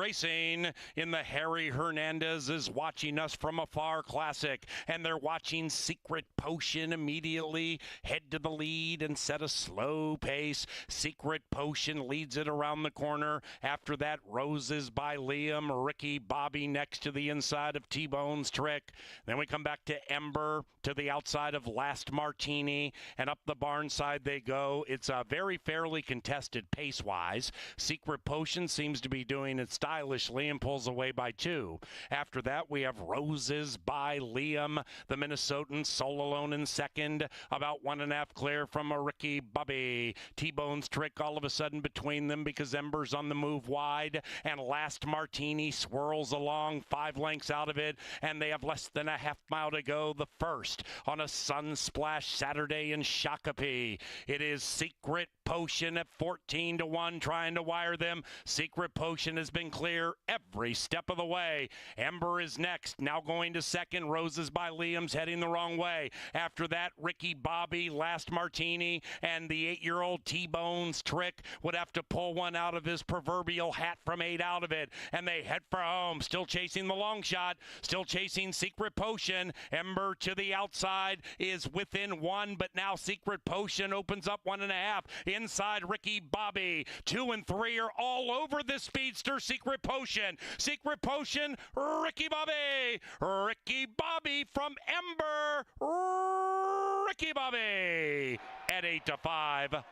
racing in the Harry Hernandez is watching us from afar classic, and they're watching Secret Potion immediately head to the lead and set a slow pace. Secret Potion leads it around the corner. After that, Roses by Liam, Ricky Bobby next to the inside of T-Bone's Trick. Then we come back to Ember to the outside of Last Martini, and up the barn side they go. It's very fairly contested pace-wise. Secret Potion seems to be doing it stylishly and pulls away by 2. After that, we have Roses by Liam, the Minnesotan sole alone in second, about 1.5 clear from a Ricky Bobby. T-Bone's Trick all of a sudden between them because Ember's on the move wide, and Last Martini swirls along 5 lengths out of it, and they have less than a half mile to go. The first on a Sunsplash Saturday in Shakopee. It is Secret Potion at 14-1 trying to wire them. Secret Potion has been clear every step of the way. Ember is next, now going to second. Roses by Liam's heading the wrong way. After that, Ricky Bobby, Last Martini, and the 8-year-old T-Bone's Trick would have to pull one out of his proverbial hat from 8 out of it, and they head for home. Still chasing the long shot, still chasing Secret Potion. Ember to the outside is within 1, but now Secret Potion opens up 1.5. Inside Ricky Bobby. 2 and 3 are all over this speedster. Secret Potion. Secret Potion. Ricky Bobby. Ricky Bobby from Ember. Ricky Bobby at 8-5.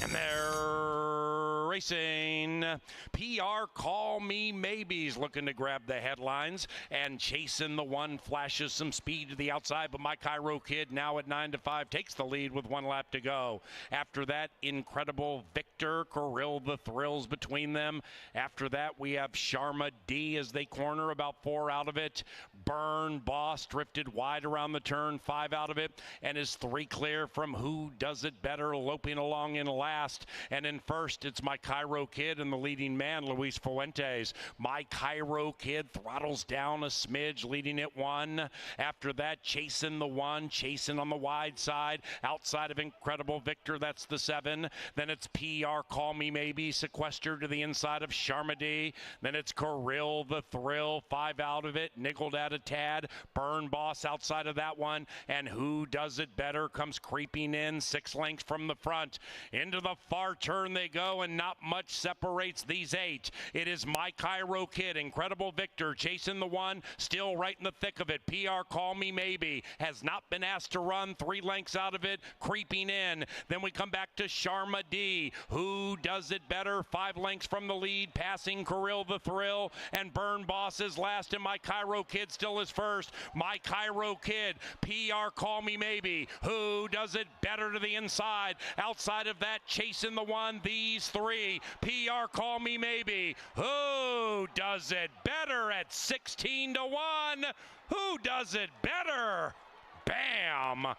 And they're racing. PR Call Me Maybe's looking to grab the headlines, and Chasing the One flashes some speed to the outside, but My Cairo Kid now at 9-5 takes the lead with 1 lap to go. After that, Incredible Victor, Kirill the Thrills between them. After that, we have Sharma D as they corner about 4 out of it. Burn Boss drifted wide around the turn, 5 out of it, and is 3 clear from Who Does It Better, loping along in last. And in first, it's My Cairo Kid and the leading man, Luis Fuentes. My Cairo Kid throttles down a smidge, leading at 1. After that, Chasing the One, chasing on the wide side, outside of Incredible Victor, that's the 7. Then it's PR Call Me Maybe, sequestered to the inside of Sharmady. Then it's Kirill the Thrill, 5 out of it, nickeled at a tad. Burn Boss outside of that one, and Who Does It Better comes creeping in 6 lengths from the front. Into the far turn they go, and not much separates these 8. It is My Cairo Kid, Incredible Victor, Chasing the One, still right in the thick of it. PR Call Me Maybe has not been asked to run, 3 lengths out of it, creeping in. Then we come back to Sharma D. Who Does It Better, 5 lengths from the lead, passing Kirill the Thrill, and Burn Boss is last, and My Cairo Kid still is first. My Cairo Kid, PR Call Me Maybe, Who Does It Better to the inside. Outside of that, Chasing the One, these 3. PR Call Me Maybe, Who Does It Better at 16-1. Who Does It Better? Bam!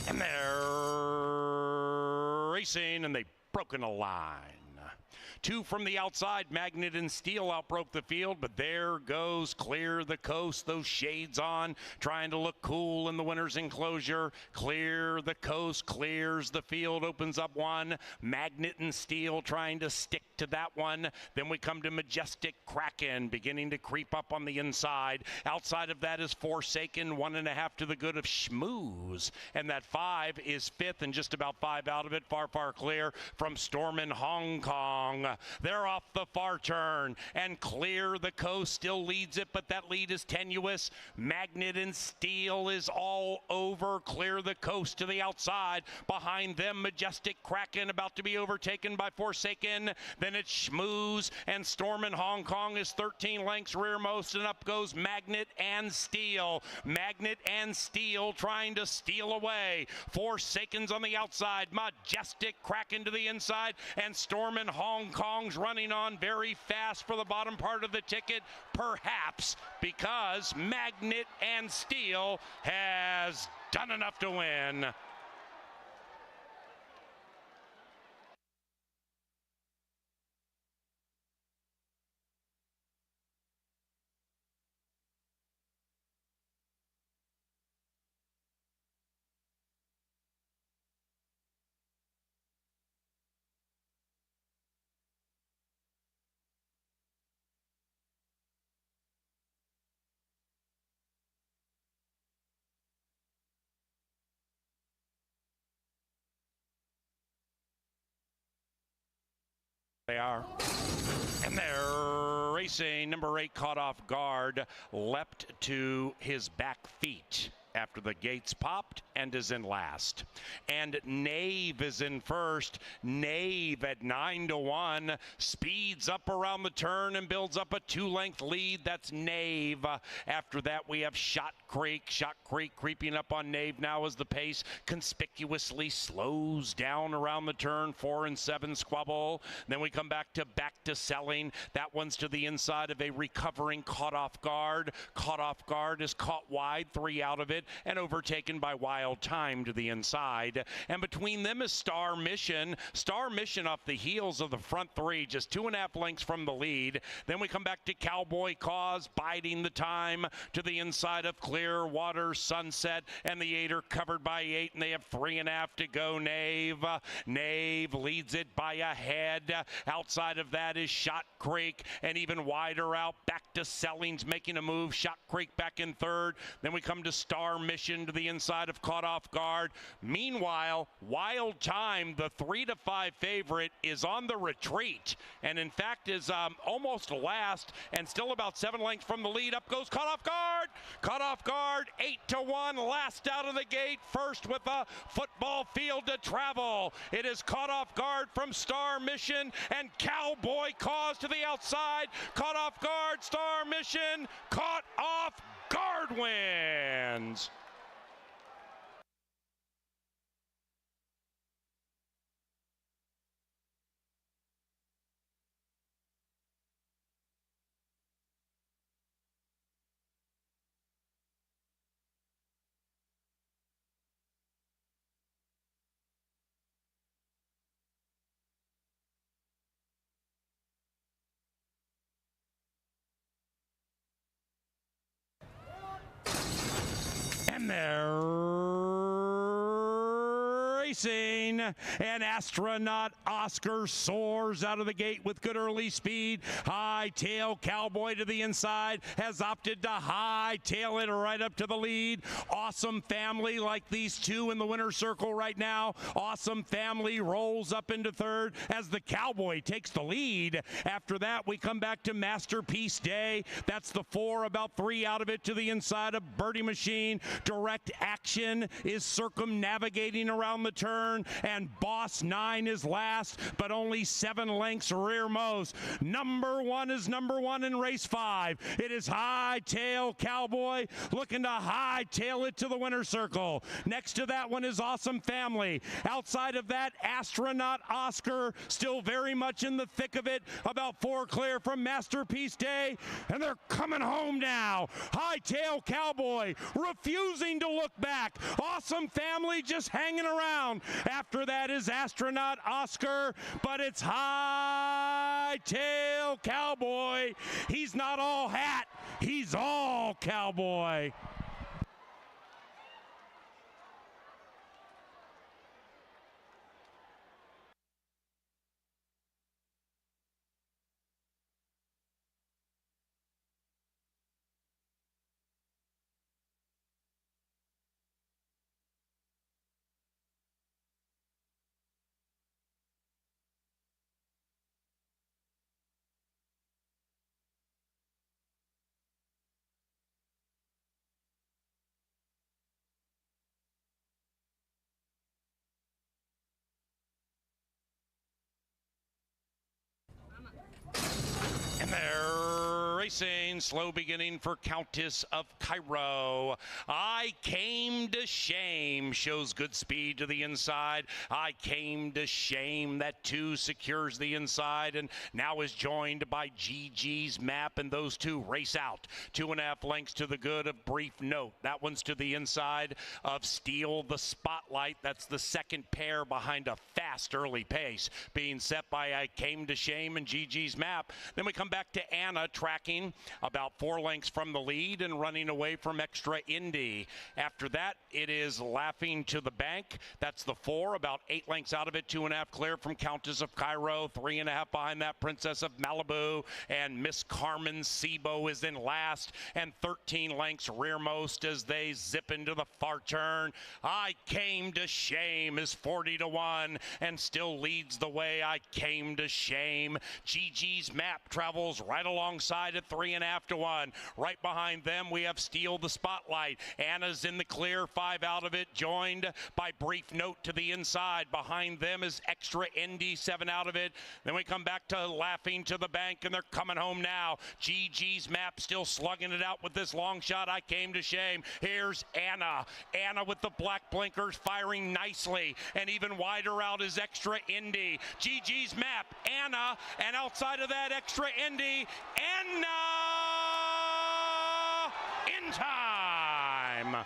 And they're racing, and they've broken a line. Two from the outside, Magnet and Steel outbroke the field, but there goes Clear the Coast. Those shades on, trying to look cool in the winner's enclosure. Clear the Coast clears the field, opens up one. Magnet and Steel trying to stick to that one. Then we come to Majestic Kraken, beginning to creep up on the inside. Outside of that is Forsaken, 1.5 to the good of Schmooze. And that 5 is fifth, and just about 5 out of it. Far, far clear from Storm in Hong Kong. They're off the far turn, and Clear the Coast still leads it, but that lead is tenuous. Magnet and Steel is all over. Clear the Coast to the outside. Behind them, Majestic Kraken about to be overtaken by Forsaken. Then it's Schmooze, and Storm in Hong Kong is 13 lengths rearmost, and up goes Magnet and Steel. Magnet and Steel trying to steal away. Forsaken's on the outside. Majestic Kraken to the inside, and Storm in Hong Kong's running on very fast for the bottom part of the ticket, perhaps because Magnet and Steel has done enough to win. They are. And they're racing. Number 8 caught off guard, leapt to his back feet after the gates popped and is in last. And Knave is in first. Knave at 9 to 1 speeds up around the turn and builds up a 2-length lead. That's Knave. After that we have Shot Creek. Shot Creek creeping up on Knave now as the pace conspicuously slows down around the turn. 4 and 7 squabble. Then we come back to Selling. That one's to the inside of a recovering Caught Off Guard. Caught Off Guard is caught wide, 3 out of it, and overtaken by Wild Time to the inside. And between them is Star Mission. Star Mission off the heels of the front 3, just 2.5 lengths from the lead. Then we come back to Cowboy Cause, biding the time to the inside of Clearwater Sunset, and the 8 are covered by 8, and they have 3.5 to go. Knave leads it by a head. Outside of that is Shot Creek, and even wider out, back to Selling's making a move. Shot Creek back in third. Then we come to Star Mission to the inside of Caught Off Guard. Meanwhile, Wild Time, the 3 to 5 favorite, is on the retreat, and in fact is almost last and still about 7 lengths from the lead. Up goes Caught Off Guard. Caught Off Guard, 8 to 1, last out of the gate, first with a football field to travel. It is Caught Off Guard from Star Mission, and Cowboy Cause to the outside. Caught Off Guard, Star Mission, Caught Off Guard wins. And they're racing, and Astronaut Oscar soars out of the gate with good early speed. Hightail Cowboy to the inside has opted to hightail it right up to the lead. Awesome Family, like these two in the winner's circle right now. Awesome Family rolls up into third as the Cowboy takes the lead. After that, we come back to Masterpiece Day. That's the 4, about 3 out of it to the inside of Birdie Machine. Direct Action is circumnavigating around the turn, and Boss 9 is last, but only 7 lengths rearmost. Number 1 is number 1 in race 5. It is Hightail Cowboy looking to hightail it to the winner's circle. Next to that one is Awesome Family. Outside of that, Astronaut Oscar still very much in the thick of it, about 4 clear from Masterpiece Day, and they're coming home now. Hightail Cowboy refusing to look back. Awesome Family just hanging around. After After that is Astronaut Oscar, but it's Hightail Cowboy. He's not all hat, he's all cowboy. And they're racing. Slow beginning for Countess of Cairo. I Came to Shame shows good speed to the inside. I Came to Shame. That 2 secures the inside and now is joined by GG's Map, and those 2 race out. 2.5 lengths to the good of Brief Note. That one's to the inside of Steal the Spotlight. That's the second pair behind a fast early pace being set by I Came to Shame and GG's Map. Then we come back to Anna tracking about 4 lengths from the lead and running away from Extra Indy. After that, it is Laughing to the Bank. That's the 4, about 8 lengths out of it, 2.5 clear from Countess of Cairo, 3.5 behind that Princess of Malibu, and Miss Carmen Sibo is in last, and 13 lengths rearmost as they zip into the far turn. I Came to Shame is 40-1 and still leads the way. I Came to Shame. GG's Map travels right alongside at 3.5-1. Right behind them, we have Steal the Spotlight. Anna's in the clear, 5 out of it, joined by Brief Note to the inside. Behind them is Extra Indy, 7 out of it. Then we come back to Laughing to the Bank, and they're coming home now. GG's Map still slugging it out with this long shot. I Came to Shame. Here's Anna. Anna with the black blinkers firing nicely, and even wider out is Extra Indy. GG's Map, Anna, and outside of that, Extra Indy, Anna in time.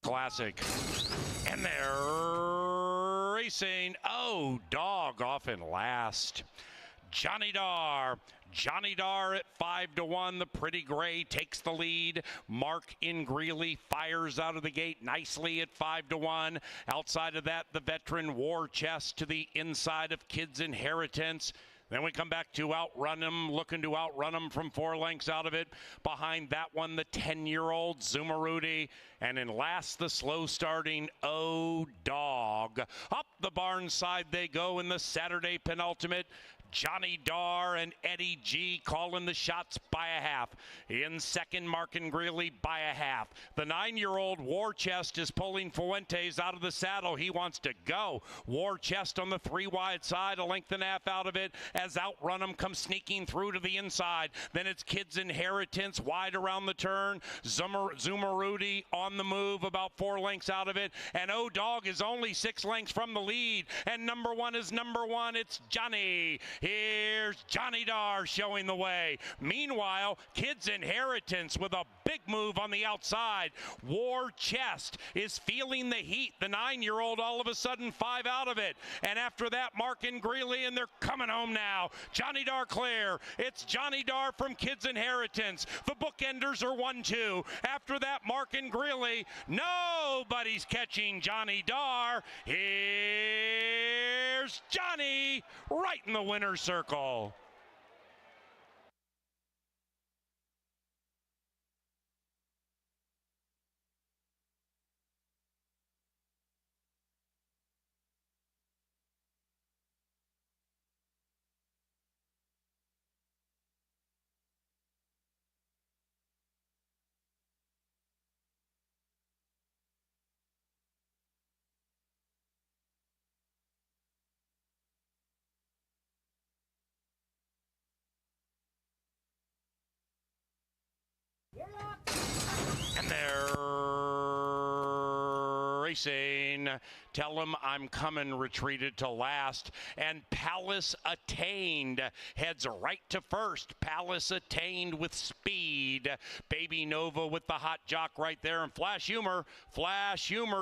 Classic. And they're racing. Oh, Dog off in last. Johnny Dar. Johnny Dar at 5-1. The Pretty Gray takes the lead. Mark Ingreely fires out of the gate nicely at 5-1. Outside of that, the veteran War Chest to the inside of Kids Inheritance. Then we come back to outrun him, looking to outrun him from 4 lengths out of it. Behind that one, the 10-year-old Zumarudi. And in last, the slow starting Oh Dog. Up the barn side they go in the Saturday penultimate. Johnny Dar and Eddie G calling the shots by a half. In second, Mark and Greeley by a half. The 9-year-old War Chest is pulling Fuentes out of the saddle. He wants to go. War Chest on the 3 wide side, a length and a half out of it as Outrun 'em comes sneaking through to the inside. Then it's Kids Inheritance wide around the turn. Zumarudi on the move about 4 lengths out of it. And Oh Dog is only 6 lengths from the lead. And number 1 is number 1. It's Johnny. Here's Johnny Dar showing the way. Meanwhile, Kids Inheritance with a big move on the outside. War Chest is feeling the heat. The 9-year-old all of a sudden 5 out of it. And after that, Mark and Greeley, and they're coming home now. Johnny Dar clear. It's Johnny Dar from Kids Inheritance. The bookenders are 1-2. After that, Mark and Greeley. Nobody's catching Johnny Dar. Here's Johnny right in the winner's circle. racing. Tell 'em I'm coming retreated to last. And Palace Attained heads right to first. Palace Attained with speed. Baby Nova with the hot jock right there. And Flash Humor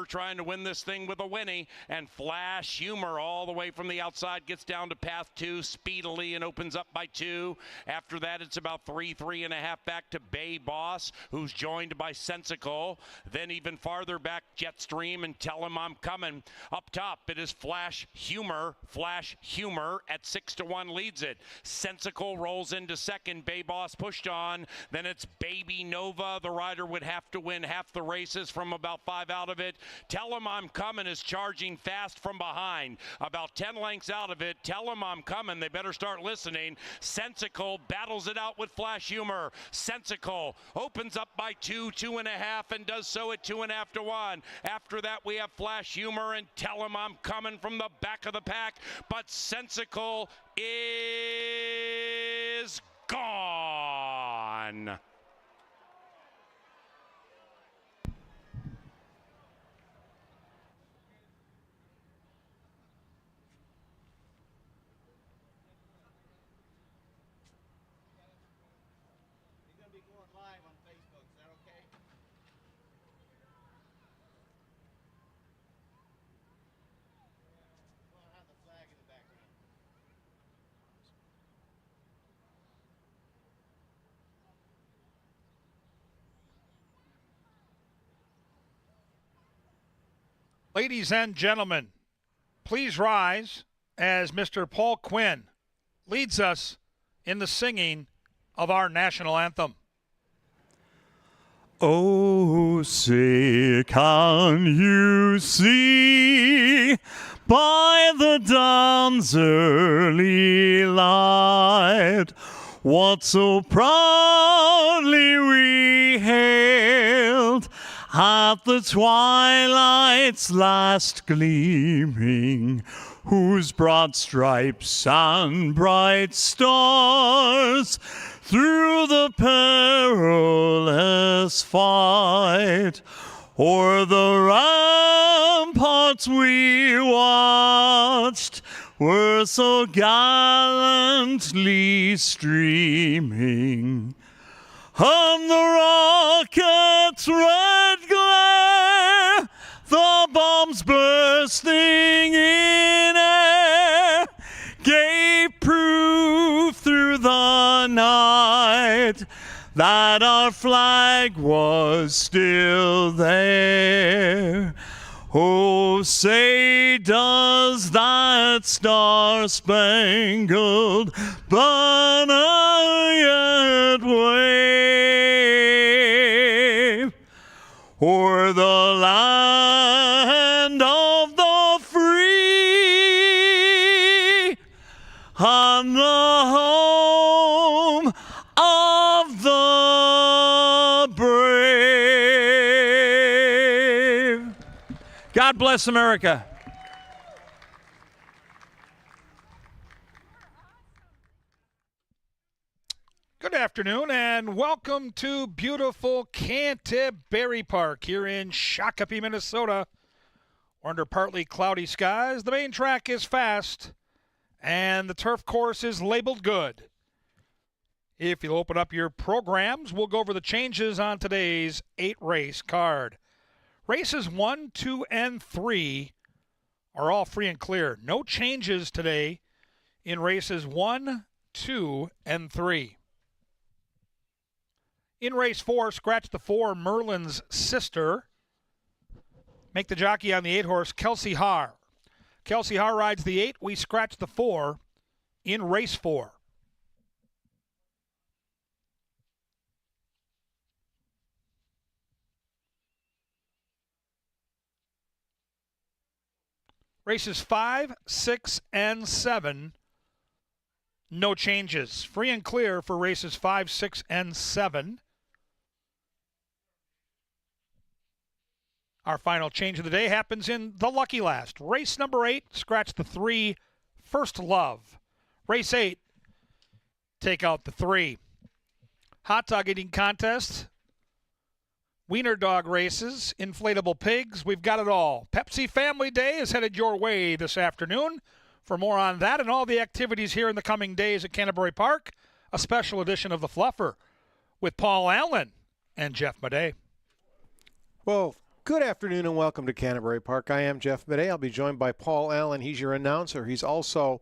trying to win this thing with a Winnie. And Flash Humor all the way from the outside gets down to path 2 speedily and opens up by 2. After that, it's about 3.5 back to Bay Boss, who's joined by Sensical. Then even farther back, Jetstream and Tell 'em I'm coming. Up top, it is Flash Humor. Flash Humor at 6-1 leads it. Sensical rolls into second. Bay Boss pushed on. Then it's Baby Nova. The rider would have to win half the races from about 5 out of it. Tell 'em I'm coming is charging fast from behind. About 10 lengths out of it. Tell 'em I'm coming. They better start listening. Sensical battles it out with Flash Humor. Sensical opens up by 2, 2.5, and does so at 2.5 to 1. After that, we have Flash Humor and Tell 'em I'm coming from the back of the pack. But Sensical is gone. Ladies and gentlemen, please rise as Mr. Paul Quinn leads us in the singing of our national anthem. Oh, say, can you see by the dawn's early light what so proudly we hailed at the twilight's last gleaming, whose broad stripes and bright stars through the perilous fight o'er the ramparts we watched were so gallantly streaming. On the rocket's red glare, the bombs bursting in air, gave proof through the night that our flag was still there. Oh, say, does that star-spangled banner yet wave o'er the land of the free and the home of the brave? God bless America. Good afternoon and welcome to beautiful Canterbury Park here in Shakopee, Minnesota. We're under partly cloudy skies. The main track is fast and the turf course is labeled good. If you'll open up your programs, we'll go over the changes on today's 8-race card. Races 1, 2, and 3 are all free and clear. No changes today in races 1, 2, and 3. In race 4, scratch the 4, Merlin's Sister. Make the jockey on the 8-horse, Kelsey Haar. Kelsey Haar rides the 8. We scratch the 4 in race 4. Races 5, 6, and 7, no changes. Free and clear for races 5, 6, and 7. Our final change of the day happens in the lucky last. Race number 8, scratch the 3, First Love. Race 8, take out the 3. Hot dog eating contest Wiener dog races, inflatable pigs. We've got it all. Pepsi Family Day is headed your way this afternoon. For more on that and all the activities here in the coming days at Canterbury Park, a special edition of The Fluffer with Paul Allen and Jeff Madej. Well, good afternoon and welcome to Canterbury Park. I am Jeff Madej. I'll be joined by Paul Allen. He's your announcer. He's also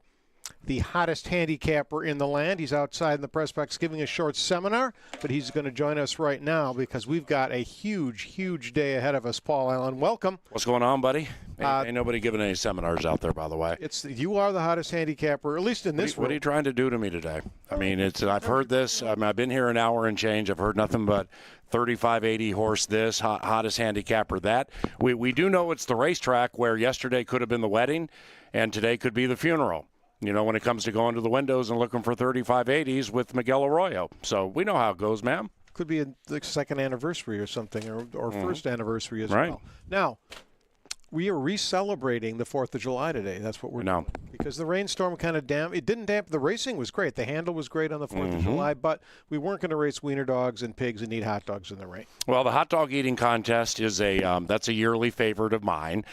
the hottest handicapper in the land. He's outside in the press box giving a short seminar, but he's going to join us right now because we've got a huge, huge day ahead of us. Paul Allen, welcome. What's going on, buddy? Ain't nobody giving any seminars out there, by the way. You are the hottest handicapper, at least in this room. What are you trying to do to me today? I mean, I've heard this. I've been here an hour and change. I've heard nothing but 35-80 horse this, hottest handicapper that. We do know it's the racetrack where yesterday could have been the wedding and today could be the funeral. You know, when it comes to going to the windows and looking for 35-80s with Miguel Arroyo. So we know how it goes, ma'am. Could be the second anniversary or something, or first anniversary as well. Now, we are re-celebrating the 4th of July today. That's what we're doing. Because the rainstorm kind of it didn't dampen. The racing was great. The handle was great on the 4th of July, but we weren't going to race wiener dogs and pigs and eat hot dogs in the rain. Well, the hot dog eating contest is that's a yearly favorite of mine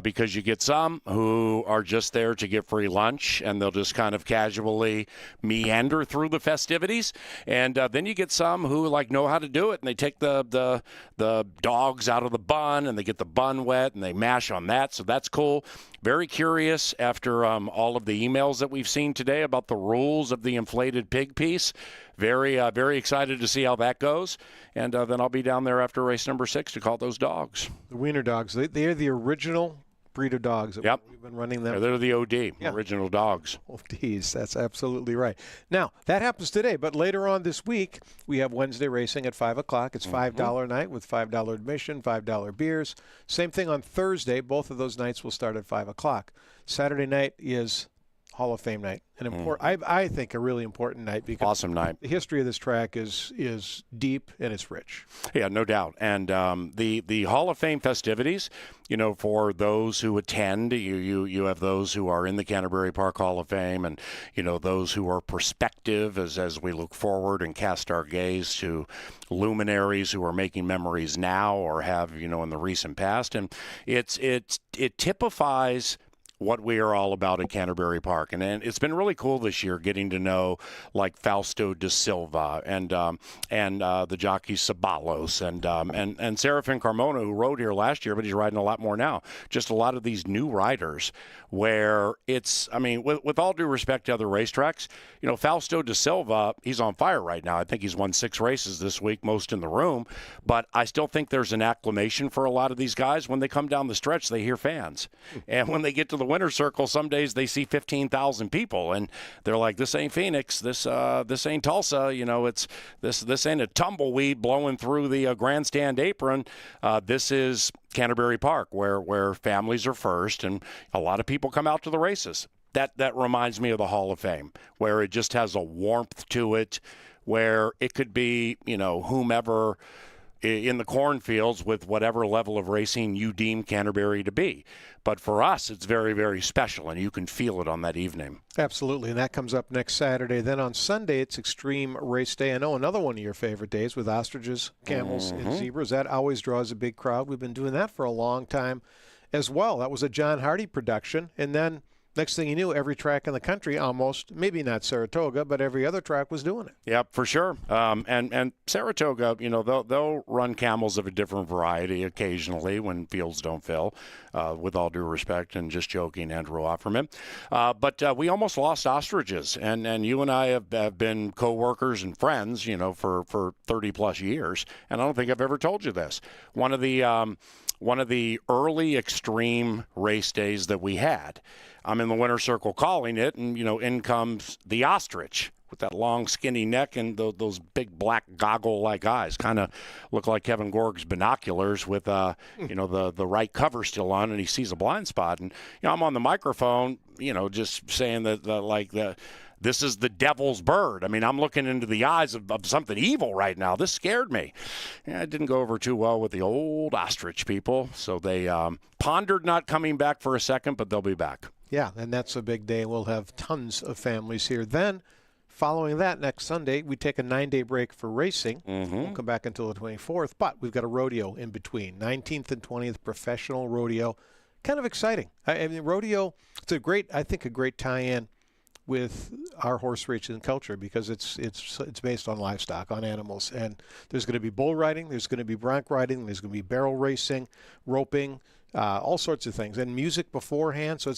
because you get some who are just there to get free lunch and they'll just kind of casually meander through the festivities. And then you get some who know how to do it and they take the dogs out of the bun and they get the bun wet and they mash on that, so that's cool. Very curious after all of the emails that we've seen today about the rules of the inflated pig piece. Very excited to see how that goes. And then I'll be down there after race number 6 to call those dogs. The wiener dogs, they are the original breed of dogs. Yep. We've been running them. They're the OD, original dogs. ODs, that's absolutely right. Now, that happens today, but later on this week, we have Wednesday racing at 5 o'clock. It's $5 night with $5 admission, $5 beers. Same thing on Thursday. Both of those nights will start at 5 o'clock. Saturday night is Hall of Fame night. An important, I think, a really important night because awesome night. The history of this track is deep and it's rich. Yeah, no doubt. And the Hall of Fame festivities, for those who attend, you have those who are in the Canterbury Park Hall of Fame, and those who are prospective as we look forward and cast our gaze to luminaries who are making memories now or have in the recent past, and it typifies what we are all about at Canterbury Park. And it's been really cool this year getting to know Fausto da Silva and the jockey Sabalos and Serafin Carmona, who rode here last year, but he's riding a lot more now. Just a lot of these new riders where it's, with all due respect to other racetracks, Fausto da Silva, he's on fire right now. I think he's won 6 races this week, most in the room, but I still think there's an acclamation for a lot of these guys. When they come down the stretch, they hear fans. And when they get to the winner's circle, some days they see 15,000 people, and they're like, "This ain't Phoenix. This ain't Tulsa. It's this ain't a tumbleweed blowing through the grandstand apron. This is Canterbury Park, where families are first, and a lot of people come out to the races." That reminds me of the Hall of Fame, where it just has a warmth to it, where it could be whomever in the cornfields with whatever level of racing you deem Canterbury to be. But for us, it's very, very special, and you can feel it on that evening. Absolutely, and that comes up next Saturday. Then on Sunday, it's Extreme Race Day. I know another one of your favorite days with ostriches, camels, and zebras. That always draws a big crowd. We've been doing that for a long time as well. That was a John Hardy production, and then next thing you knew, every track in the country almost, maybe not Saratoga, but every other track was doing it. Yep, for sure. And Saratoga, they'll run camels of a different variety occasionally when fields don't fill, with all due respect and just joking, Andrew Offerman. But we almost lost ostriches, and you and I have been co-workers and friends, for 30-plus years, and I don't think I've ever told you this. One of the early extreme race days that we had, I'm in the winner's circle calling it, and, in comes the ostrich with that long, skinny neck and those big black goggle-like eyes. Kind of look like Kevin Gorg's binoculars with, the right cover still on, and he sees a blind spot. And, I'm on the microphone, just saying that, this is the devil's bird. I'm looking into the eyes of something evil right now. This scared me. Yeah, it didn't go over too well with the old ostrich people, so they pondered not coming back for a second, but they'll be back. Yeah, and that's a big day. We'll have tons of families here. Then following that, next Sunday, we take a 9-day break for racing. We'll come back until the 24th, but we've got a rodeo in between. 19th and 20th, professional rodeo. Kind of exciting. I mean, rodeo, it's a great tie-in with our horse racing culture because it's based on livestock, on animals. And there's going to be bull riding, there's going to be bronc riding, there's going to be barrel racing, roping, all sorts of things, and music beforehand. So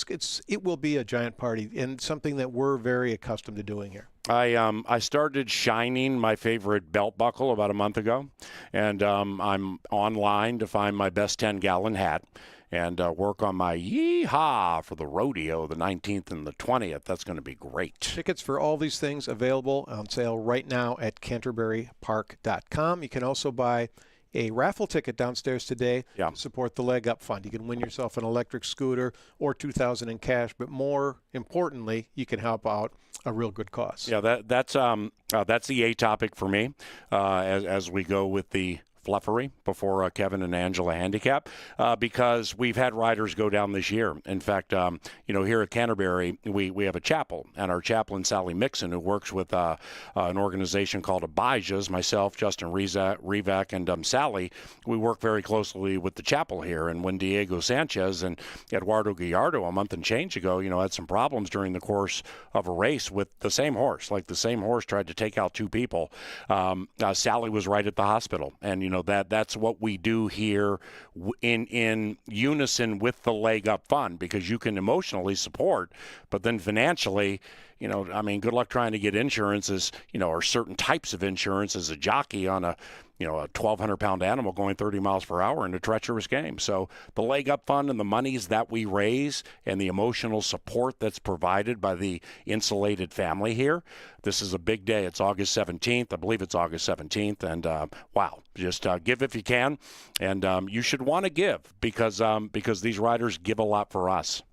it will be a giant party and something that we're very accustomed to doing here. I started shining my favorite belt buckle about a month ago, and I'm online to find my best 10-gallon hat and work on my yee-haw for the rodeo, the 19th and the 20th. That's going to be great. Tickets for all these things available on sale right now at CanterburyPark.com. You can also buy a raffle ticket downstairs today to support the Leg Up Fund. You can win yourself an electric scooter or $2,000 in cash, but more importantly, you can help out a real good cause. Yeah, that's the A topic for me as we go with the fluffery before Kevin and Angela handicap because we've had riders go down this year. In fact, here at Canterbury, we have a chapel, and our chaplain, Sally Mixon, who works with an organization called Abijah's, myself, Justin Rivak, and Sally, we work very closely with the chapel here. And when Diego Sanchez and Eduardo Gallardo a month and change ago, had some problems during the course of a race with the same horse, like the same horse tried to take out two people, Sally was right at the hospital. And, that's what we do here in unison with the Leg Up Fund, because you can emotionally support, but then financially, good luck trying to get insurance or certain types of insurance as a jockey on a 1,200-pound animal going 30 miles per hour in a treacherous game. So the Leg Up Fund and the monies that we raise and the emotional support that's provided by the insulated family here, this is a big day. It's August 17th. I believe it's August 17th. And, wow, just give if you can. And you should want to give because these riders give a lot for us.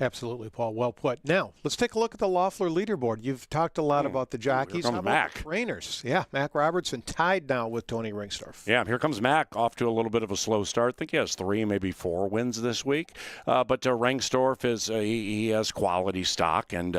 Absolutely, Paul. Well put. Now, let's take a look at the Loeffler leaderboard. You've talked a lot about the jockeys. Here How comes about Mac. the trainers? Yeah, Mac Robertson tied now with Tony Ringstorff. Yeah, here comes Mac, off to a little bit of a slow start. I think he has 3, maybe 4 wins this week. But Ringstorff he has quality stock, and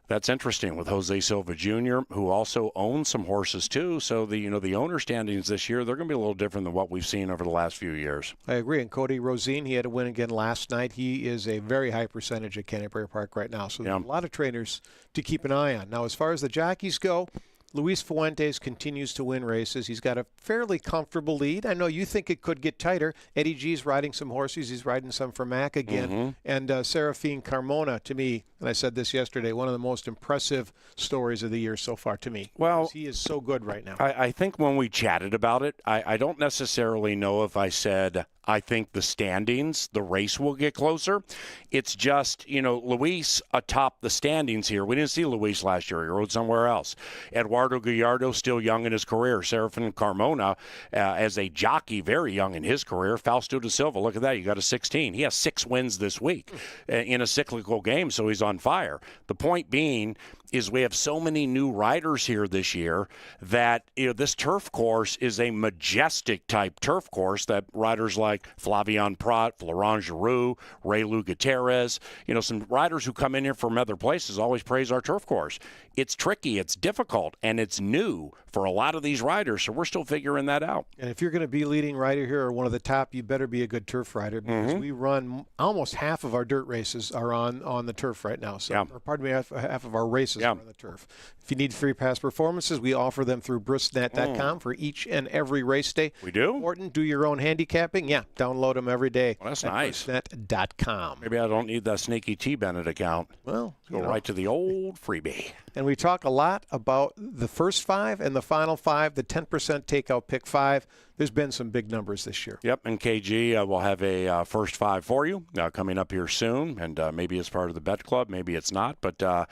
that's interesting with Jose Silva Jr., who also owns some horses too. So the owner standings this year, they're going to be a little different than what we've seen over the last few years. I agree. And Cody Rosine, he had a win again last night. He is a very high percentage at Canterbury Park right now. So there's a lot of trainers to keep an eye on. Now, as far as the jockeys go, Luis Fuentes continues to win races. He's got a fairly comfortable lead. I know you think it could get tighter. Eddie G's riding some horses. He's riding some for Mac again. And Serafine Carmona, to me, and I said this yesterday, one of the most impressive stories of the year so far to me. Well, he is so good right now. I think when we chatted about it, I don't necessarily know if I said I think the standings, the race will get closer. It's just, Luis atop the standings here. We didn't see Luis last year. He rode somewhere else. Eduardo Gallardo, still young in his career. Serafin Carmona, as a jockey, very young in his career. Fausto da Silva, look at that. You got a 16. He has 6 wins this week in a cyclical game, so he's on fire. The point being is we have so many new riders here this year that this turf course is a majestic type turf course that riders like Flavian Prat, Florent Giroux, Ray Lou Gutierrez, some riders who come in here from other places always praise our turf course. It's tricky, it's difficult, and it's new for a lot of these riders, so we're still figuring that out. And if you're going to be leading rider here or one of the top, you better be a good turf rider, because we run almost half of our dirt races are on the turf right now. So, or pardon me, half of our races are on the turf. If you need free past performances, we offer them through bristnet.com for each and every race day. We do? Important. Do your own handicapping. Yeah, download them every day. Well, that's nice. bristnet.com. Maybe I don't need that sneaky T. Bennett account. Well, go right to the old freebie. And we talk a lot about the first 5 and the final 5, the 10% takeout pick 5. There's been some big numbers this year. Yep, and KG will have a first 5 for you coming up here soon, and maybe it's part of the bet club, maybe it's not. But the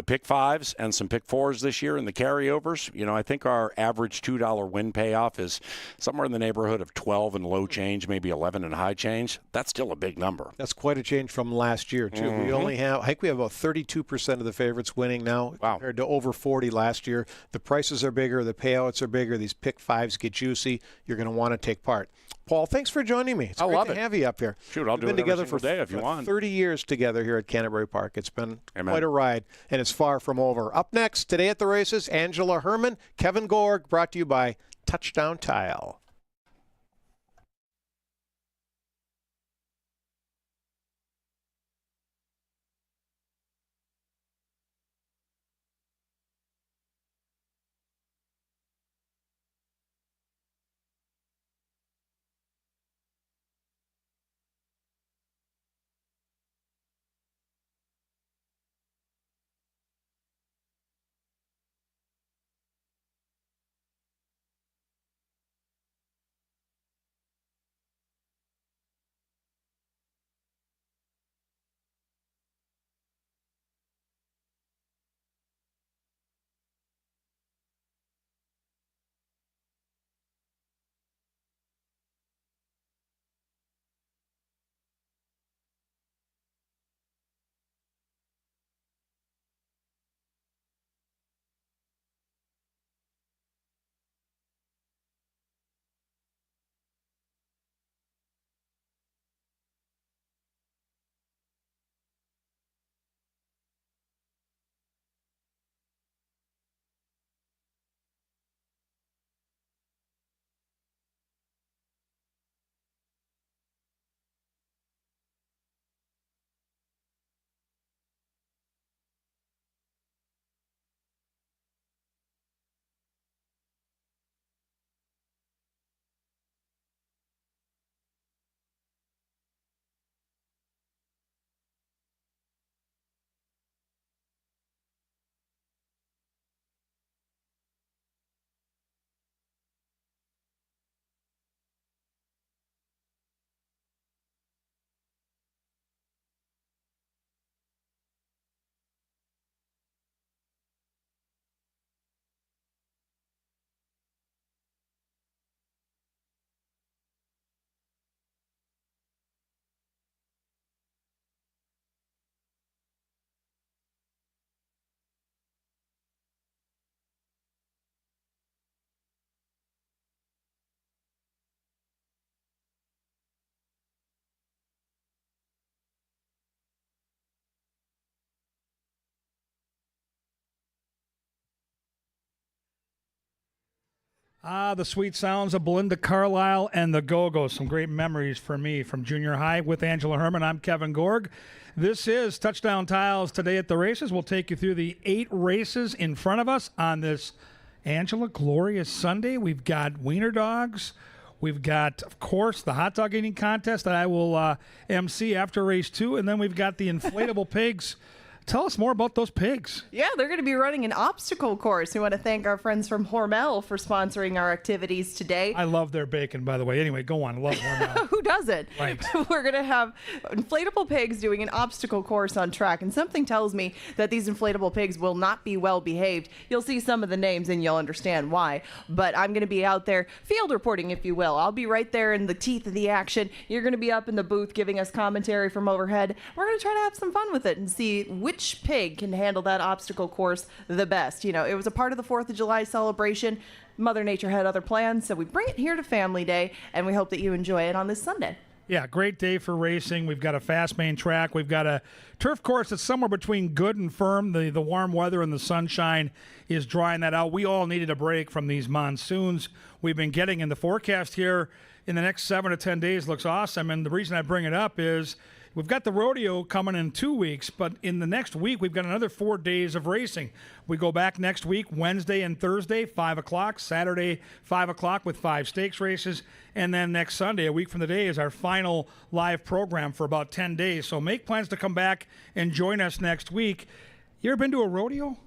pick 5s and some pick 4s this year and the carryovers, I think our average $2 win payoff is somewhere in the neighborhood of 12 and low change, maybe 11 and high change. That's still a big number. That's quite a change from last year, too. We only have, I think we have about 32% of the favorites winning now compared to over 40 last year. The prices are bigger, the payouts are bigger, these pick 5s get juicy. Tracy, you're going to want to take part. Paul, thanks for joining me. It's great to have you up here. Shoot, I'll We've do been it every together single day if you want. 30 years together here at Canterbury Park. It's been Amen. quite a ride, and it's far from over. Up next, today at the races, Angela Herman, Kevin Gorg, brought to you by Touchdown Tile. The sweet sounds of Belinda Carlisle and the Go-Go's. Some great memories for me from junior high with Angela Herman. I'm Kevin Gorg. This is Touchdown Tiles today at the races. We'll take you through the 8 races in front of us on this, Angela, glorious Sunday. We've got Wiener dogs. We've got, of course, the hot dog eating contest that I will MC after race 2. And then we've got the inflatable pigs. Tell us more about those pigs. Yeah, they're going to be running an obstacle course. We want to thank our friends from Hormel for sponsoring our activities today. I love their bacon, by the way. Anyway, go on. I love Hormel. Who doesn't? Right. We're going to have inflatable pigs doing an obstacle course on track, and something tells me that these inflatable pigs will not be well behaved. You'll see some of the names and you'll understand why, but I'm going to be out there field reporting, if you will. I'll be right there in the teeth of the action. You're going to be up in the booth giving us commentary from overhead. We're going to try to have some fun with it and see which pig can handle that obstacle course the best. You know, it was a part of the 4th of July celebration. Mother Nature had other plans, so we bring it here to Family Day, and we hope that you enjoy it on this Sunday. Yeah, great day for racing. We've got a fast main track. We've got a turf course that's somewhere between good and firm. The warm weather and the sunshine is drying that out. We all needed a break from these monsoons we've been getting, and the forecast here in the next 7 to 10 days looks awesome. And the reason I bring it up is we've got the rodeo coming in 2 weeks, but in the next week, we've got another 4 days of racing. We go back next week, Wednesday and Thursday, 5 o'clock, Saturday, 5 o'clock with 5 stakes races, and then next Sunday, a week from the day, is our final live program for about 10 days. So make plans to come back and join us next week. You ever been to a rodeo?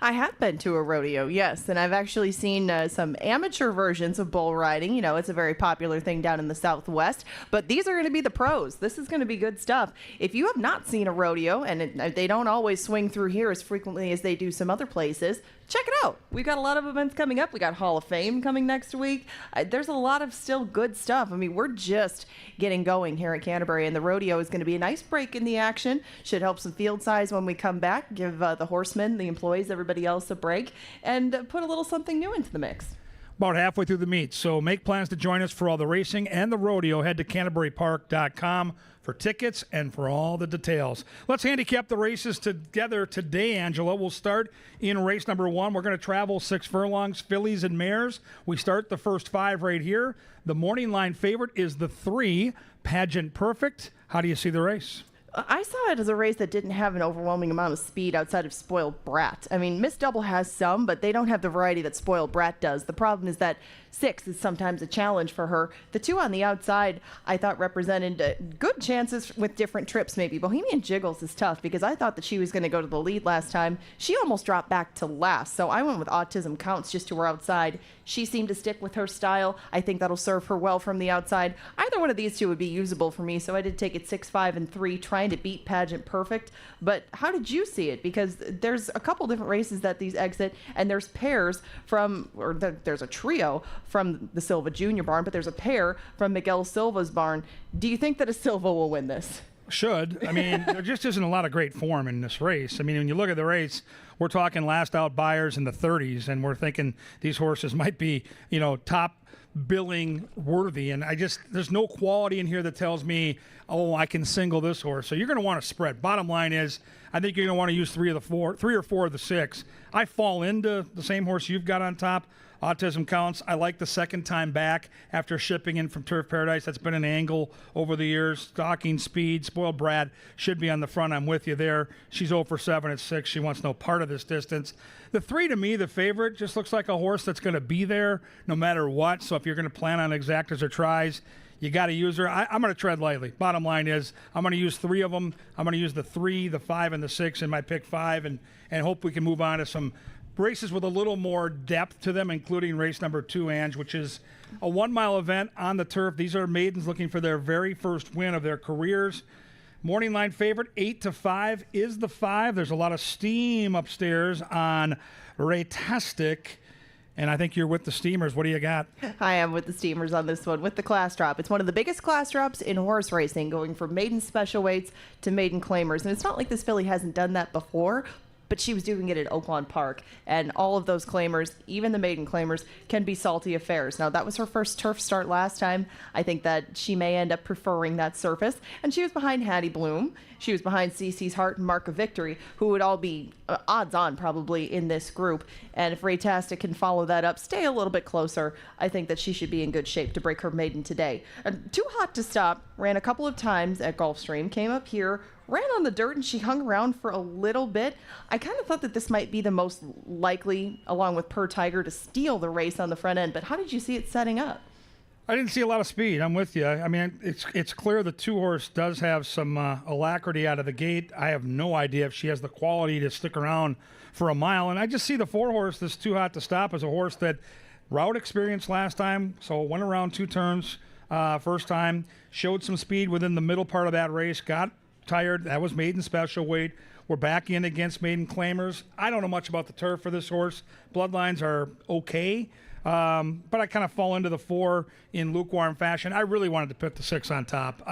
I have been to a rodeo, yes, and I've actually seen some amateur versions of bull riding. You know, it's a very popular thing down in the Southwest, but these are going to be the pros. This is going to be good stuff. If you have not seen a rodeo, and they don't always swing through here as frequently as they do some other places, check it out. We've got a lot of events coming up. We got Hall of Fame coming next week. There's a lot of still good stuff. I mean, we're just getting going here at Canterbury, and the rodeo is going to be a nice break in the action. Should help some field size when we come back, give the horsemen, the employees, everybody else a break, and put a little something new into the mix. about halfway through the meet. So make plans to join us for all the racing and the rodeo. Head to CanterburyPark.com for tickets and for all the details. Let's handicap the races together today, Angela. We'll start in race number 1. We're going to travel 6 furlongs, fillies and mares. We start the first 5 right here. The morning line favorite is the 3, Pageant Perfect. How do you see the race? I saw it as a race that didn't have an overwhelming amount of speed outside of Spoiled Brat. I mean, Miss Double has some, but they don't have the variety that Spoiled Brat does. The problem is that 6 is sometimes a challenge for her. The 2 on the outside, I thought represented good chances with different trips maybe. Bohemian Jiggles is tough because I thought that she was going to go to the lead last time. She almost dropped back to last, so I went with Autism Counts just to her outside. She seemed to stick with her style. I think that'll serve her well from the outside. Either one of these 2 would be usable for me, so I did take it 6, 5, and 3, trying to beat Pageant Perfect. But how did you see it? Because there's a couple different races that these exit, and there's pairs from, or there's a trio from the Silva Junior barn, but there's a pair from Miguel Silva's barn. Do you think that a Silva will win this? Should. I mean, there just isn't a lot of great form in this race. I mean, when you look at the race, we're talking last out buyers in the 30s, and we're thinking these horses might be, top billing worthy. And there's no quality in here that tells me, oh, I can single this horse. So you're going to want to spread. Bottom line is, I think you're going to want to use 3 or 4 of the 6. I fall into the same horse you've got on top. Autism Counts. I like the second time back after shipping in from Turf Paradise. That's been an angle over the years. Stalking Speed. Spoiled Brad should be on the front. I'm with you there. She's 0 for 7 at 6. She wants no part of this distance. The 3, to me, the favorite, just looks like a horse that's going to be there no matter what. So if you're going to plan on exactas or tries, you got to use her. I'm going to tread lightly. Bottom line is I'm going to use 3 of them. I'm going to use the 3, the 5, and the 6 in my pick 5 and hope we can move on to some races with a little more depth to them, including race number 2, Ange, which is a 1-mile event on the turf. These are maidens looking for their very first win of their careers. Morning line favorite, 8 to 5 is the 5. There's a lot of steam upstairs on Raytastic, and I think you're with the Steamers. What do you got? I am with the Steamers on this one, with the class drop. It's one of the biggest class drops in horse racing, going from maiden special weights to maiden claimers. And it's not like this filly hasn't done that before, but she was doing it at Oaklawn Park. And all of those claimers, even the maiden claimers, can be salty affairs. Now, that was her first turf start last time. I think that she may end up preferring that surface. And she was behind Hattie Bloom. She was behind CC's Heart and Mark of Victory, who would all be odds on probably in this group. And if Raytastic can follow that up, stay a little bit closer, I think that she should be in good shape to break her maiden today. Too Hot to Stop ran a couple of times at Gulfstream, came up here, ran on the dirt, and she hung around for a little bit. I kind of thought that this might be the most likely, along with Per Tiger, to steal the race on the front end. But how did you see it setting up? I didn't see a lot of speed. I'm with you. I mean, it's clear the 2-horse does have some alacrity out of the gate. I have no idea if she has the quality to stick around for a mile. And I just see the 4-horse, this Too Hot to Stop, as a horse that route experience last time, so went around 2 turns first time, showed some speed within the middle part of that race, got tired. That was maiden special weight. We're back in against maiden claimers. I don't know much about the turf for this horse. Bloodlines are okay. But I kind of fall into the 4 in lukewarm fashion. I really wanted to put the 6 on top.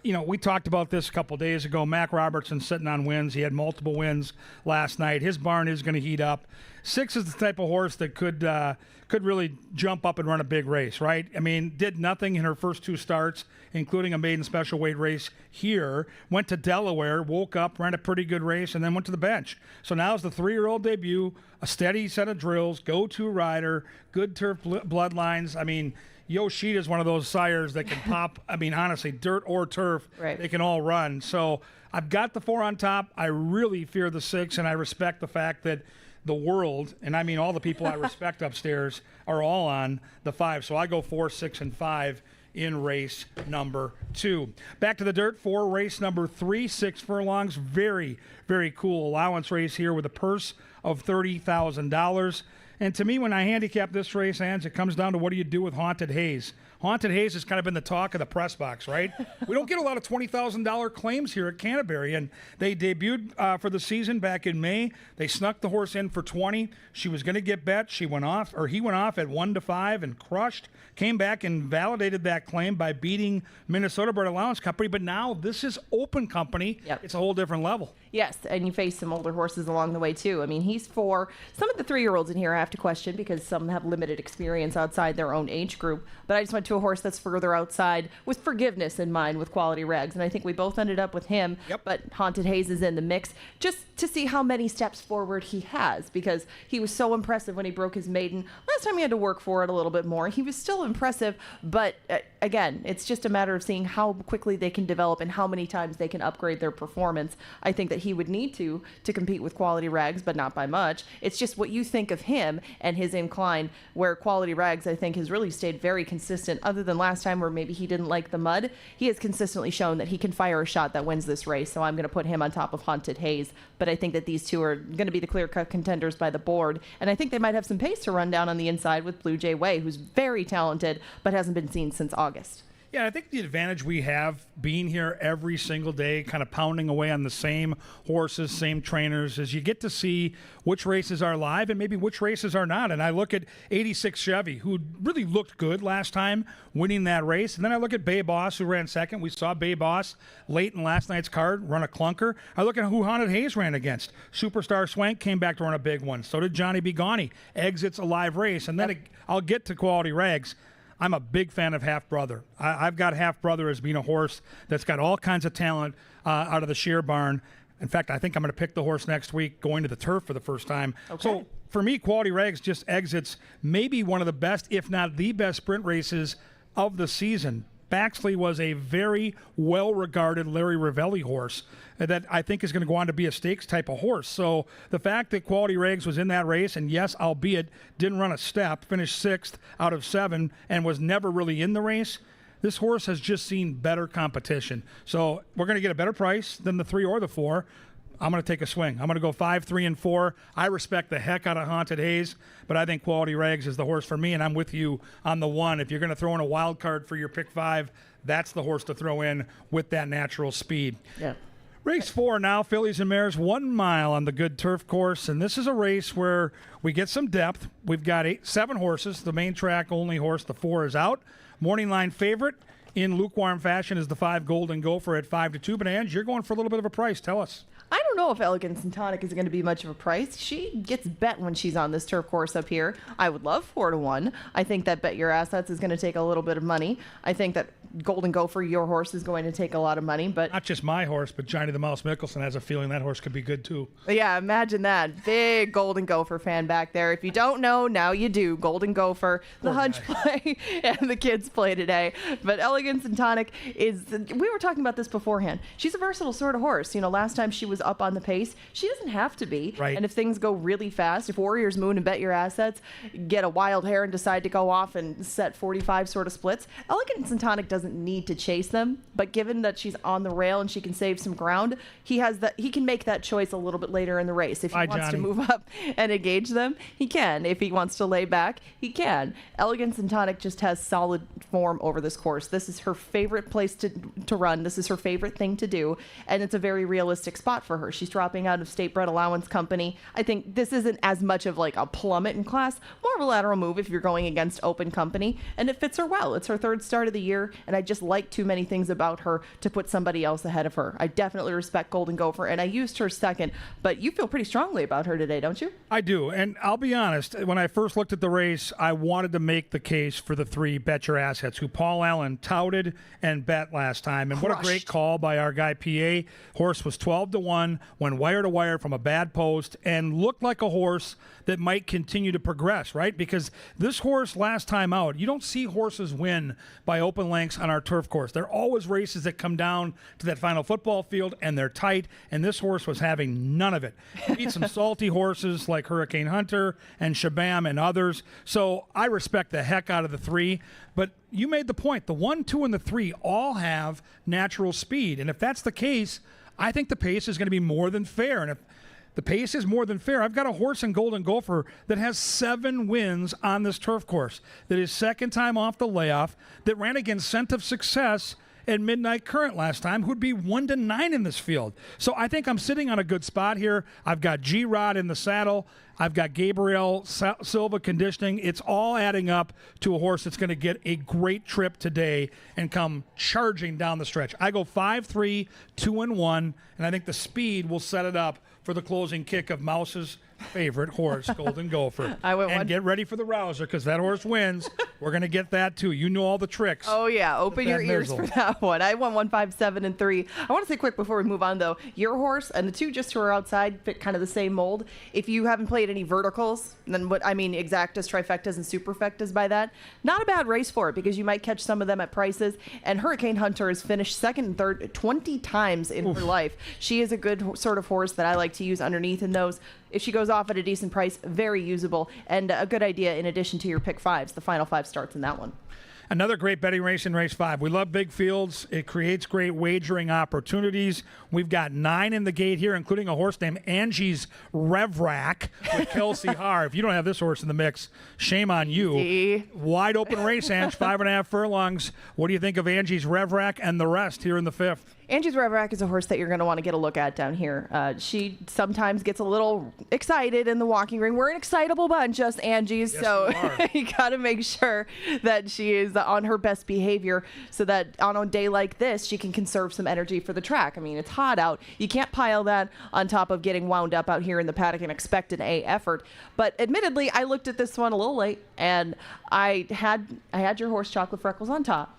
We talked about this a couple days ago. Mac Robertson sitting on wins. He had multiple wins last night. His barn is going to heat up. 6 is the type of horse that could really jump up and run a big race, right? I mean, did nothing in her first 2 starts, including a maiden special weight race here. Went to Delaware, woke up, ran a pretty good race, and then went to the bench. So now it's the 3-year-old debut, a steady set of drills, go-to rider, good turf bloodlines. I mean, Yoshida is one of those sires that can pop. I mean, honestly, dirt or turf, right, they can all run. So I've got the 4 on top. I really fear the 6, and I respect the fact that the world, and I mean all the people I respect upstairs, are all on the 5. So I go 4, 6, and 5 in race number 2. Back to the dirt for race number 3, 6 furlongs. Very, very cool allowance race here with a purse of $30,000. And to me, when I handicap this race, Ange, it comes down to what do you do with Haunted Haze. Haunted Haze has kind of been the talk of the press box, right? We don't get a lot of $20,000 claims here at Canterbury, and they debuted for the season back in May. They snuck the horse in for 20. She was going to get bet. He went off at 1 to 5 and crushed. Came back and validated that claim by beating Minnesota Bred Allowance Company. But now this is open company. Yep. It's a whole different level. Yes, and you face some older horses along the way, too. I mean, he's 4. Some of the 3-year-olds in here have have to question because some have limited experience outside their own age group. But I just went to a horse that's further outside with forgiveness in mind with Quality Rags. And I think we both ended up with him. Yep. But Haunted Haze is in the mix just to see how many steps forward he has, because he was so impressive when he broke his maiden. Last time he had to work for it a little bit more. He was still impressive, but again, it's just a matter of seeing how quickly they can develop and how many times they can upgrade their performance. I think that he would need to compete with Quality Rags, but not by much. It's just what you think of him and his incline, where Quality Rags, I think, has really stayed very consistent. Other than last time where maybe he didn't like the mud, he has consistently shown that he can fire a shot that wins this race. So I'm going to put him on top of Haunted Haze. But I think that these two are going to be the clear-cut contenders by the board. And I think they might have some pace to run down on the inside with Blue Jay Way, who's very talented, but hasn't been seen since August. Yeah, I think the advantage we have being here every single day, kind of pounding away on the same horses, same trainers, is you get to see which races are live and maybe which races are not. And I look at 86 Chevy, who really looked good last time winning that race. And then I look at Bay Boss, who ran second. We saw Bay Boss late in last night's card run a clunker. I look at who Haunted Haze ran against. Superstar Swank came back to run a big one. So did Johnny Begani. Exits a live race. And then I'll get to Quality Rags. I'm a big fan of Half Brother. I've got Half Brother as being a horse that's got all kinds of talent out of the shear barn. In fact, I think I'm going to pick the horse next week going to the turf for the first time. Okay. So for me, Quality Rags just exits maybe one of the best, if not the best, sprint races of the season. Baxley was a very well-regarded Larry Ravelli horse that I think is going to go on to be a stakes type of horse. So the fact that Quality Rags was in that race, and yes, albeit didn't run a step, finished 6th out of 7, and was never really in the race, this horse has just seen better competition. So we're going to get a better price than the 3 or the 4. I'm going to take a swing. I'm going to go 5, 3, and 4. I respect the heck out of Haunted Haze, but I think Quality Rags is the horse for me, and I'm with you on the 1. If you're going to throw in a wild card for your pick 5, that's the horse to throw in with that natural speed. Yeah. Race 4 now, fillies and mares, 1 mile on the good turf course, and this is a race where we get some depth. We've got 7 horses. The main track only horse, the 4, is out. Morning line favorite in lukewarm fashion is the 5 Golden Gopher at 5-2. But Ange, you're going for a little bit of a price. Tell us. I don't know if Elegance and Tonic is going to be much of a price. She gets bet when she's on this turf course up here. I would love 4-1. I think that Bet Your Assets is going to take a little bit of money. I think that Golden Gopher, your horse, is going to take a lot of money. But not just my horse, but Johnny the Mouse Mickelson has a feeling that horse could be good too. Yeah, imagine that. Big Golden Gopher fan back there. If you don't know, now you do. Golden Gopher, the Hunch play, and the kids play today. But Elegance and Tonic is, we were talking about this beforehand. She's a versatile sort of horse. You know, last time she was up on the pace. She doesn't have to be. Right. And if things go really fast, if Warriors Moon and Bet Your Assets get a wild hair and decide to go off and set 45 sort of splits, Elegance and Tonic doesn't need to chase them. But given that she's on the rail and she can save some ground, he can make that choice a little bit later in the race. If he wants to move up and engage them, he can. If he wants to lay back, he can. Elegance and Tonic just has solid form over this course. This is her favorite place to run. This is her favorite thing to do. And it's a very realistic spot for her. She's dropping out of State Bred Allowance Company. I think this isn't as much of like a plummet in class, more of a lateral move if you're going against open company, and it fits her well. It's her 3rd start of the year, and I just like too many things about her to put somebody else ahead of her. I definitely respect Golden Gopher, and I used her 2nd, but you feel pretty strongly about her today, don't you? I do, and I'll be honest, when I first looked at the race, I wanted to make the case for the 3 Bet Your Assets, who Paul Allen touted and bet last time, and what a great call by our guy PA. Horse was 12-1, went wire to wire from a bad post, and looked like a horse that might continue to progress, right? Because this horse last time out, you don't see horses win by open lengths on our turf course. They're always races that come down to that final football field, and they're tight, and this horse was having none of it. He beat some salty horses like Hurricane Hunter and Shabam and others, so I respect the heck out of the 3, but you made the point. The 1, 2, and the 3 all have natural speed, and if that's the case, I think the pace is going to be more than fair. And if the pace is more than fair, I've got a horse in Golden Gopher that has 7 wins on this turf course, that is 2nd time off the layoff, that ran against Scent of Success and Midnight Current last time, who'd be 1-9 in this field. So I think I'm sitting on a good spot here. I've got G-Rod in the saddle. I've got Gabriel Silva conditioning. It's all adding up to a horse that's going to get a great trip today and come charging down the stretch. I go 5-3, 2-1, and I think the speed will set it up for the closing kick of Mouse's favorite horse, Golden Gopher. I went and one. get ready for the rouser because that horse wins. We're going to get that too. You know all the tricks. Oh, yeah. Open your ears mizzle. for that one. I won 1, 5, 7, and 3. I want to say quick before we move on, though. Your horse and the two just who are outside fit kind of the same mold. If you haven't played any verticals, then what I mean exactas, trifectas, and superfectas by that, not a bad race for it because you might catch some of them at prices. And Hurricane Hunter has finished second and third 20 times in her life. She is a good sort of horse that I like to use underneath in those. If she goes off at a decent price, very usable and a good idea in addition to your pick fives. The final 5 starts in that one. Another great betting race in race 5. We love big fields. It creates great wagering opportunities. We've got 9 in the gate here, including a horse named Angie's Rev Rack with Kelsey Haar. If you don't have this horse in the mix, shame on you. See? Wide open race, Ange, 5.5 furlongs. What do you think of Angie's Rev Rack and the rest here in the 5th? Angie's Rev Rack is a horse that you're going to want to get a look at down here. She sometimes gets a little excited in the walking ring. We're an excitable bunch, us Angies, Yes, so we are. you got to make sure that she is on her best behavior so that on a day like this, she can conserve some energy for the track. I mean, it's hot out. You can't pile that on top of getting wound up out here in the paddock and expect an A effort. But admittedly, I looked at this one a little late, and I had your horse Chocolate Freckles on top.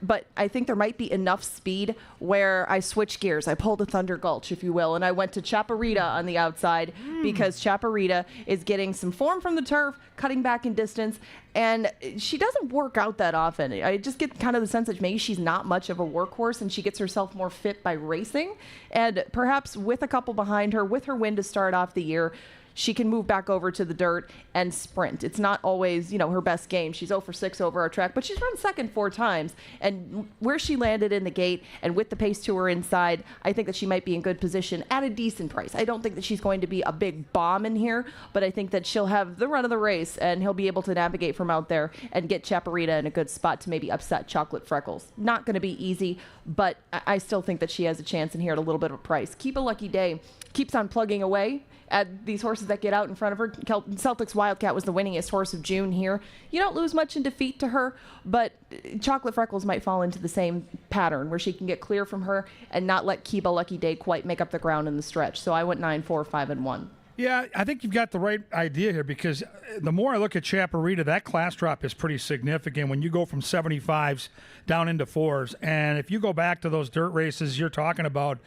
But I think there might be enough speed where I switch gears. I pulled a Thunder Gulch, if you will, and I went to Chaparita on the outside because Chaparita is getting some form from the turf, cutting back in distance, and she doesn't work out that often. I just get kind of the sense that maybe she's not much of a workhorse and she gets herself more fit by racing. And perhaps with a couple behind her, with her win to start off the year, she can move back over to the dirt and sprint. It's not always, her best game. She's 0 for 6 over our track, but she's run second 4 times. And where she landed in the gate and with the pace to her inside, I think that she might be in good position at a decent price. I don't think that she's going to be a big bomb in here, but I think that she'll have the run of the race and he'll be able to navigate from out there and get Chaparita in a good spot to maybe upset Chocolate Freckles. Not going to be easy, but I still think that she has a chance in here at a little bit of a price. Keep a Lucky Day keeps on plugging away at these horses that get out in front of her. Celtic's Wildcat was the winningest horse of June here. You don't lose much in defeat to her, but Chocolate Freckles might fall into the same pattern where she can get clear from her and not let Kiba Lucky Day quite make up the ground in the stretch. So I went 9, 4, 5, and 1. Yeah, I think you've got the right idea here because the more I look at Chaparita, that class drop is pretty significant when you go from 75s down into 4s. And if you go back to those dirt races you're talking about,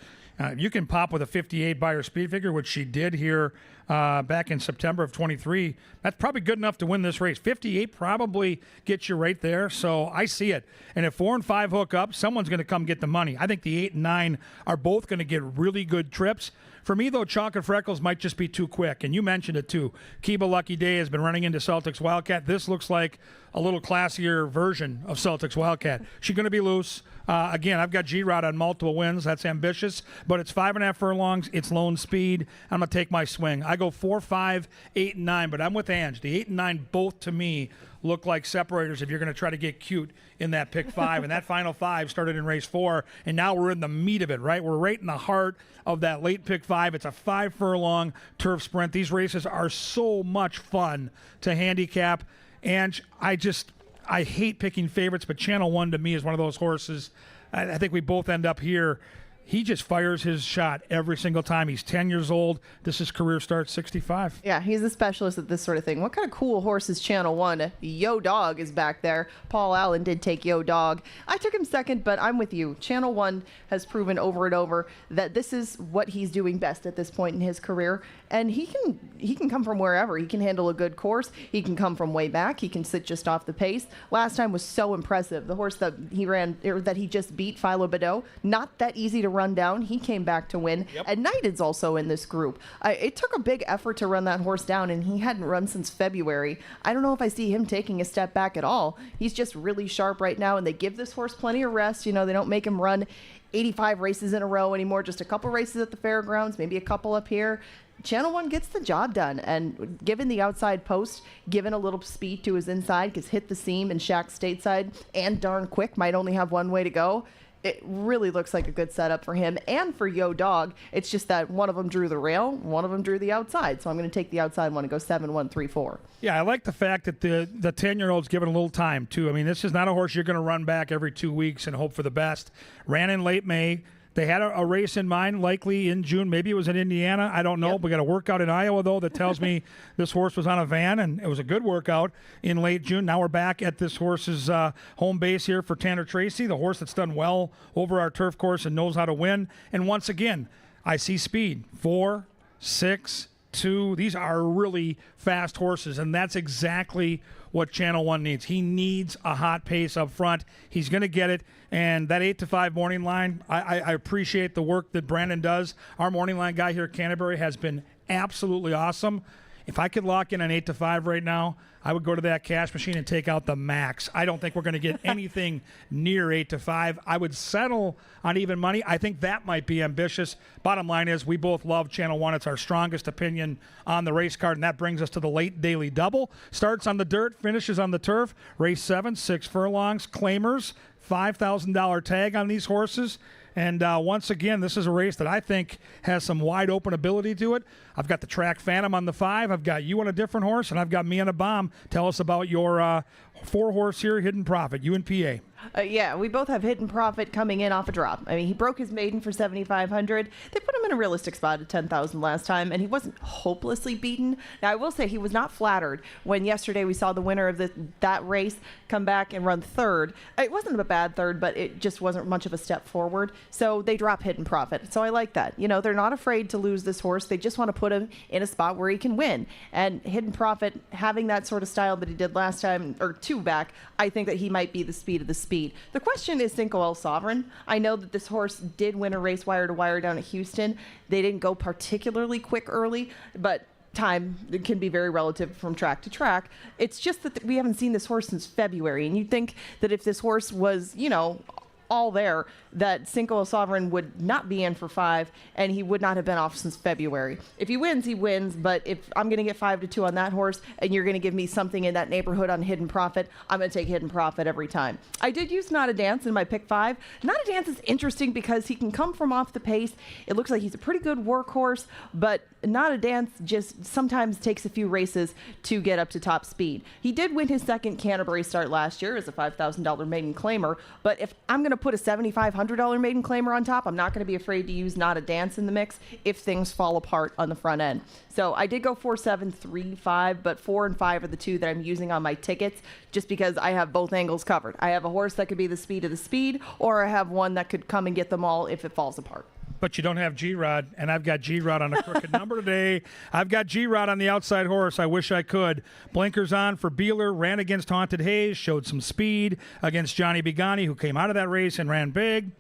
you can pop with a 58 by her speed figure, which she did here back in September of 23. That's probably good enough to win this race. 58 probably gets you right there, so I see it. And if 4 and 5 hook up, someone's going to come get the money. I think the 8 and 9 are both going to get really good trips. For me, though, Chocolate Freckles might just be too quick, and you mentioned it too. Kiba Lucky Day has been running into Celtics Wildcat. This looks like a little classier version of Celtics Wildcat. She's going to be loose. Again, I've got G-Rod on multiple wins. That's ambitious, but it's 5.5 furlongs. It's lone speed. I'm going to take my swing. I go 4, 5, 8, and 9, but I'm with Ange. The 8 and 9 both, to me, look like separators if you're going to try to get cute in that pick 5. And that final 5 started in race 4, and now we're in the meat of it, right? We're right in the heart of that late pick 5. It's a 5 furlong turf sprint. These races are so much fun to handicap. And I hate picking favorites, but Channel 1 to me is one of those horses. I think we both end up here. He just fires his shot every single time. He's 10 years old. This is career start 65. Yeah, he's a specialist at this sort of thing. What kind of cool horse is Channel 1? Yo Dog is back there. Paul Allen did take Yo Dog. I took him second, but I'm with you. Channel 1 has proven over and over that this is what he's doing best at this point in his career. And he can come from wherever. He can handle a good course. He can come from way back. He can sit just off the pace. Last time was so impressive. The horse that he ran, or that he just beat, Philo Badeau, not that easy to run down. He came back to win. Yep. And Knighted's also in this group. It took a big effort to run that horse down, and he hadn't run since February. I don't know if I see him taking a step back at all. He's just really sharp right now, and they give this horse plenty of rest. They don't make him run 85 races in a row anymore, just a couple races at the fairgrounds, maybe a couple up here. Channel 1 gets the job done, and given the outside post, given a little speed to his inside, because hit the seam and Shack stateside, and darn quick, might only have one way to go. It really looks like a good setup for him and for Yo Dog. It's just that one of them drew the rail, one of them drew the outside. So I'm going to take the outside one and go 7, 1, 3, 4. Yeah, I like the fact that the 10-year-old's given a little time, too. I mean, this is not a horse you're going to run back every 2 weeks and hope for the best. Ran in late May. They had a race in mind, likely in June. Maybe it was in Indiana. I don't know. Yep. We got a workout in Iowa, though, that tells me this horse was on a van, and it was a good workout in late June. Now we're back at this horse's home base here for Tanner Tracy, the horse that's done well over our turf course and knows how to win. And once again, I see speed. 4, 6, 2. These are really fast horses, and that's exactly what Channel 1 needs. He needs a hot pace up front. He's going to get it. And that 8-5 morning line, I appreciate the work that Brandon does. Our morning line guy here at Canterbury has been absolutely awesome. If I could lock in an 8-5 right now, I would go to that cash machine and take out the max. I don't think we're going to get anything near 8-5. I would settle on even money. I think that might be ambitious. Bottom line is we both love Channel 1. It's our strongest opinion on the race card, and that brings us to the late daily double. Starts on the dirt, finishes on the turf. Race 7, 6 furlongs, claimers, $5,000 tag on these horses. And once again, this is a race that I think has some wide open ability to it. I've got the track Phantom on the 5. I've got you on a different horse, and I've got me on a bomb. Tell us about your 4-horse here, Hidden Profit, you and PA. Yeah, we both have Hidden Profit coming in off a drop. I mean, he broke his maiden for $7,500. They put him in a realistic spot at $10,000 last time, and he wasn't hopelessly beaten. Now, I will say he was not flattered when yesterday we saw the winner of that race come back and run third. It wasn't a bad third, but it just wasn't much of a step forward. So they drop Hidden Profit. So I like that. You know, they're not afraid to lose this horse. They just want to put him in a spot where he can win. And Hidden Profit, having that sort of style that he did last time, or 2 back, I think that he might be the speed of the speed. The question is Cinco El Sovereign. I know that this horse did win a race wire to wire down at Houston. They didn't go particularly quick early, but time can be very relative from track to track. It's just that we haven't seen this horse since February, and you'd think that if this horse was, you know, all there, that Cinco El Sovereign would not be in for 5, and he would not have been off since February. If he wins, he wins, but if I'm going to get 5-2 on that horse, and you're going to give me something in that neighborhood on Hidden Profit, I'm going to take Hidden Profit every time. I did use Not a Dance in my pick 5. Not a Dance is interesting because he can come from off the pace. It looks like he's a pretty good workhorse, but Not a Dance just sometimes takes a few races to get up to top speed. He did win his second Canterbury start last year as a $5,000 maiden claimer, but if I'm going to put a $7,500 maiden claimer on top, I'm not going to be afraid to use Not a Dance in the mix if things fall apart on the front end. So I did go 4, 7, 3, 5, but 4 and 5 are the 2 that I'm using on my tickets just because I have both angles covered. I have a horse that could be the speed of the speed, or I have one that could come and get them all if it falls apart. But you don't have G-Rod, and I've got G-Rod on a crooked number today. I've got G-Rod on the outside horse. I wish I could. Blinkers on for Beeler, ran against Haunted Hayes, showed some speed against Johnny Bigani, who came out of that race and ran big.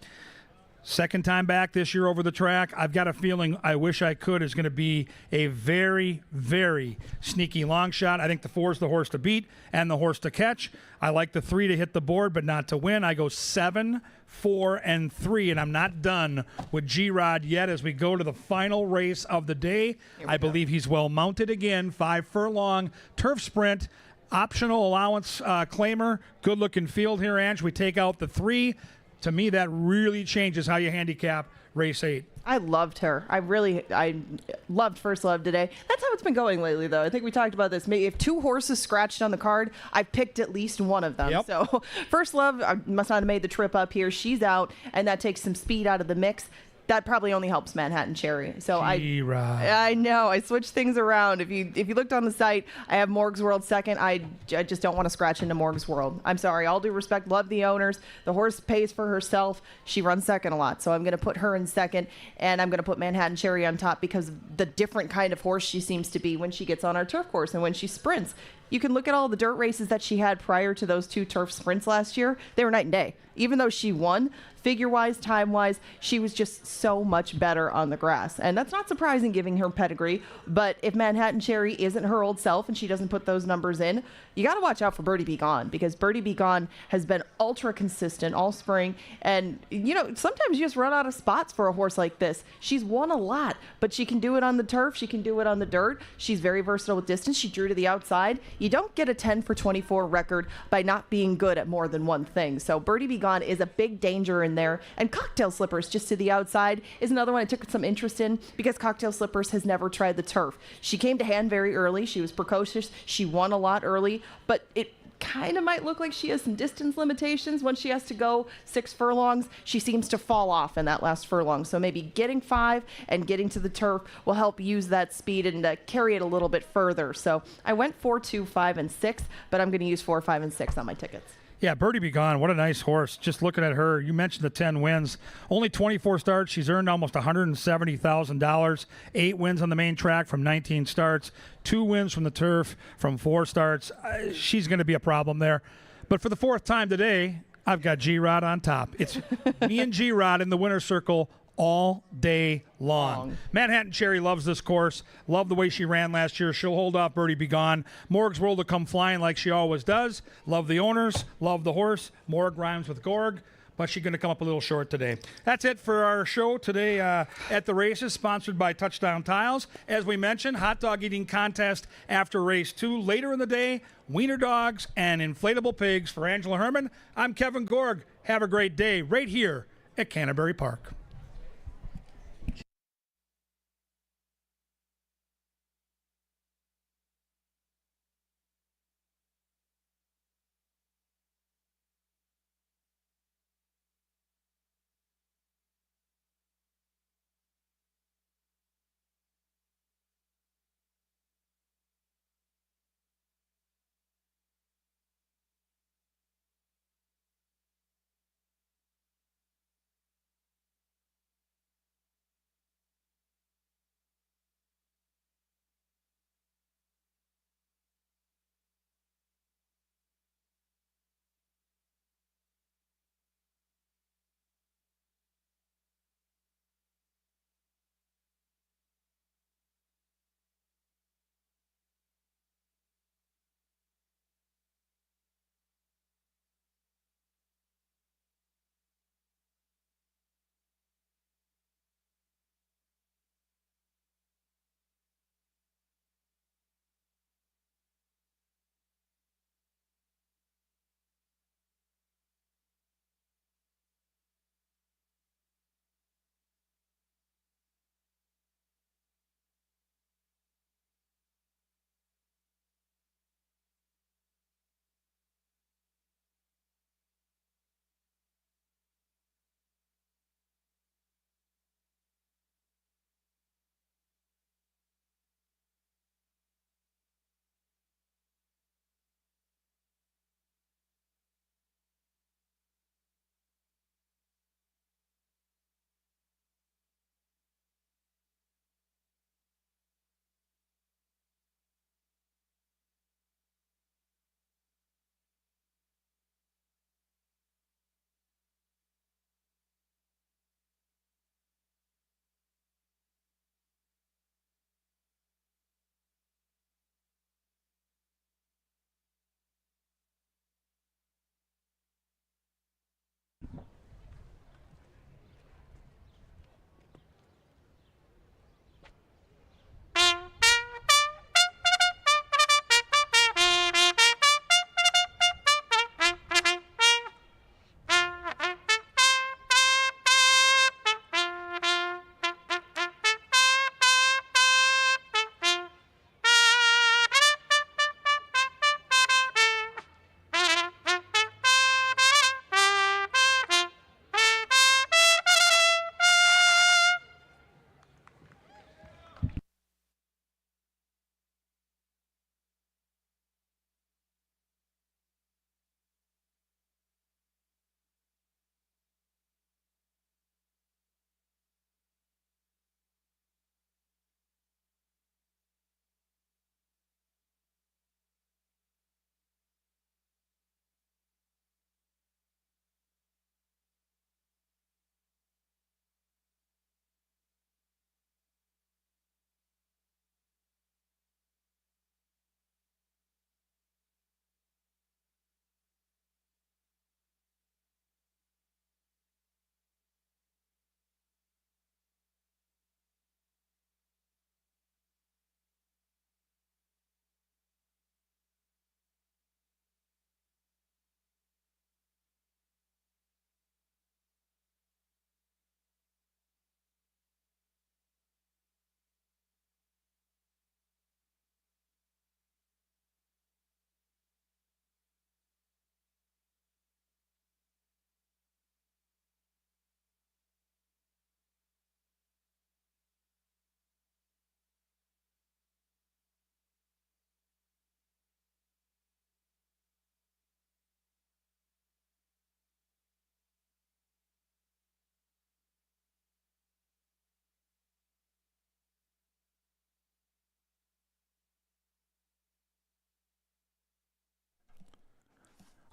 Second time back this year over the track. I've got a feeling I Wish I Could is going to be a very, very sneaky long shot. I think the 4 is the horse to beat and the horse to catch. I like the 3 to hit the board but not to win. I go 7, 4, and 3, and I'm not done with G-Rod yet as we go to the final race of the day. I believe he's well mounted again. 5 furlong, turf sprint, optional allowance claimer. Good-looking field here, Ange. We take out the 3. To me, that really changes how you handicap race 8. I loved her. I loved First Love today. That's how it's been going lately, though. I think we talked about this. Maybe if 2 horses scratched on the card, I picked at least one of them. Yep. So First Love, I must not have made the trip up here. She's out, and that takes some speed out of the mix. That probably only helps Manhattan Cherry. So I know I switched things around. If you looked on the site, I have Morg's World second. I just don't want to scratch into Morg's World. I'm sorry. All due respect, love the owners. The horse pays for herself. She runs second a lot, so I'm going to put her in second, and I'm going to put Manhattan Cherry on top because of the different kind of horse she seems to be when she gets on our turf course and when she sprints. You can look at all the dirt races that she had prior to those 2 turf sprints last year. They were night and day. Even though she won, figure-wise, time-wise, she was just so much better on the grass. And that's not surprising given her pedigree. But if Manhattan Cherry isn't her old self and she doesn't put those numbers in, you got to watch out for Birdie Be Gone because Birdie Be Gone has been ultra consistent all spring. And, you know, sometimes you just run out of spots for a horse like this. She's won a lot, but she can do it on the turf. She can do it on the dirt. She's very versatile with distance. She drew to the outside. You don't get a 10 for 24 record by not being good at more than one thing. So Birdie Be Gone is a big danger in there. And Cocktail Slippers just to the outside is another one I took some interest in because Cocktail Slippers has never tried the turf. She came to hand very early. She was precocious. She won a lot early, but it kind of might look like she has some distance limitations. When she has to go 6 furlongs, she seems to fall off in that last furlong. So maybe getting 5 and getting to the turf will help use that speed and carry it a little bit further. So I went 4, 2, 5, and 6, but I'm going to use 4, 5, and 6 on my tickets. Yeah, Birdie Be Gone, what a nice horse. Just looking at her, you mentioned the 10 wins. Only 24 starts. She's earned almost $170,000. 8 wins on the main track from 19 starts. 2 wins from the turf from 4 starts. She's going to be a problem there. But for the 4th time today, I've got G-Rod on top. It's me and G-Rod in the winner's circle all day long. Manhattan Cherry loves this course. Love the way she ran last year. She'll hold off Birdie Be Gone. Morg's World will come flying like she always does. Love the owners. Love the horse. Morg rhymes with Gorg, but she's going to come up a little short today. That's it for our show today at the races, sponsored by Touchdown Tiles. As we mentioned, hot dog eating contest after race 2. Later in the day, Wiener dogs and inflatable pigs. For Angela Herman, I'm Kevin Gorg. Have a great day right here at Canterbury Park.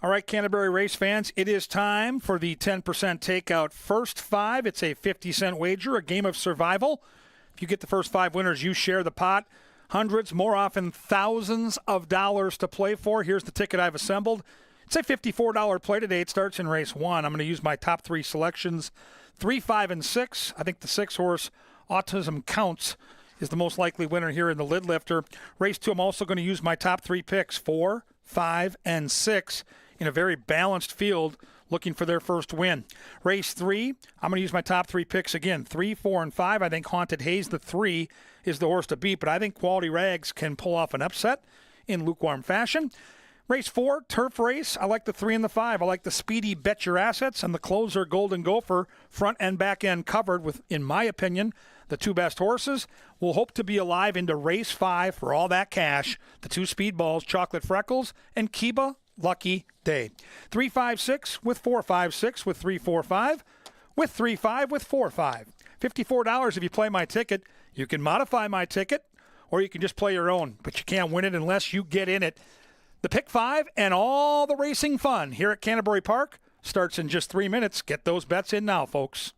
All right, Canterbury race fans, it is time for the 10% takeout first five. It's a 50-cent wager, a game of survival. If you get the first five winners, you share the pot. Hundreds, more often thousands of dollars to play for. Here's the ticket I've assembled. It's a $54 play today. It starts in race 1. I'm going to use my top 3 selections, 3, 5, and 6. I think the 6-horse Autism Counts is the most likely winner here in the lid lifter. Race 2, I'm also going to use my top 3 picks, 4, 5, and 6, in a very balanced field looking for their first win. Race 3, I'm going to use my top 3 picks again, 3, 4, and 5. I think Haunted Haze, the 3, is the horse to beat, but I think Quality Rags can pull off an upset in lukewarm fashion. Race 4, turf race. I like the 3 and the 5. I like the speedy Bet Your Assets and the closer Golden Gopher, front and back end covered with, in my opinion, the 2 best horses. We'll hope to be alive into race 5 for all that cash. The 2 speedballs, Chocolate Freckles and Kiba Lucky Day. 3-5-6 with 4-5-6 with 3-4-5 with 3-5 with 4-5. $54 if you play my ticket. You can modify my ticket or you can just play your own, but you can't win it unless you get in it. The Pick 5 and all the racing fun here at Canterbury Park starts in just 3 minutes. Get those bets in now, folks.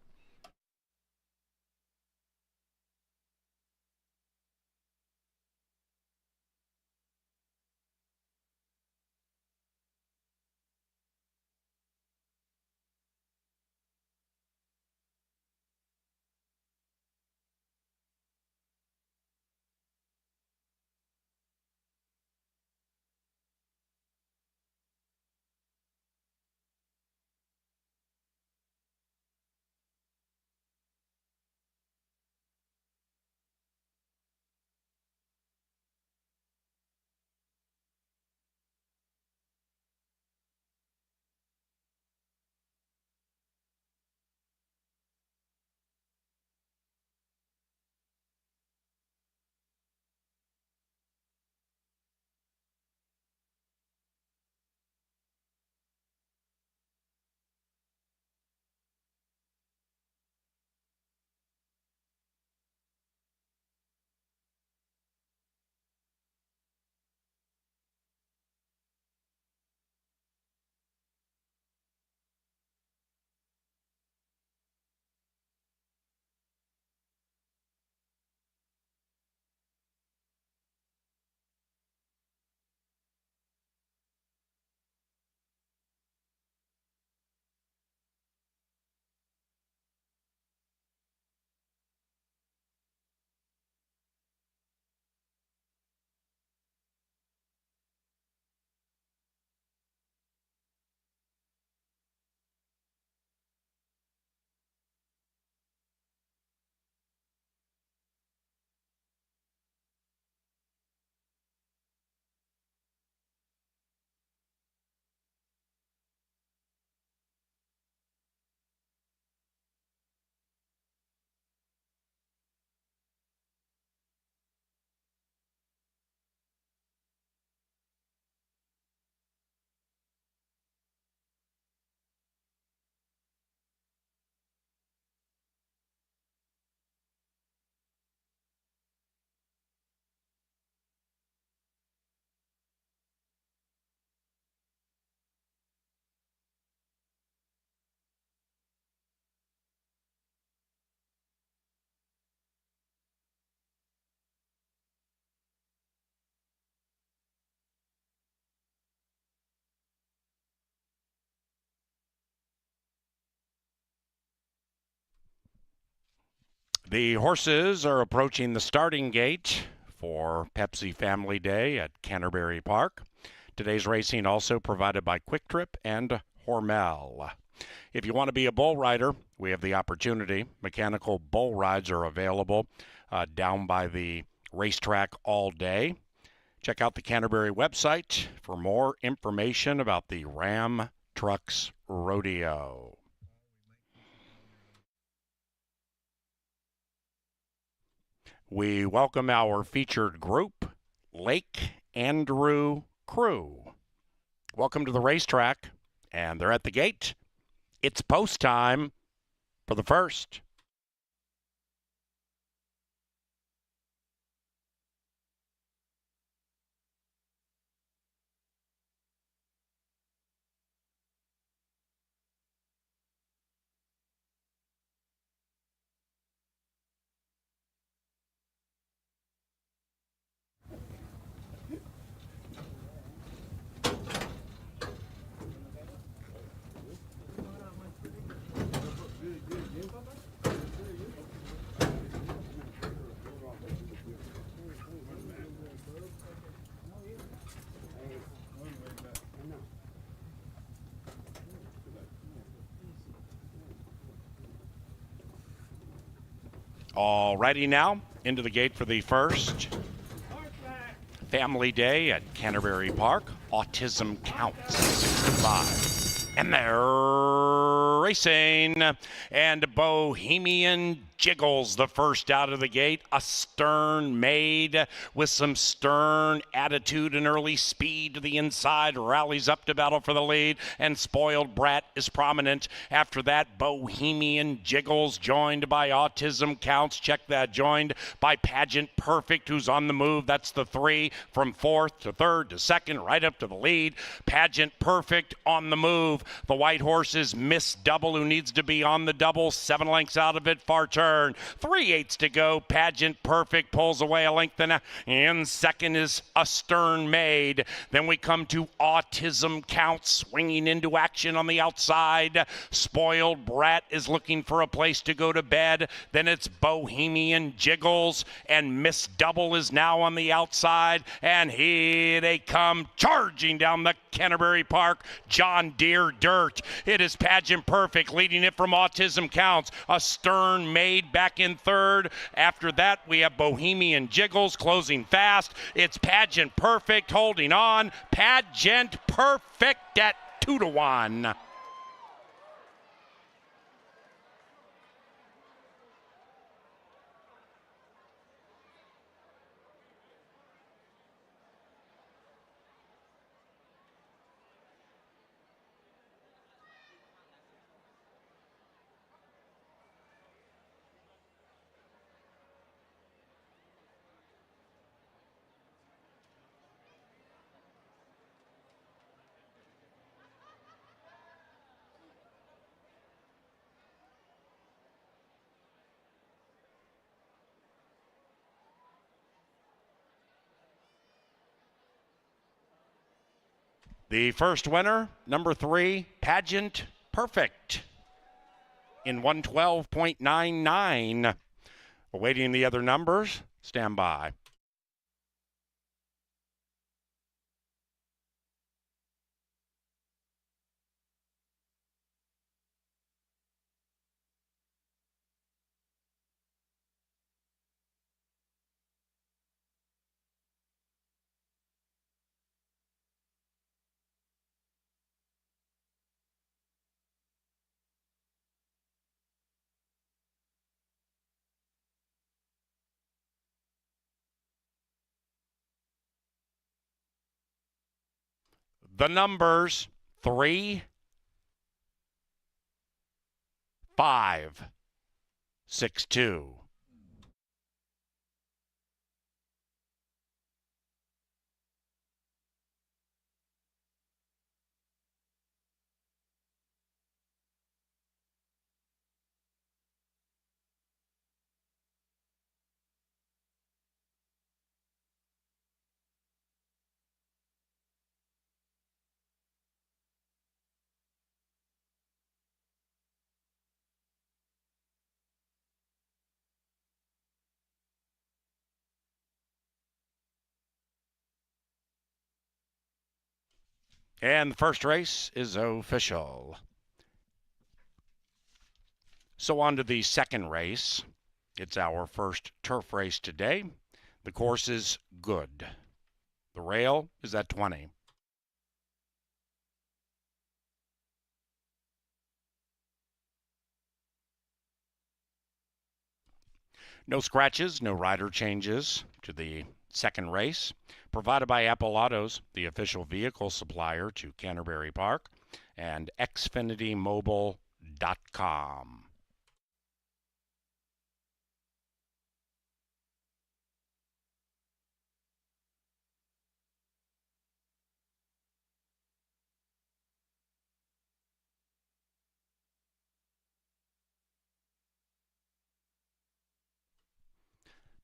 The horses are approaching the starting gate for Pepsi Family Day at Canterbury Park. Today's racing also provided by Quick Trip and Hormel. If you want to be a bull rider, we have the opportunity. Mechanical bull rides are available down by the racetrack all day. Check out the Canterbury website for more information about the Ram Trucks Rodeo. We welcome our featured group, Lake Andrew Crew. Welcome to the racetrack, and they're at the gate. It's post time for the first. Alrighty now, into the gate for the first family day at Canterbury Park. Autism Counts 65. And they're racing. And Bohemian Jiggles, the first out of the gate. A stern maid with some stern attitude and early speed to the inside. Rallies up to battle for the lead. And Spoiled Brat is prominent. After that, Bohemian Jiggles, joined by Autism Counts. Check that. Joined by Pageant Perfect, who's on the move. That's the 3 from 4th to 3rd to 2nd, right up to the lead. Pageant Perfect on the move. The white horse is Miss Double, who needs to be on the double. 7 lengths out of it, far turn. 3/8 to go. Pageant Perfect pulls away a length and in second is A Stern Maid. Then we come to Autism Counts, swinging into action on the outside. Spoiled Brat is looking for a place to go to bed. Then it's Bohemian Jiggles, and Miss Double is now on the outside. And here they come, charging down the Canterbury Park John Deere dirt. It is Pageant Perfect leading it from Autism Counts. A Stern Maid back in 3rd. After that, we have Bohemian Jiggles closing fast. It's Pageant Perfect holding on. Pageant Perfect at 2-1. The first winner, number 3, Pageant Perfect, in 112.99. Awaiting the other numbers. Stand by. The numbers 3, 5, 6, 2. And the first race is official. So on to the second race. It's our first turf race today. The course is good. The rail is at 20. No scratches, no rider changes to the second race. Provided by Apple Autos, the official vehicle supplier to Canterbury Park, and xfinitymobile.com.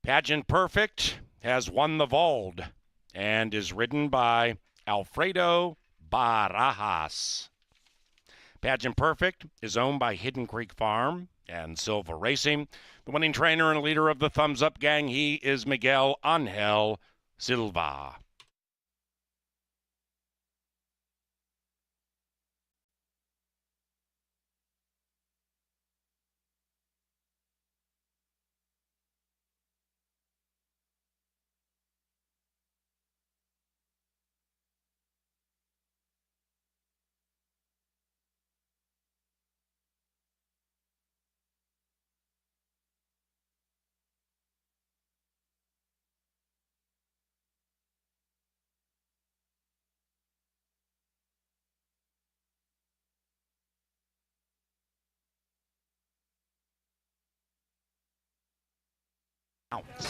Pageant Perfect has won the Vold and is ridden by Alfredo Barajas. Pageant Perfect is owned by Hidden Creek Farm and Silva Racing. The winning trainer and leader of the Thumbs Up Gang, he is Miguel Angel Silva. counts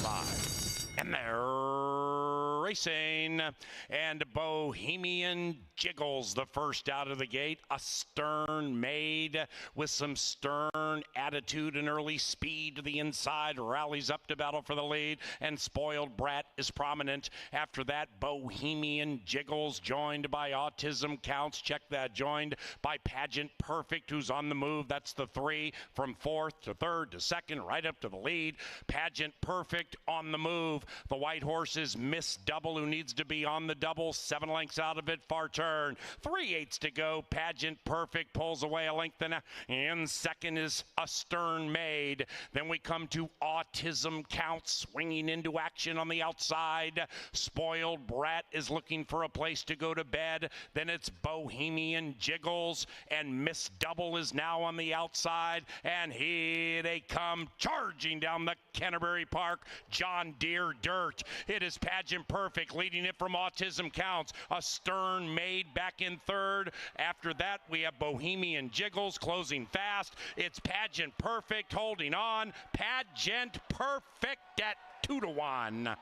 6-5. And they're racing. And Bohemian Jiggles, the first out of the gate. A stern made with some stern attitude and early speed to the inside. Rallies up to battle for the lead. And Spoiled Brat is prominent. After that, Bohemian Jiggles, joined by Autism Counts. Check that. Joined by Pageant Perfect, who's on the move. That's the 3 from 4th to 3rd to 2nd, right up to the lead. Pageant Perfect on the move. The white horse is Miss Double, who needs to be on the double. 7 lengths out of it, far turn. 3/8 to go. Pageant Perfect pulls away a length and in second is A Stern Maid. Then we come to Autism Counts, swinging into action on the outside. Spoiled Brat is looking for a place to go to bed. Then it's Bohemian Jiggles, and Miss Double is now on the outside. And here they come, charging down the Canterbury Park John Deere dirt. It is Pageant Perfect leading it from Autism Counts. A Stern Maid back in 3rd. After that, we have Bohemian Jiggles closing fast. It's Pageant Perfect holding on. Pageant Perfect at 2-1.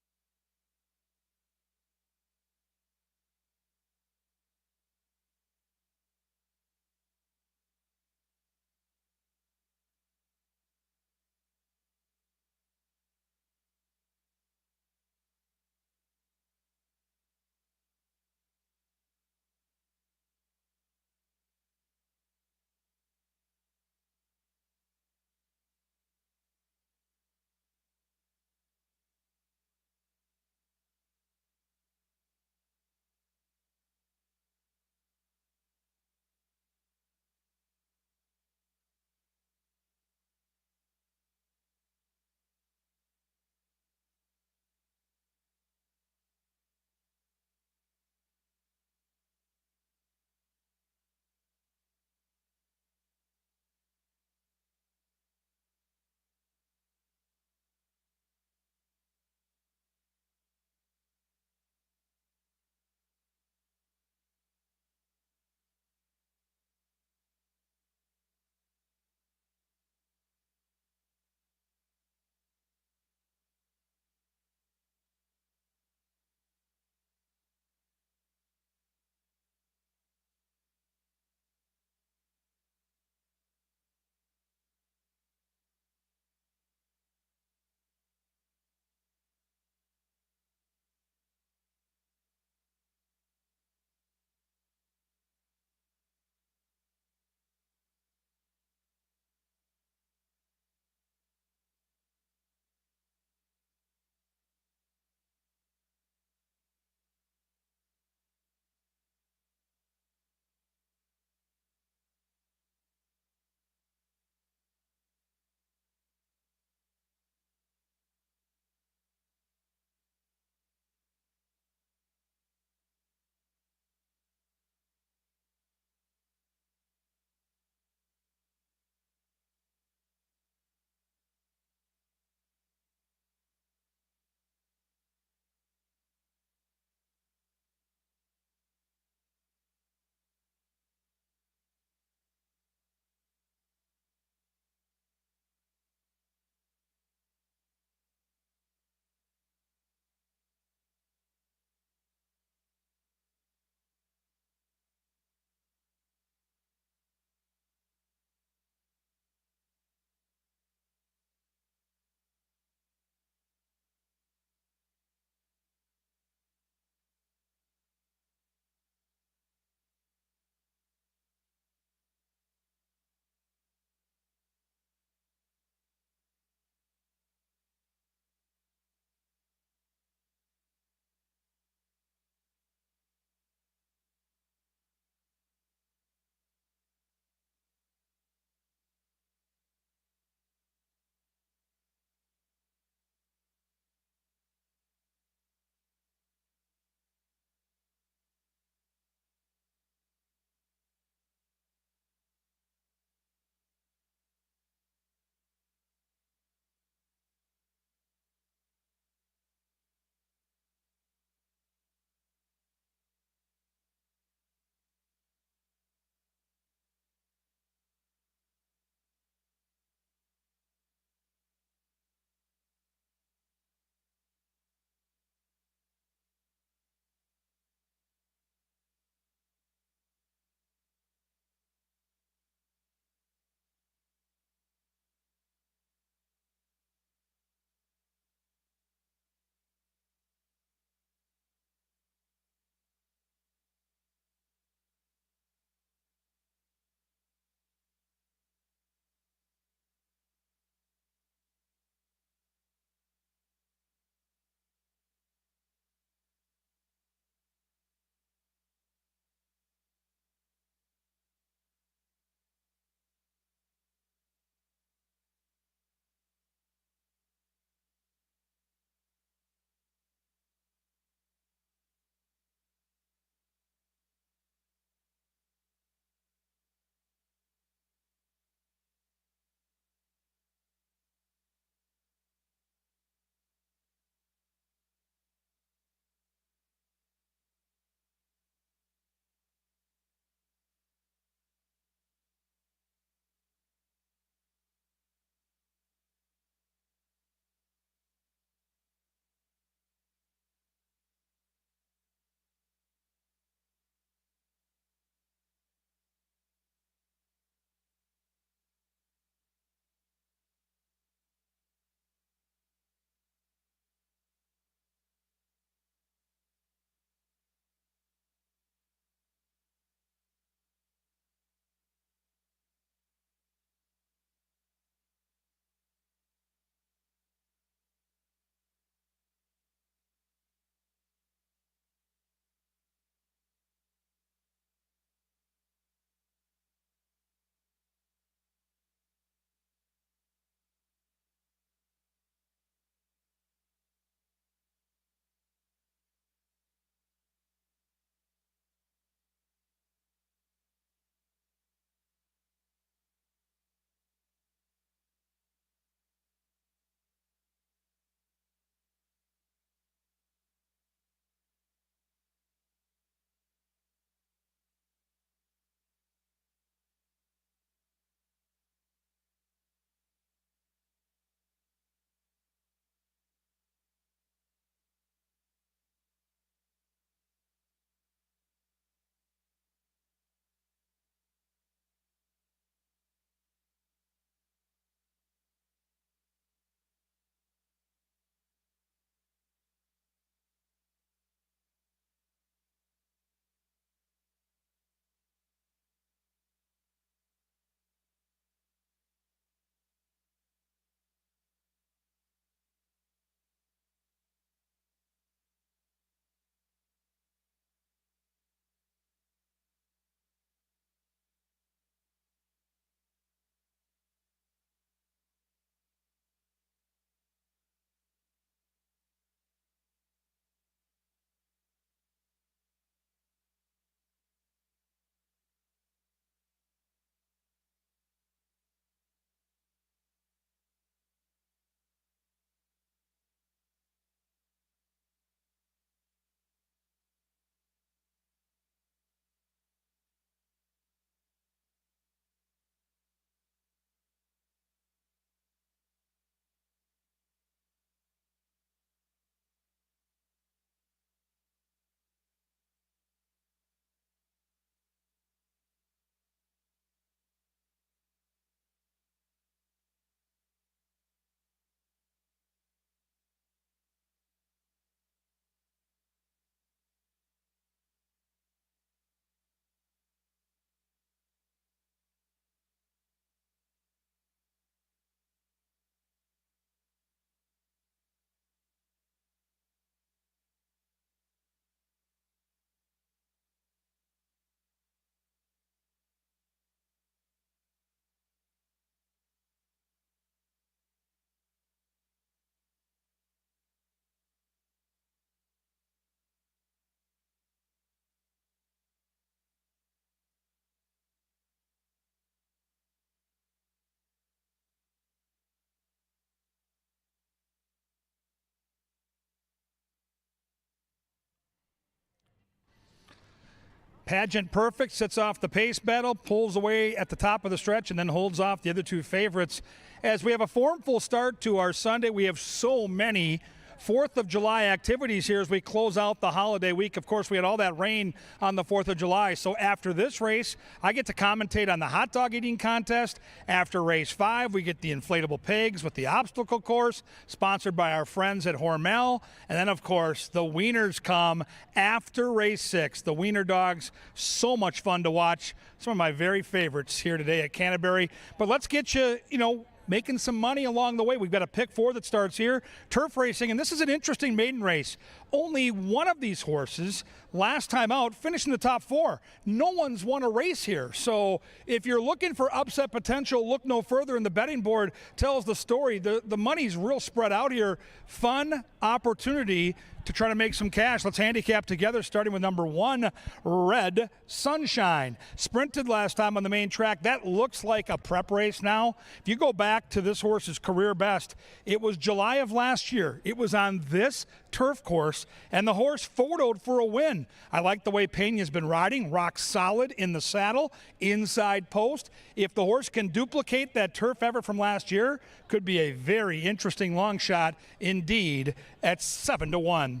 Pageant Perfect sits off the pace battle, pulls away at the top of the stretch, and then holds off the other two favorites. As we have a formful start to our Sunday, we have so many 4th of July activities here as we close out the holiday week. Of course, we had all that rain on the 4th of July. So after this race, I get to commentate on the hot dog eating contest. After race 5, we get the inflatable pigs with the obstacle course, sponsored by our friends at Hormel. And then, of course, the Wieners come after race 6. The Wiener dogs, so much fun to watch. Some of my very favorites here today at Canterbury. But let's get you, making some money along the way. We've got a pick 4 that starts here, turf racing, and this is an interesting maiden race. Only one of these horses, last time out, finished in the top 4. No one's won a race here. So if you're looking for upset potential, look no further, and the betting board tells the story. The money's real spread out here. Fun opportunity to try to make some cash. Let's handicap together, starting with number 1, Red Sunshine. Sprinted last time on the main track. That looks like a prep race now. If you go back to this horse's career best, it was July of last year. It was on this turf course, and the horse photoed for a win. I like the way Pena's been riding, rock solid in the saddle, inside post. If the horse can duplicate that turf effort from last year, could be a very interesting long shot indeed at 7-1.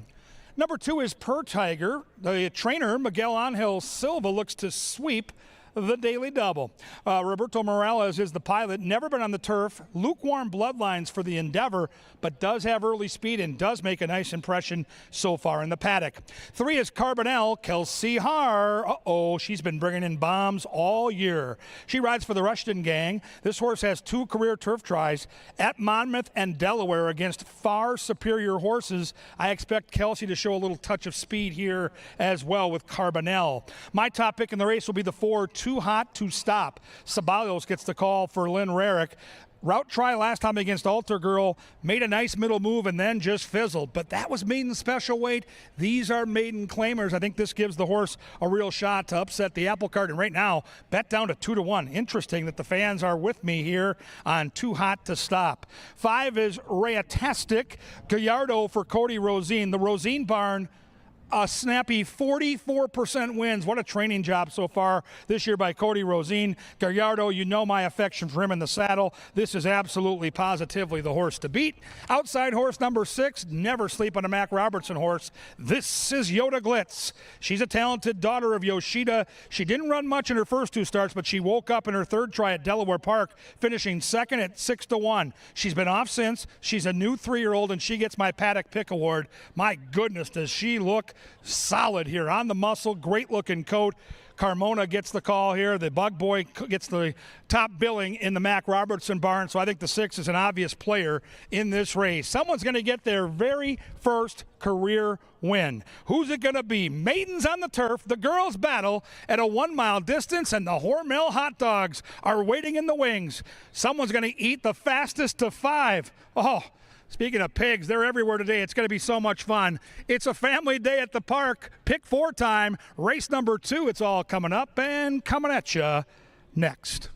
Number 2 is Per Tiger. The trainer, Miguel Angel Silva, looks to sweep the daily double. Roberto Morales is the pilot, never been on the turf, lukewarm bloodlines for the Endeavor, but does have early speed and does make a nice impression so far in the paddock. 3 is Carbonell, Kelsey Har. She's been bringing in bombs all year. She rides for the Rushton gang. This horse has 2 career turf tries at Monmouth and Delaware against far superior horses. I expect Kelsey to show a little touch of speed here as well with Carbonell. My top pick in the race will be the 4, Too Hot to Stop. Ceballos gets the call for Lynn Rarick. Route try last time against Altar Girl, made a nice middle move and then just fizzled. But that was maiden special weight. These are maiden claimers. I think this gives the horse a real shot to upset the apple cart. And right now, bet down to 2-1. Interesting that the fans are with me here on Too Hot to Stop. 5 is Rayatastic. Gallardo for Cody Rosine. The Rosine barn, a snappy 44% wins. What a training job so far this year by Cody Rosine. Gallardo, you know my affection for him in the saddle. This is absolutely positively the horse to beat. Outside horse number 6, never sleep on a Mac Robertson horse. This is Yoda Glitz. She's a talented daughter of Yoshida. She didn't run much in her first 2 starts, but she woke up in her 3rd try at Delaware Park, finishing 2nd at 6-1. She's been off since. She's a new 3-year-old, and she gets my Paddock Pick Award. My goodness, does she look solid here on the muscle, great looking coat. Carmona gets the call here. The Bug Boy gets the top billing in the Mac Robertson barn, so I think the 6 is an obvious player in this race. Someone's going to get their very first career win. Who's it going to be? Maidens on the turf, the girls battle at a 1-mile distance, and the Hormel hot dogs are waiting in the wings. Someone's going to eat the fastest to 5. Speaking of pigs, they're everywhere today. It's going to be so much fun. It's a family day at the park. Pick 4 time. Race number 2. It's all coming up and coming at you next.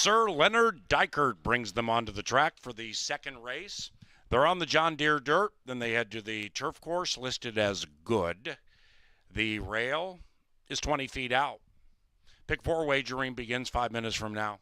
Sir Leonard Dykert brings them onto the track for the second race. They're on the John Deere dirt. Then they head to the turf course listed as good. The rail is 20 feet out. Pick 4 wagering begins 5 minutes from now.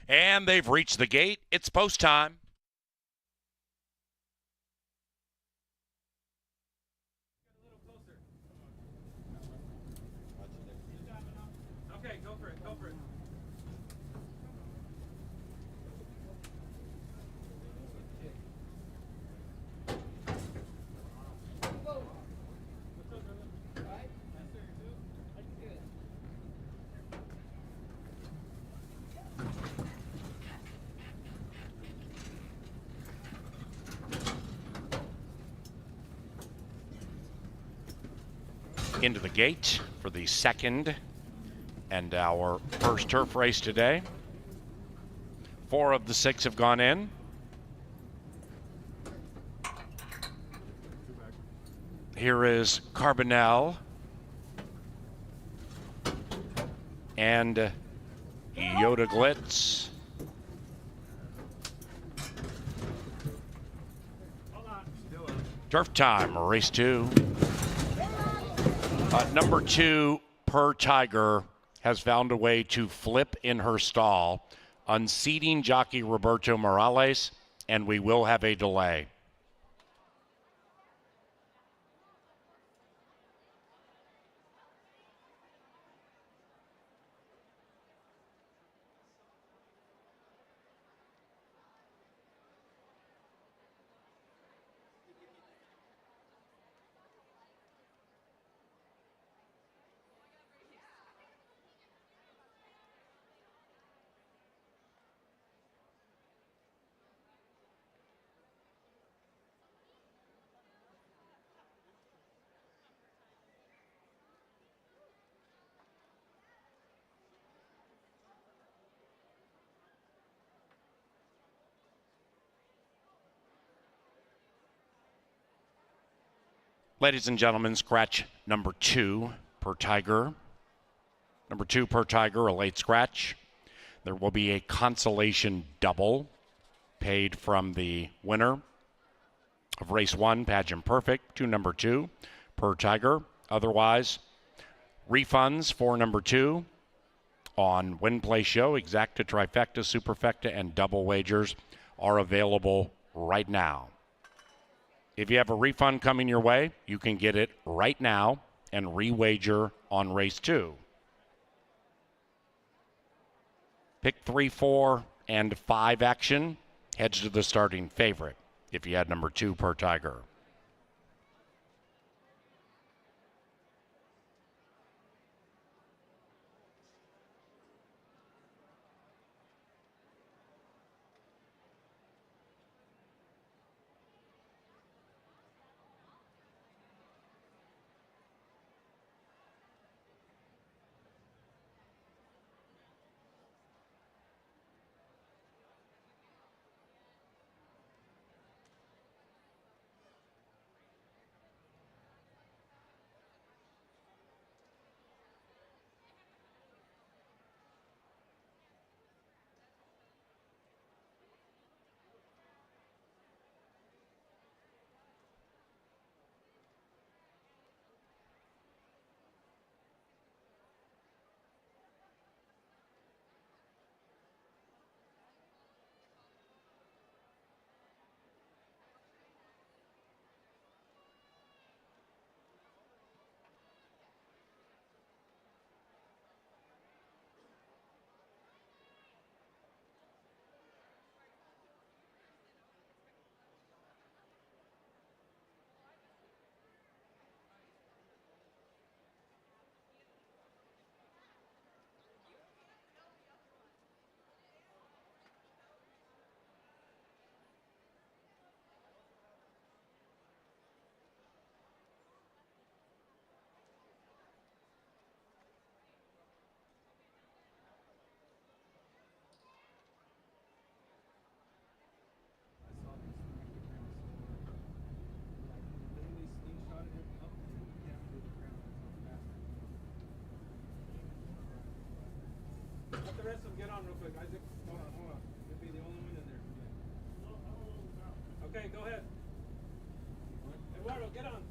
And they've reached the gate. It's post time. Okay, go for it. Go for it. Into the gate for the second and our first turf race today. 4 of the 6 have gone in. Here is Carbonell and Yoda Glitz. Turf time, race 2. Number 2, Per Tiger, has found a way to flip in her stall, unseating jockey Roberto Morales, and we will have a delay. Ladies and gentlemen, scratch number 2, Per Tiger. Number 2, Per Tiger, a late scratch. There will be a consolation double paid from the winner of race 1, Pageant Perfect, to number 2, Per Tiger. Otherwise, refunds for number 2 on Win Play Show, Exacta, Trifecta, Superfecta, and double wagers are available right now. If you have a refund coming your way, you can get it right now and re-wager on race 2. Pick 3, 4, and 5 action heads to the starting favorite if you had number 2, Per Tiger. Let the rest of them get on real quick. Isaac, hold on. You'll be the only one in there. Okay, go ahead. Eduardo, get on.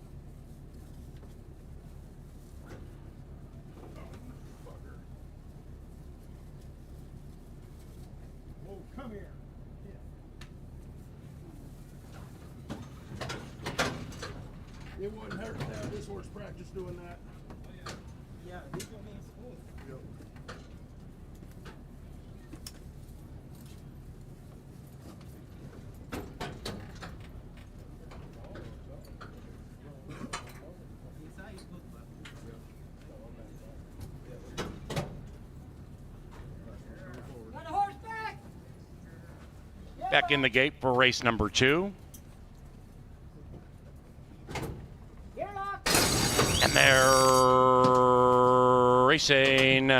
It wouldn't hurt to have this horse practice doing that. Yeah, he's gonna be smooth. Back in the gate for race number 2. And they're racing.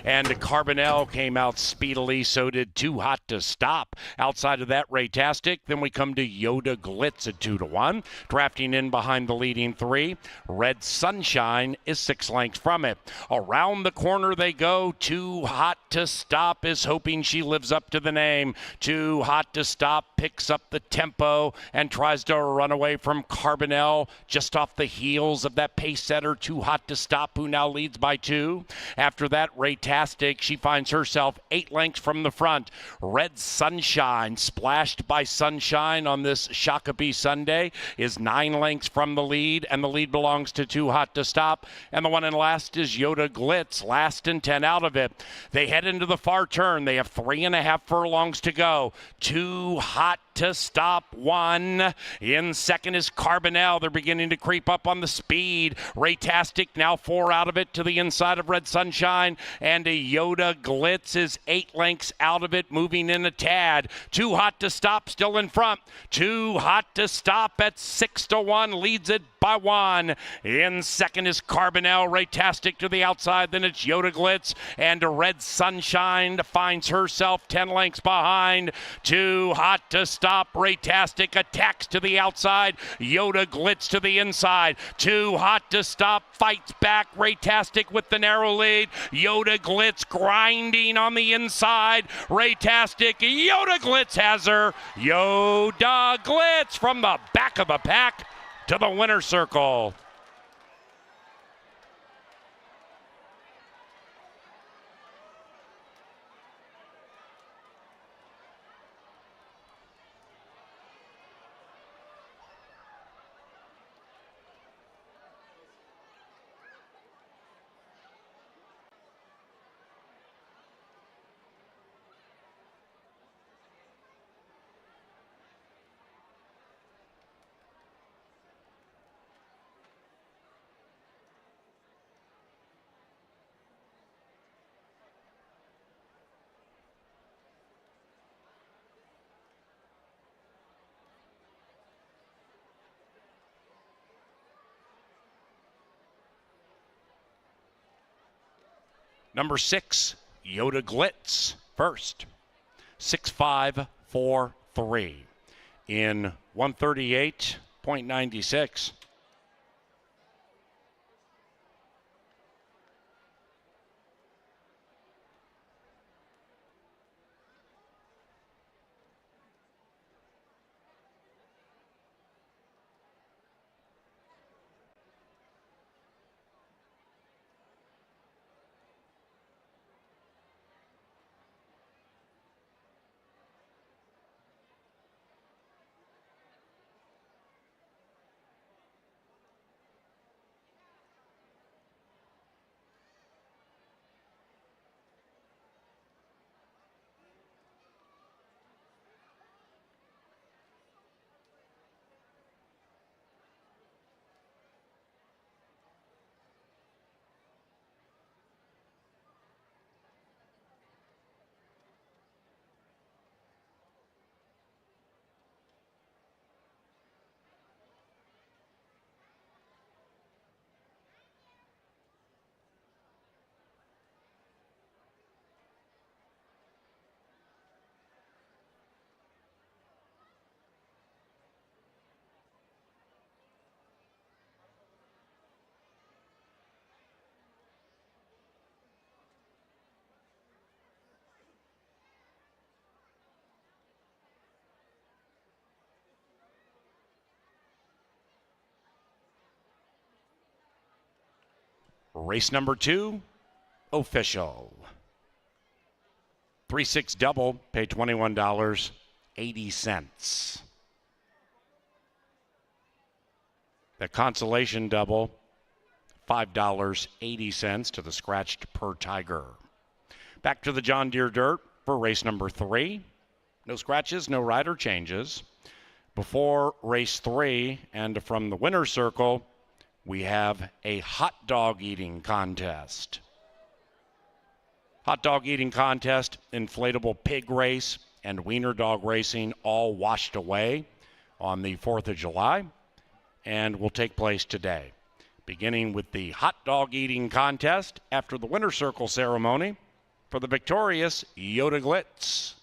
And Carbonell came out speedily. So did Too Hot to Stop. Outside of that, Raytastic. Then we come to Yoda Glitz at 2-1. Drafting in behind the leading 3. Red Sunshine is 6 lengths from it. Around the corner they go. Too Hot to Stop is hoping she lives up to the name. Too Hot to Stop picks up the tempo and tries to run away from Carbonell just off the heels of that pace setter Too Hot to Stop, who now leads by 2. After that, Raytastic, she finds herself 8 lengths from the front. Red Sunshine, splashed by sunshine on this Shakopee Sunday, is 9 lengths from the lead, and the lead belongs to Too Hot to Stop. And the one in last is Yoda Glitz, last and 10 out of it. They head into the far turn. They have 3.5 furlongs to go. Too Hot to Stop 1. In second is Carbonell. They're beginning to creep up on the speed. Raytastic now 4 out of it to the inside of Red Sunshine. And a Yoda Glitz is 8 lengths out of it, moving in a tad. Too Hot to Stop still in front. Too Hot to Stop at 6-1 leads it by 1. In second is Carbonell. Raytastic to the outside. Then it's Yoda Glitz. And Red Sunshine finds herself 10 lengths behind. Too Hot to Stop. Raytastic attacks to the outside. Yoda Glitz to the inside. Too Hot to Stop fights back. Raytastic with the narrow lead. Yoda Glitz grinding on the inside. Raytastic. Yoda Glitz has her. Yoda Glitz from the back of the pack to the winner's circle. Number 6, Yoda Glitz, first. 6.543 in 138.96. Race number 2, official. 3-6 double, pay $21.80. The consolation double, $5.80 to the scratched per Tiger. Back to the John Deere Dirt for race number 3. No scratches, no rider changes. Before race 3 and from the winner's circle, we have a hot dog eating contest. Hot dog eating contest, inflatable pig race, and Wiener dog racing all washed away on the 4th of July and will take place today. Beginning with the hot dog eating contest after the winner's circle ceremony for the victorious Yoda Glitz.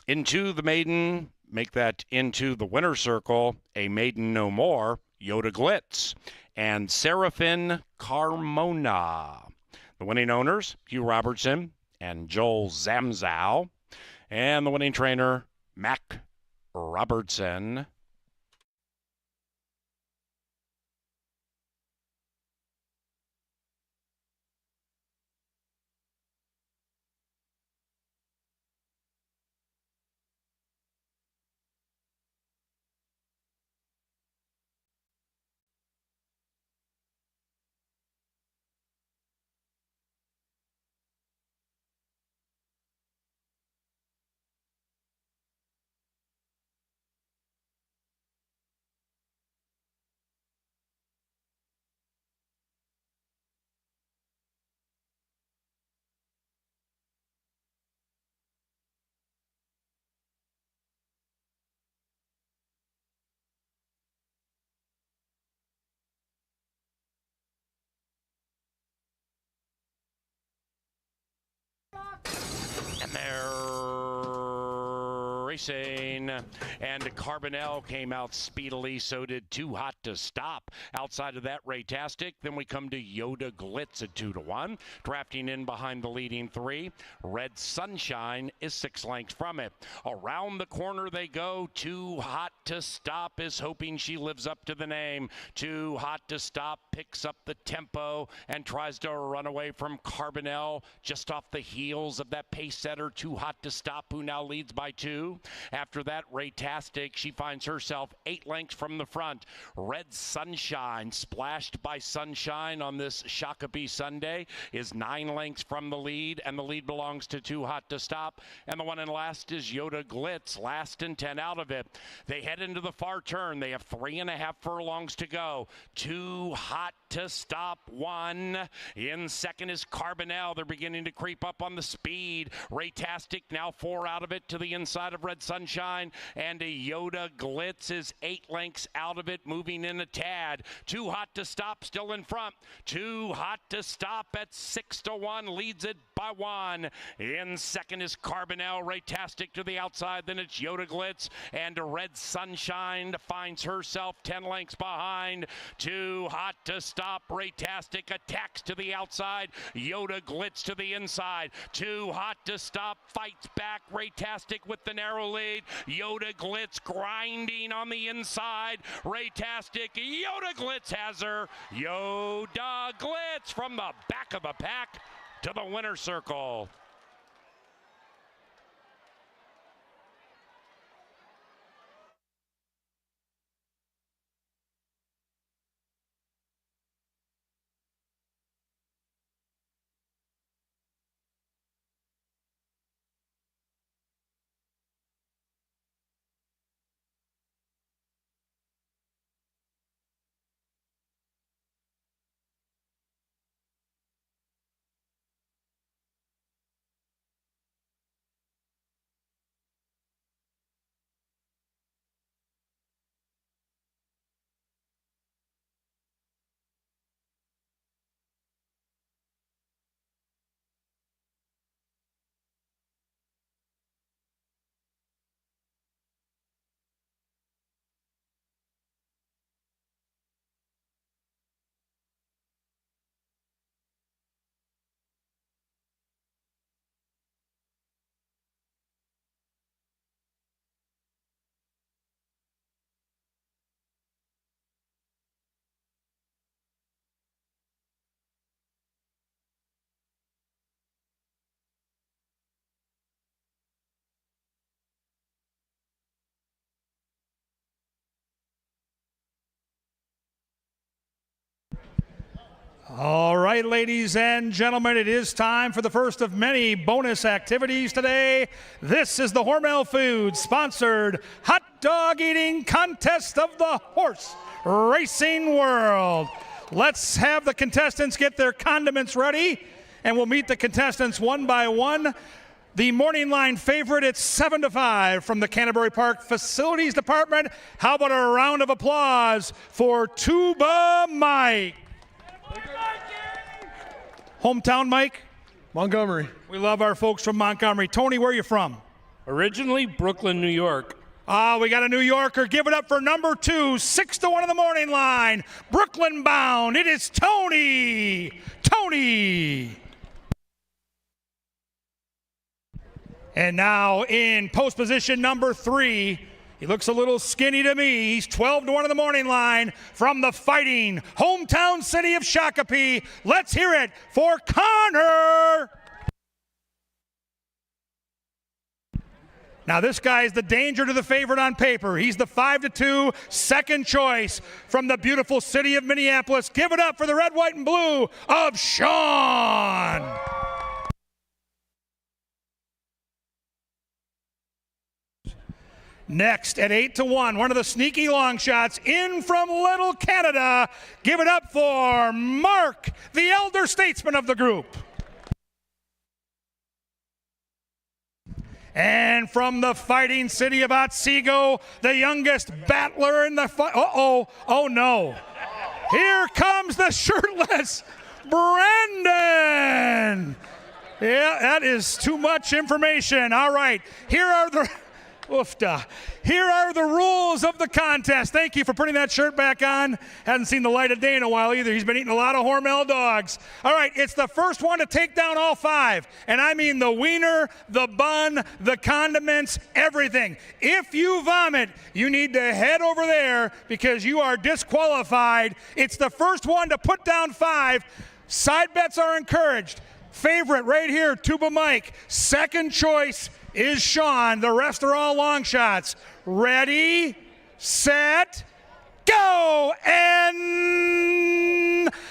Into the maiden, make that into the winner's circle, a maiden no more, Yoda Glitz, and Seraphin Carmona. The winning owners, Hugh Robertson and Joel Zamzow, and the winning trainer, Mac Robertson. And they're racing. And Carbonell came out speedily. So did Too Hot to Stop. Outside of that, Raytastic. Then we come to Yoda Glitz at 2-1. Drafting in behind the leading 3. Red Sunshine is 6 lengths from it. Around the corner they go. Too Hot to Stop is hoping she lives up to the name. Too Hot to Stop picks up the tempo and tries to run away from Carbonell just off the heels of that pace setter, Too Hot to Stop, who now leads by 2. After that, Raytastic, she finds herself 8 lengths from the front. Red Sunshine, splashed by sunshine on this Shakopee Sunday, is 9 lengths from the lead, and the lead belongs to Too Hot to Stop. And the one in last is Yoda Glitz, last and 10 out of it. They head into the far turn. They have 3.5 furlongs to go. Too Hot to Stop, 1. In second is Carbonell. They're beginning to creep up on the speed. Raytastic now 4 out of it to the inside of Red Sunshine, and a Yoda Glitz is 8 lengths out of it, moving in a tad. Too Hot to Stop still in front. Too Hot to Stop at 6-1 leads it by 1. In second is Carbonell. Raytastic to the outside. Then it's Yoda Glitz, and Red Sunshine finds herself 10 lengths behind. Too Hot to Stop. Raytastic attacks to the outside. Yoda Glitz to the inside. Too Hot to Stop fights back. Raytastic with the narrow lead. Yoda Glitz grinding on the inside. Raytastic. Yoda Glitz has her. Yoda Glitz from the back of the pack to the winner's circle. All right, ladies and gentlemen, it is time for the first of many bonus activities today. This is the Hormel Foods sponsored hot dog eating contest of the horse racing world. Let's have the contestants get their condiments ready, and we'll meet the contestants one by one. The morning line favorite, it's 7-5 from the Canterbury Park Facilities Department. How about a round of applause for Tuba Mike? Hometown, Mike? Montgomery. We love our folks from Montgomery. Tony, where are you from? Originally, Brooklyn, New York. We got a New Yorker. Give it up for number 2, 6-1 on the morning line. Brooklyn bound. It is Tony. Tony. And now in post position number 3. He looks a little skinny to me. He's 12-1 on the morning line from the fighting hometown city of Shakopee. Let's hear it for Connor. Now this guy is the danger to the favorite on paper. He's the 5-2 second choice from the beautiful city of Minneapolis. Give it up for the red, white, and blue of Sean. Next at 8-1, one of the sneaky long shots in from Little Canada. Give it up for Mark, the elder statesman of the group. And from the fighting city of Otsego, the youngest battler in the fight. Oh no. Here comes the shirtless Brendan. Yeah, that is too much information. All right, here are the rules of the contest. Thank you for putting that shirt back on. Hasn't seen the light of day in a while either. He's been eating a lot of Hormel dogs. All right, it's the first one to take down all 5. And I mean the wiener, the bun, the condiments, everything. If you vomit, you need to head over there because you are disqualified. It's the first one to put down 5. Side bets are encouraged. Favorite right here, Tuba Mike. Second choice is Sean. The rest are all long shots. Ready, set, go, and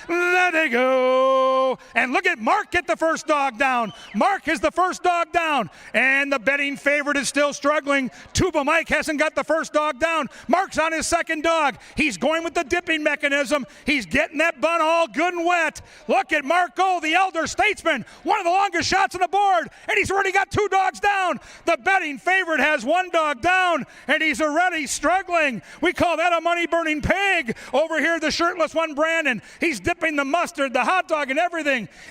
there they go. And look at Mark get the first dog down. Mark is the first dog down. And the betting favorite is still struggling. Tuba Mike hasn't got the first dog down. Mark's on his second dog. He's going with the dipping mechanism. He's getting that bun all good and wet. Look at Mark go, the elder statesman, one of the longest shots on the board, and he's already got 2 dogs down. The betting favorite has 1 dog down, and he's already struggling. We call that a money-burning pig. Over here, the shirtless one, Brandon. He's dipping the mustard, the hot dog, and everything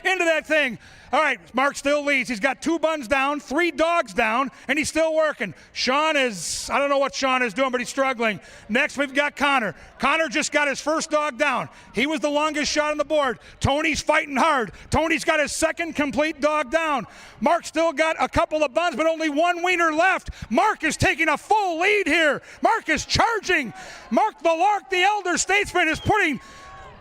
into that thing. All right, Mark still leads. He's got 2 buns down, 3 dogs down, and he's still working. Sean is, I don't know what Sean is doing, but he's struggling. Next, we've got Connor. Connor just got his first dog down. He was the longest shot on the board. Tony's fighting hard. Tony's got his second complete dog down. Mark still got a couple of buns, but only 1 wiener left. Mark is taking a full lead here. Mark is charging. Mark the Lark, the elder statesman, is putting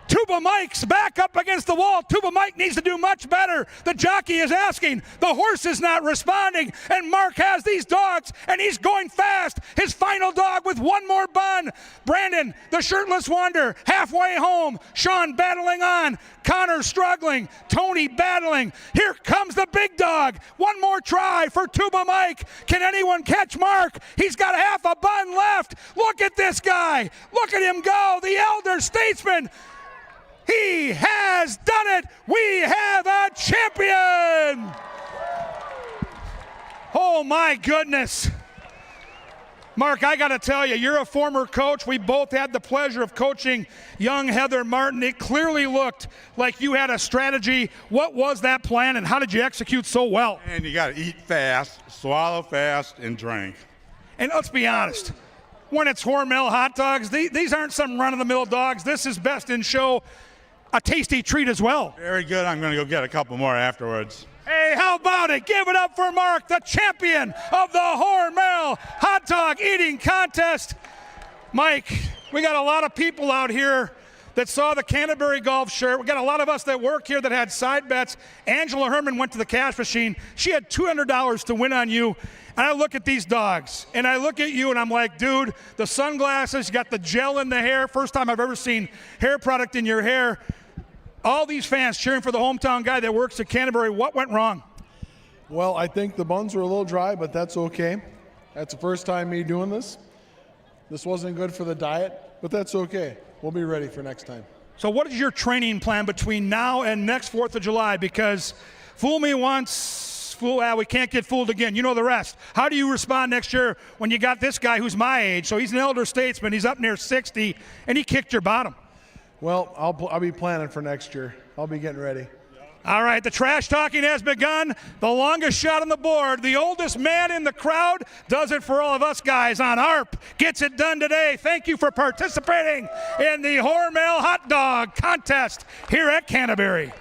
Tuba Mike's back up against the wall. Tuba Mike needs to do much better. The jockey is asking. The horse is not responding. And Mark has these dogs, and he's going fast. His final dog with 1 more bun. Brandon, the shirtless wonder, halfway home. Sean battling on. Connor struggling. Tony battling. Here comes the big dog. 1 more try for Tuba Mike. Can anyone catch Mark? He's got half a bun left. Look at this guy. Look at him go. The elder statesman. He has done it. We have a champion. Oh, my goodness. Mark, I got to tell you, you're a former coach. We both had the pleasure of coaching young Heather Martin. It clearly looked like you had a strategy. What was that plan, and how did you execute so well? And you got to eat fast, swallow fast, and drink. And let's be honest. When it's Hormel hot dogs, these aren't some run-of-the-mill dogs. This is best in show. A tasty treat as well. Very good. I'm going to go get a couple more afterwards. Hey, how about it? Give it up for Mark, the champion of the Hormel hot dog eating contest. Mike, we got a lot of people out here that saw the Canterbury golf shirt. We got a lot of us that work here that had side bets. Angela Herman went to the cash machine. She had $200 to win on you. And I look at these dogs, and I look at you, and I'm like, dude, the sunglasses, you got the gel in the hair. First time I've ever seen hair product in your hair. All these fans cheering for the hometown guy that works at Canterbury. What went wrong? Well, I think the buns were a little dry, but that's okay. That's the first time me doing this. This wasn't good for the diet, but that's okay. We'll be ready for next time. So what is your training plan between now and next 4th of July? Because fool me once, we can't get fooled again. You know the rest. How do you respond next year when you got this guy who's my age? So he's an elder statesman. He's up near 60, and he kicked your bottom. Well, I'll be planning for next year. I'll be getting ready. All right, the trash talking has begun. The longest shot on the board, the oldest man in the crowd, does it for all of us guys on ARP. Gets it done today. Thank you for participating in the Hormel Hot Dog Contest here at Canterbury.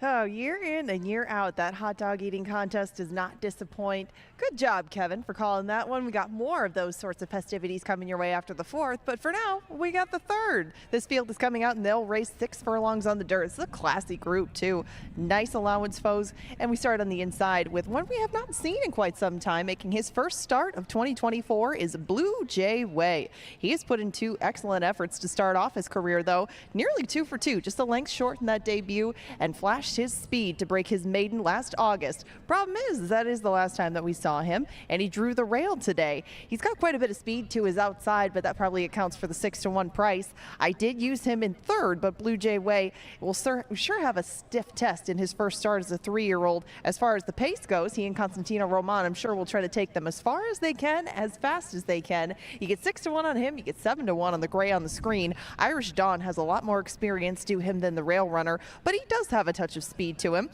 Oh, year in and year out, that hot dog eating contest does not disappoint. Good job, Kevin, for calling that one. We got more of those sorts of festivities coming your way after the 4th, but for now, we got the 3rd. This field is coming out and they'll race 6 furlongs on the dirt. It's a classy group, too. Nice allowance foes, and we start on the inside with one we have not seen in quite some time. Making his first start of 2024 is Blue Jay Way. He has put in 2 excellent efforts to start off his career, though. Nearly 2 for 2, just a length short in that debut, and flashed his speed to break his maiden last August. Problem is, that is the last time that we saw him, and he drew the rail today. He's got quite a bit of speed to his outside, but that probably accounts for the 6-1 price. I did use him in 3rd, but Blue Jay Way will sure have a stiff test in his first start as a 3-year-old. As far as the pace goes, he and Constantino Roman, I'm sure, will try to take them as far as they can, as fast as they can. You get 6-1 on him, you get 7-1 on the gray on the screen. Irish Dawn has a lot more experience to him than the rail runner, but he does have a touch of speed to him.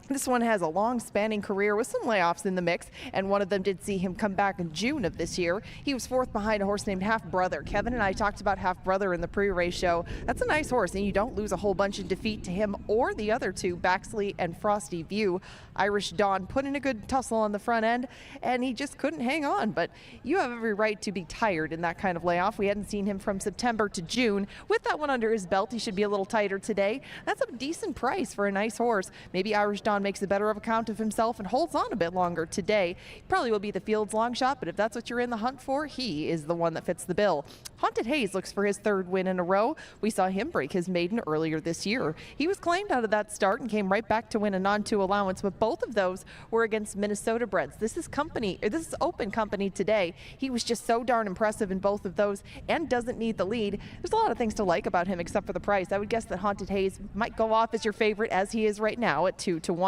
This one has a long spanning career with some layoffs in the mix, and one of them did see him come back in June of this year. He was 4th behind a horse named Half Brother. Kevin and I talked about Half Brother in the pre-race show. That's a nice horse, and you don't lose a whole bunch in defeat to him or the other 2, Baxley and Frosty View. Irish Dawn put in a good tussle on the front end, and he just couldn't hang on, but you have every right to be tired in that kind of layoff. We hadn't seen him from September to June. With that one under his belt, he should be a little tighter today. That's a decent price for a nice horse. Maybe Irish Dawn makes a better of account of himself and holds on a bit longer today. He probably will be the field's long shot, but if that's what you're in the hunt for, he is the one that fits the bill. Haunted Haze looks for his 3rd win in a row. We saw him break his maiden earlier this year. He was claimed out of that start and came right back to win a non-2 allowance, but both of those were against Minnesota breds. This is open company today. He was just so darn impressive in both of those and doesn't need the lead. There's a lot of things to like about him except for the price. I would guess that Haunted Haze might go off as your favorite, as he is right now at 2-1.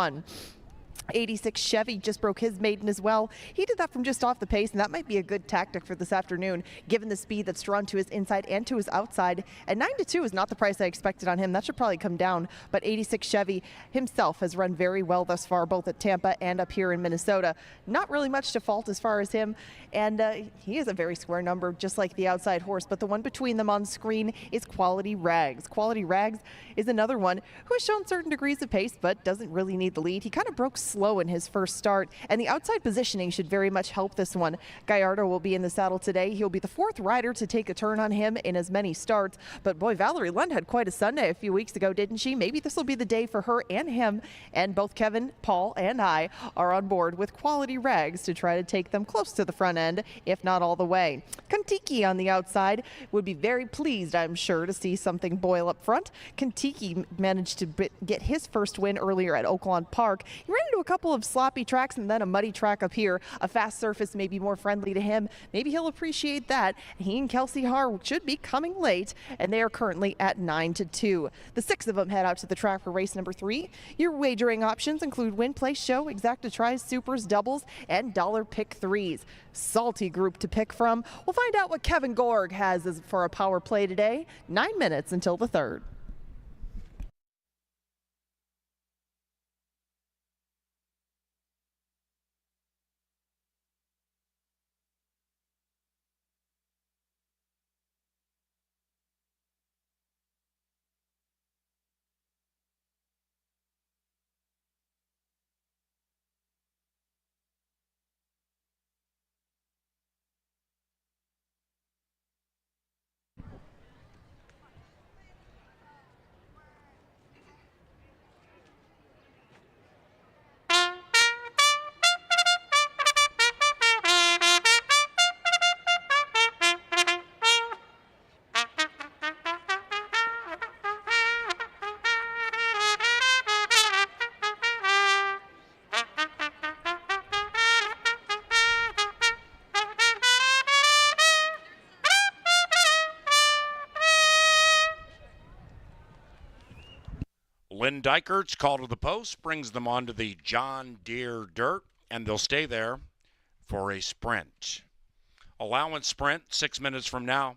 86 Chevy just broke his maiden as well. He did that from just off the pace, and that might be a good tactic for this afternoon, given the speed that's drawn to his inside and to his outside. And 9-2 is not the price I expected on him. That should probably come down, but 86 Chevy himself has run very well thus far, both at Tampa and up here in Minnesota. Not really much to fault as far as him, and he is a very square number, just like the outside horse, but the one between them on screen is Quality Rags. Quality Rags is another one who has shown certain degrees of pace, but doesn't really need the lead. He kind of broke slow in his first start, and the outside positioning should very much help this one. Gallardo will be in the saddle today. He'll be the 4th rider to take a turn on him in as many starts, but boy, Valerie Lund had quite a Sunday a few weeks ago, didn't she? Maybe this will be the day for her and him, and both Kevin, Paul, and I are on board with Quality Rags to try to take them close to the front end, if not all the way. Kontiki on the outside would be very pleased, I'm sure, to see something boil up front. Kontiki managed to get his first win earlier at Oaklawn Park. He ran into a couple of sloppy tracks and then a muddy track up here. A fast surface may be more friendly to him. Maybe he'll appreciate that. He and Kelsey Har should be coming late, and they are currently at 9-2. The 6 of them head out to the track for race number 3. Your wagering options include win, place, show, exacta tries, supers, doubles, and dollar pick 3s. Salty group to pick from. We'll find out what Kevin Gorg has for a power play today. 9 minutes until the 3rd. Lynn Dykert's call to the post brings them onto the John Deere dirt, and they'll stay there for a sprint. Allowance sprint 6 minutes from now.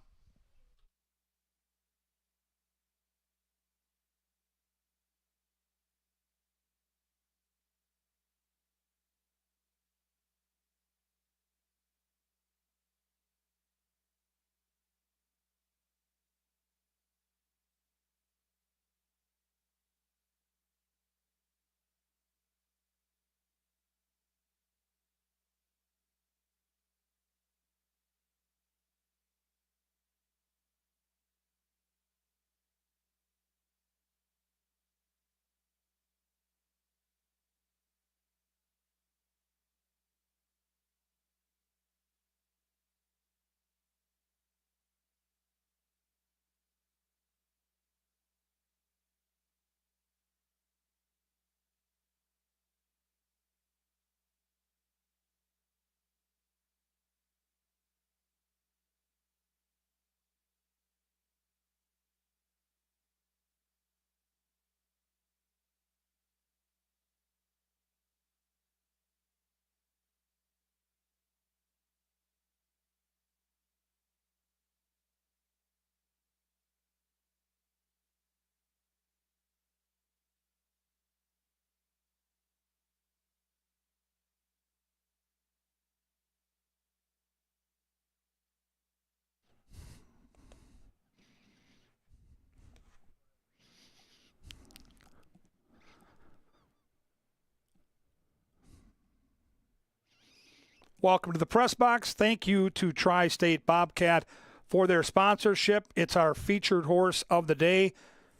Welcome to the press box. Thank you to Tri-State Bobcat for their sponsorship. It's our featured horse of the day.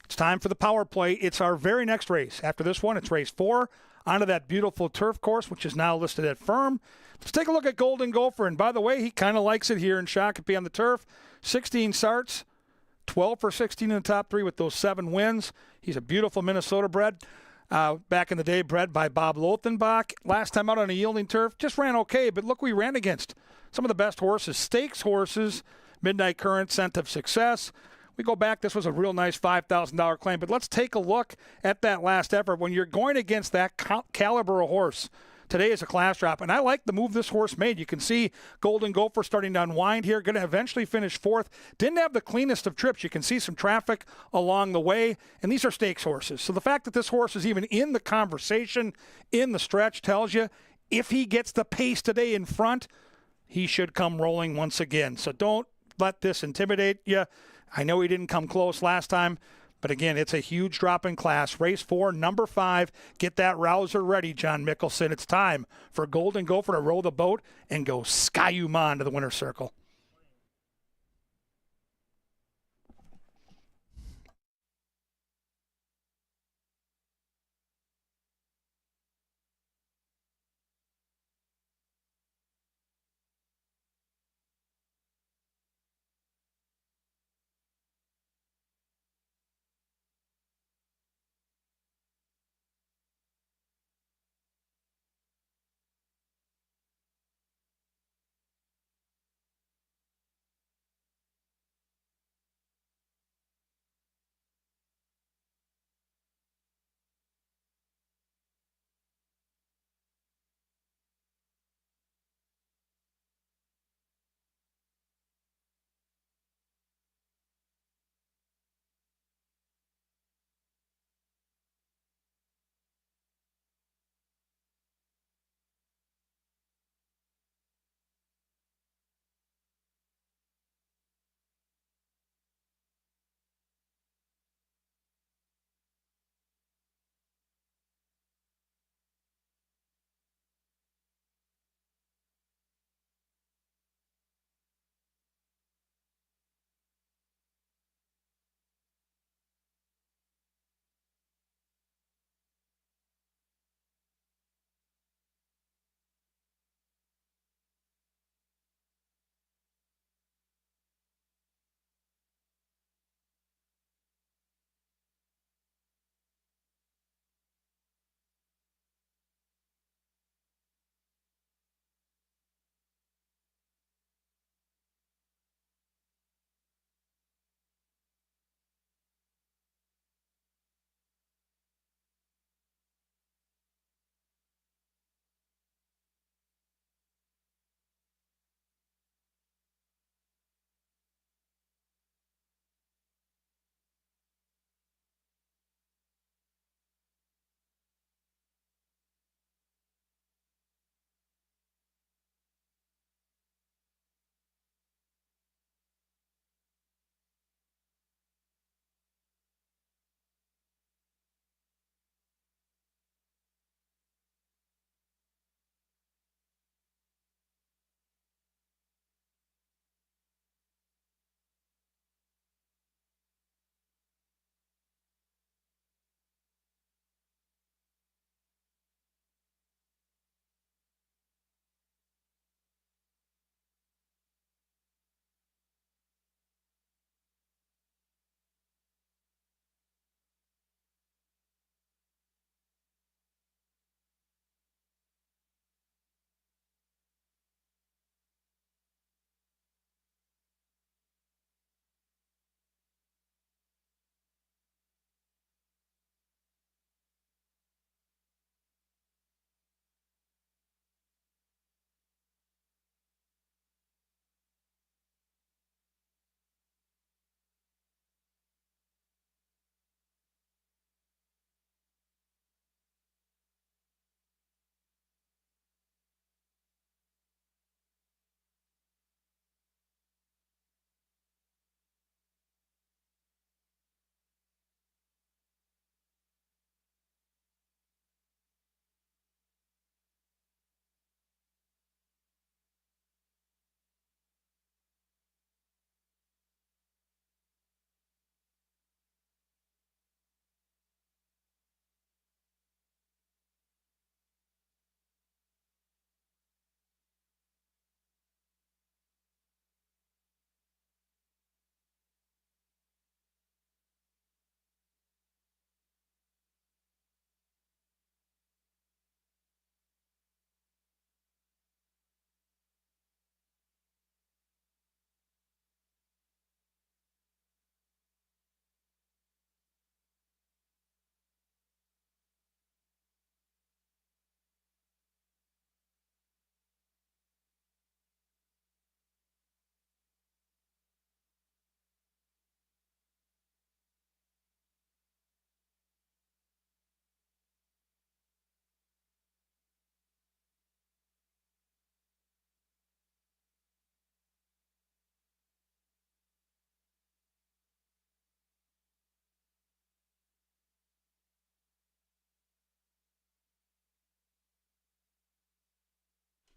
It's time for the power play. It's our very next race. After this one, it's race 4 onto that beautiful turf course, which is now listed at Firm. Let's take a look at Golden Gopher. And by the way, he kind of likes it here in Shakopee on the turf. 16 starts, 12 for 16 in the top 3 with those 7 wins. He's a beautiful Minnesota bred. Back in the day, bred by Bob Lothenbach. Last time out on a yielding turf, just ran okay, but look, we ran against some of the best horses. Stakes horses, Midnight Current, Scent of Success. We go back, this was a real nice $5,000 claim, but let's take a look at that last effort. When you're going against that caliber of horse, today is a class drop, and I like the move this horse made. You can see Golden Gopher starting to unwind here, going to eventually finish 4th. Didn't have the cleanest of trips. You can see some traffic along the way, and these are stakes horses. So the fact that this horse is even in the conversation in the stretch tells you if he gets the pace today in front, he should come rolling once again. So don't let this intimidate you. I know he didn't come close last time, but again, it's a huge drop in class. Race 4, number 5. Get that rouser ready, John Mickelson. It's time for Golden Gopher to row the boat and go sky-u-man to the winner's circle.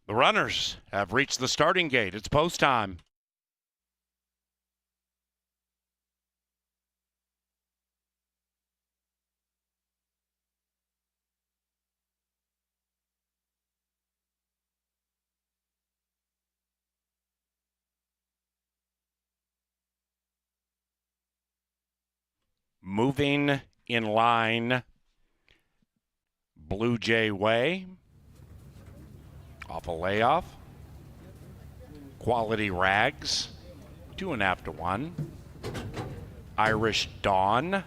The runners have reached the starting gate. It's post time. Moving in line, Blue Jay Way. Off a layoff. Quality Rags, 2.5 to 1. Irish Dawn.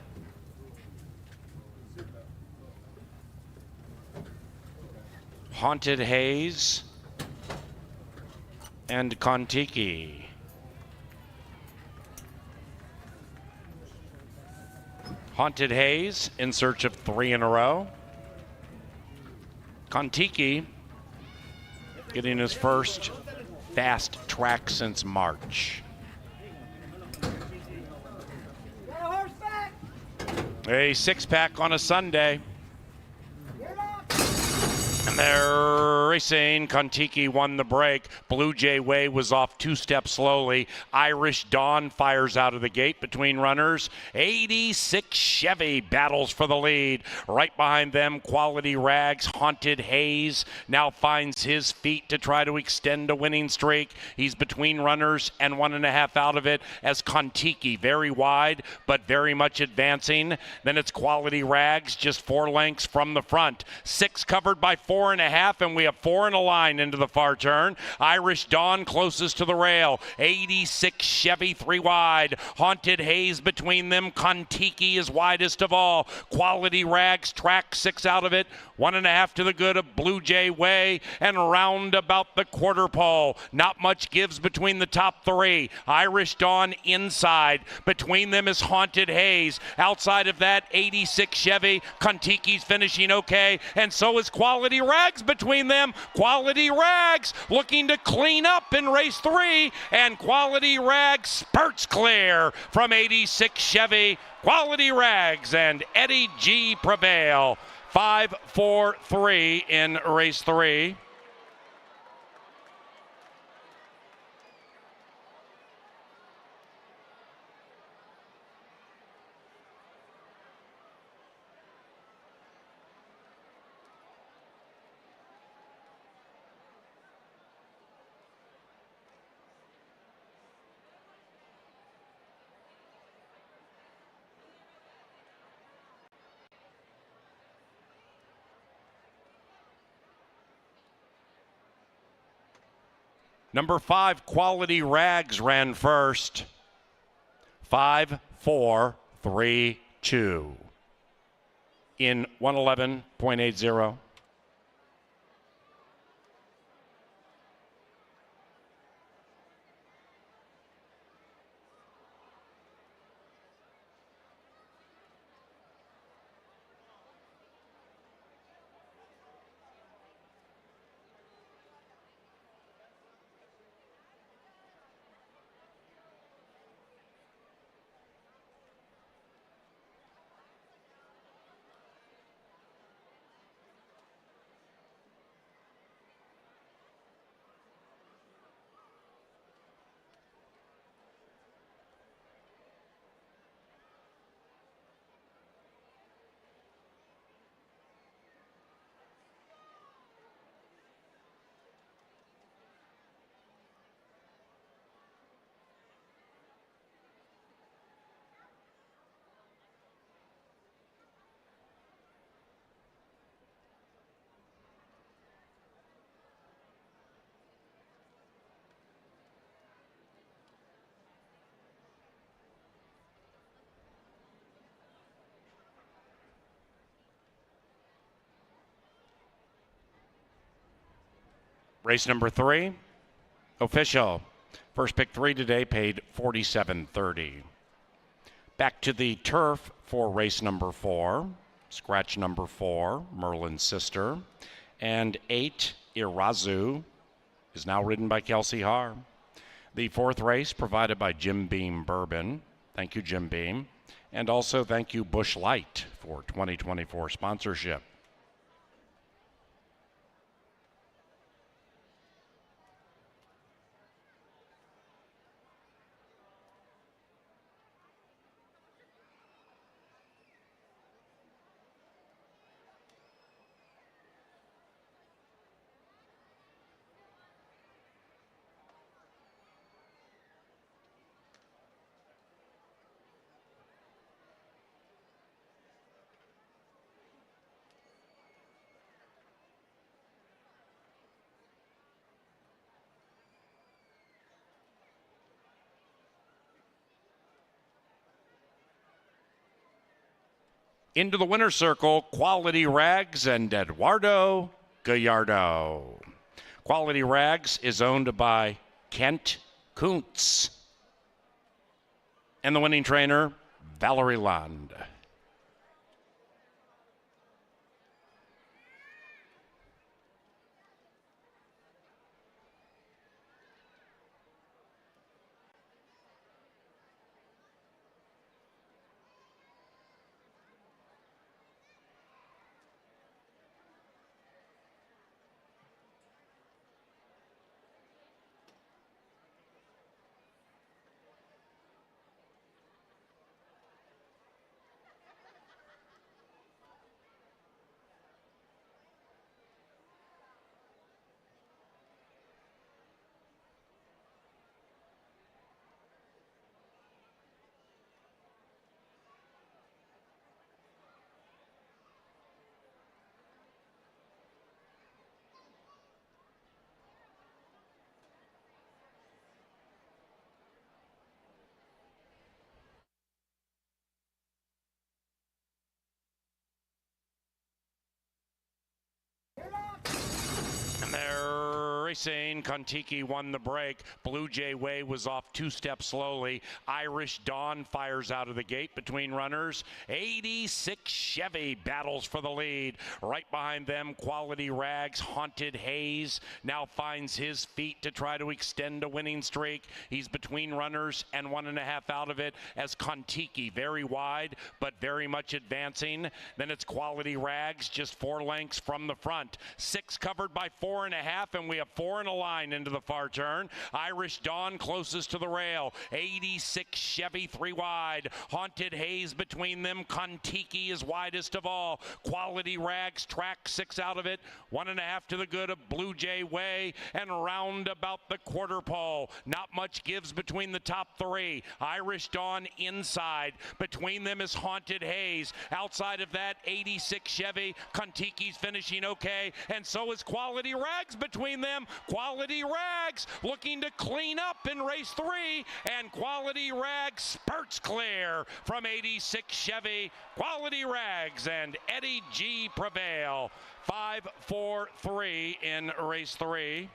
Haunted Haze. And Kontiki. Haunted Haze in search of 3 in a row. Kontiki getting his first fast track since March. A 6-pack on a Sunday. And they're racing. Kontiki won the break. Blue Jay Way was off 2 steps slowly. Irish Dawn fires out of the gate between runners. 86 Chevy battles for the lead. Right behind them, Quality Rags. Haunted Haze now finds his feet to try to extend a winning streak. He's between runners and 1.5 out of it as Kontiki very wide but very much advancing. Then it's Quality Rags just 4 lengths from the front. 6 covered by 4.5, and we have 4 in a line into the far turn. Irish Dawn closest to the rail. 86 Chevy 3 wide. Haunted Haze between them. Kontiki is widest of all. Quality Rags track 6 out of it. 1.5 to the good of Blue Jay Way, and round about the quarter pole. Not much gives between the top 3. Irish Dawn inside. Between them is Haunted Haze. Outside of that, 86 Chevy. Kontiki's finishing okay, and so is Quality Rags between them. Quality Rags looking to clean up in race 3, and Quality Rags spurts clear from 86 Chevy. Quality Rags and Eddie G prevail. 5-4-3 in race 3. Number 5, Quality Rags ran first. 5-4-3-2 in 111.80. Race number 3, official. First pick 3 today paid $47.30. Back to the turf for race number 4. Scratch number 4, Merlin's Sister. And 8, Irazu, is now ridden by Kelsey Haar. The 4th race provided by Jim Beam Bourbon. Thank you, Jim Beam. And also thank you, Busch Light, for 2024 sponsorship. Into the winner's circle, Quality Rags and Eduardo Gallardo. Quality Rags is owned by Kent Kuntz. And the winning trainer, Valerie Land. And they're racing. Kontiki won the break. Blue Jay Way was off 2 steps slowly. Irish Dawn fires out of the gate between runners. 86 Chevy battles for the lead. Right behind them, Quality Rags. Haunted Haze now finds his feet to try to extend a winning streak. He's between runners and 1.5 out of it as Kontiki very wide but very much advancing. Then it's Quality Rags just 4 lengths from the front. 6 covered by 4.5, and we have 4 in a line into the far turn. Irish Dawn closest to the rail. 86 Chevy 3 wide. Haunted Haze between them. Kontiki is widest of all. Quality Rags track 6 out of it. 1.5 to the good of Blue Jay Way, and round about the quarter pole. Not much gives between the top 3. Irish Dawn inside. Between them is Haunted Haze. Outside of that, 86 Chevy. Kontiki's finishing okay, and so is Quality Rags between them. Quality Rags looking to clean up in race 3, and Quality Rags spurts clear from 86 Chevy. Quality Rags and Eddie G prevail. 5-4-3 in race 3.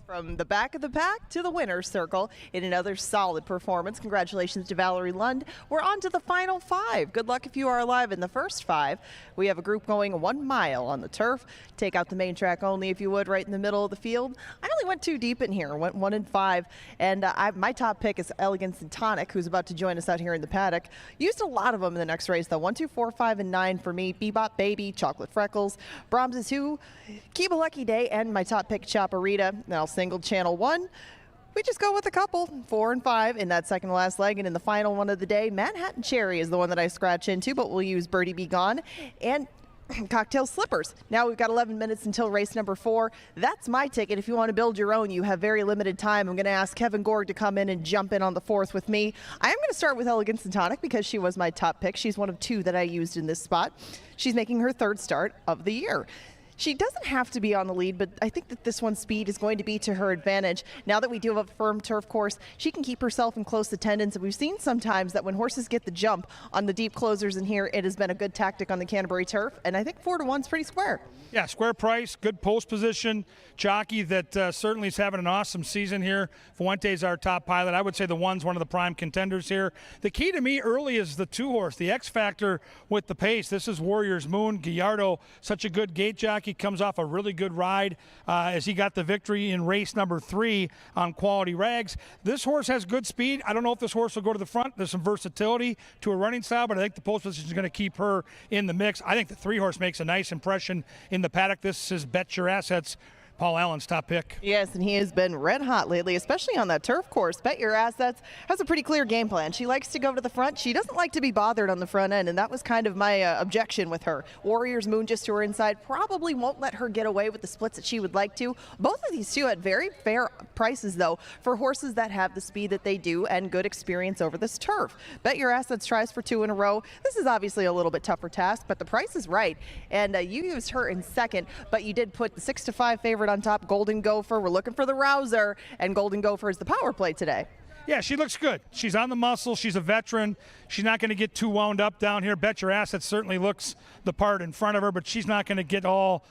From the back of the pack to the winner's circle in another solid performance. Congratulations to Valerie Lund. We're on to the final 5. Good luck if you are alive in the first 5. We have a group going 1 mile on the turf. Take out the main track only if you would, right in the middle of the field. I only went too deep in here, went 1 and 5. And my top pick is Elegance and Tonic, who's about to join us out here in the paddock. Used a lot of them in the next race, though. 1, 2, 4, 5, and 9 for me. Bebop Baby, Chocolate Freckles, Brahms is Who, Keep a Lucky Day, and my top pick, Chaparita. Now single channel 1. We just go with a couple, 4 and 5 in that second to last leg. And in the final one of the day, Manhattan Cherry is the one that I scratch into, but we'll use Birdie Be Gone and Cocktail Slippers. Now we've got 11 minutes until race number 4. That's my ticket. If you want to build your own, you have very limited time. I'm going to ask Kevin Gorg to come in and jump in on the 4th with me. I am going to start with Elegance and Tonic because she was my top pick. She's one of 2 that I used in this spot. She's making her 3rd start of the year. She doesn't have to be on the lead, but I think that this one's speed is going to be to her advantage. Now that we do have a firm turf course, she can keep herself in close attendance. And we've seen sometimes that when horses get the jump on the deep closers in here, it has been a good tactic on the Canterbury turf. And I think 4 to 1's pretty square. Yeah, square price, good post position. Jockey that certainly is having an awesome season here. Fuente's our top pilot. I would say the 1's one of the prime contenders here. The key to me early is the 2 horse, the X factor with the pace. This is Warrior's Moon. Gallardo, such a good gate jockey, comes off a really good ride as he got the victory in race number 3 on Quality Rags. This horse has good speed. I don't know if this horse will go to the front. There's some versatility to a running style, but I think the post position is going to keep her in the mix. I think the 3 horse makes a nice impression in the paddock. This is Bet Your Assets, Paul Allen's top pick. Yes, and he has been red hot lately, especially on that turf course. Bet Your Assets has a pretty clear game plan. She likes to go to the front. She doesn't like to be bothered on the front end, and that was kind of my objection with her. Warrior's Moon just to her inside probably won't let her get away with the splits that she would like to. Both of these 2 at very fair prices, though, for horses that have the speed that they do and good experience over this turf. Bet Your Assets tries for 2 in a row. This is obviously a little bit tougher task, but the price is right. And you used her in second, but you did put the 6 to 5 favorite on top, Golden Gopher. We're looking for the rouser, and Golden Gopher is the power play today. Yeah, she looks good. She's on the muscle. She's a veteran. She's not going to get too wound up down here. Bet Your Assets certainly looks the part in front of her, but she's not going to get all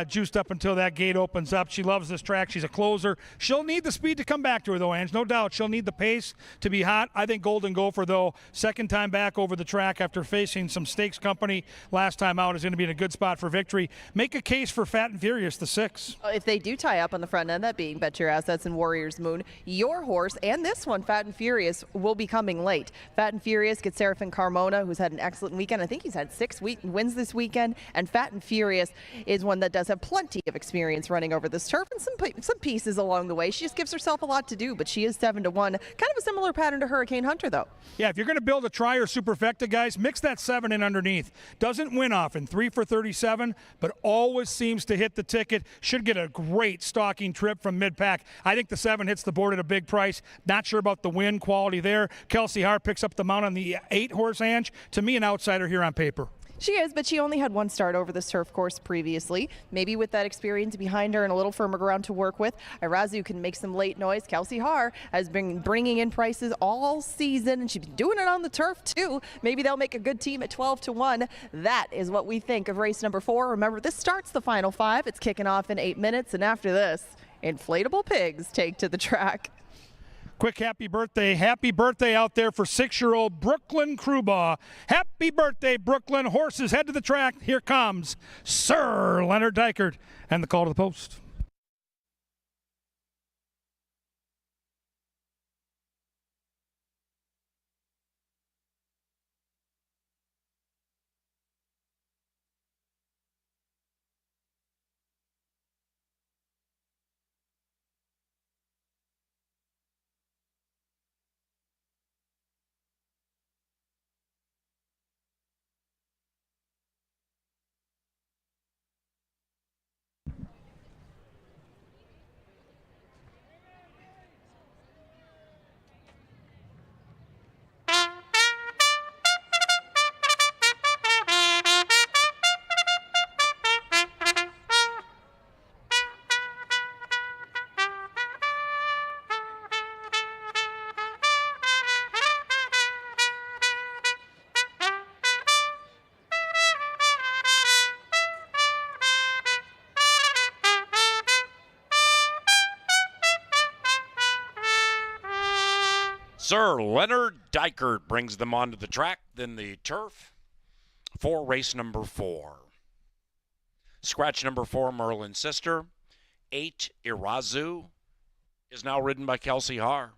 juiced up until that gate opens up. She loves this track. She's a closer. She'll need the speed to come back to her, though, Ange. No doubt. She'll need the pace to be hot. I think Golden Gopher, though, second time back over the track after facing some stakes company last time out, is going to be in a good spot for victory. Make a case for Fat and Furious, the 6. If they do tie up on the front end, that being Bet Your Assets and Warrior's Moon, your horse and this one, Fat and Furious, will be coming late. Fat and Furious gets Serafin Carmona, who's had an excellent weekend. I think he's had 6 wins this weekend. And Fat and Furious is one that does have plenty of experience running over this turf and some pieces along the way. She just gives herself a lot to do, but she is 7 to 1. Kind of a similar pattern to Hurricane Hunter, though. Yeah, if you're going to build a tri or superfecta, guys, mix that 7 in underneath. Doesn't win often, 3 for 37, but always seems to hit the ticket. Should get a great stalking trip from mid-pack. I think the 7 hits the board at a big price. Not sure about the win quality there. Kelsey Hart picks up the mount on the 8 horse, Ange. To me, an outsider here on paper. She is, but she only had 1 start over this turf course previously. Maybe with that experience behind her and a little firmer ground to work with, Irazu can make some late noise. Kelsey Har has been bringing in prices all season, and she's been doing it on the turf too. Maybe they'll make a good team at 12 to 1. That is what we think of race number 4. Remember, this starts the final 5. It's kicking off in 8 minutes, and after this, inflatable pigs take to the track. Quick happy birthday out there for 6-year-old Brooklyn Crewbaugh. Happy birthday, Brooklyn. Horses head to the track. Here comes Sir Leonard Dykert and the call to the post. Sir Leonard Dykert brings them onto the track, then the turf for race number 4. Scratch number 4, Merlin's Sister. 8, Irazu, is now ridden by Kelsey Haar.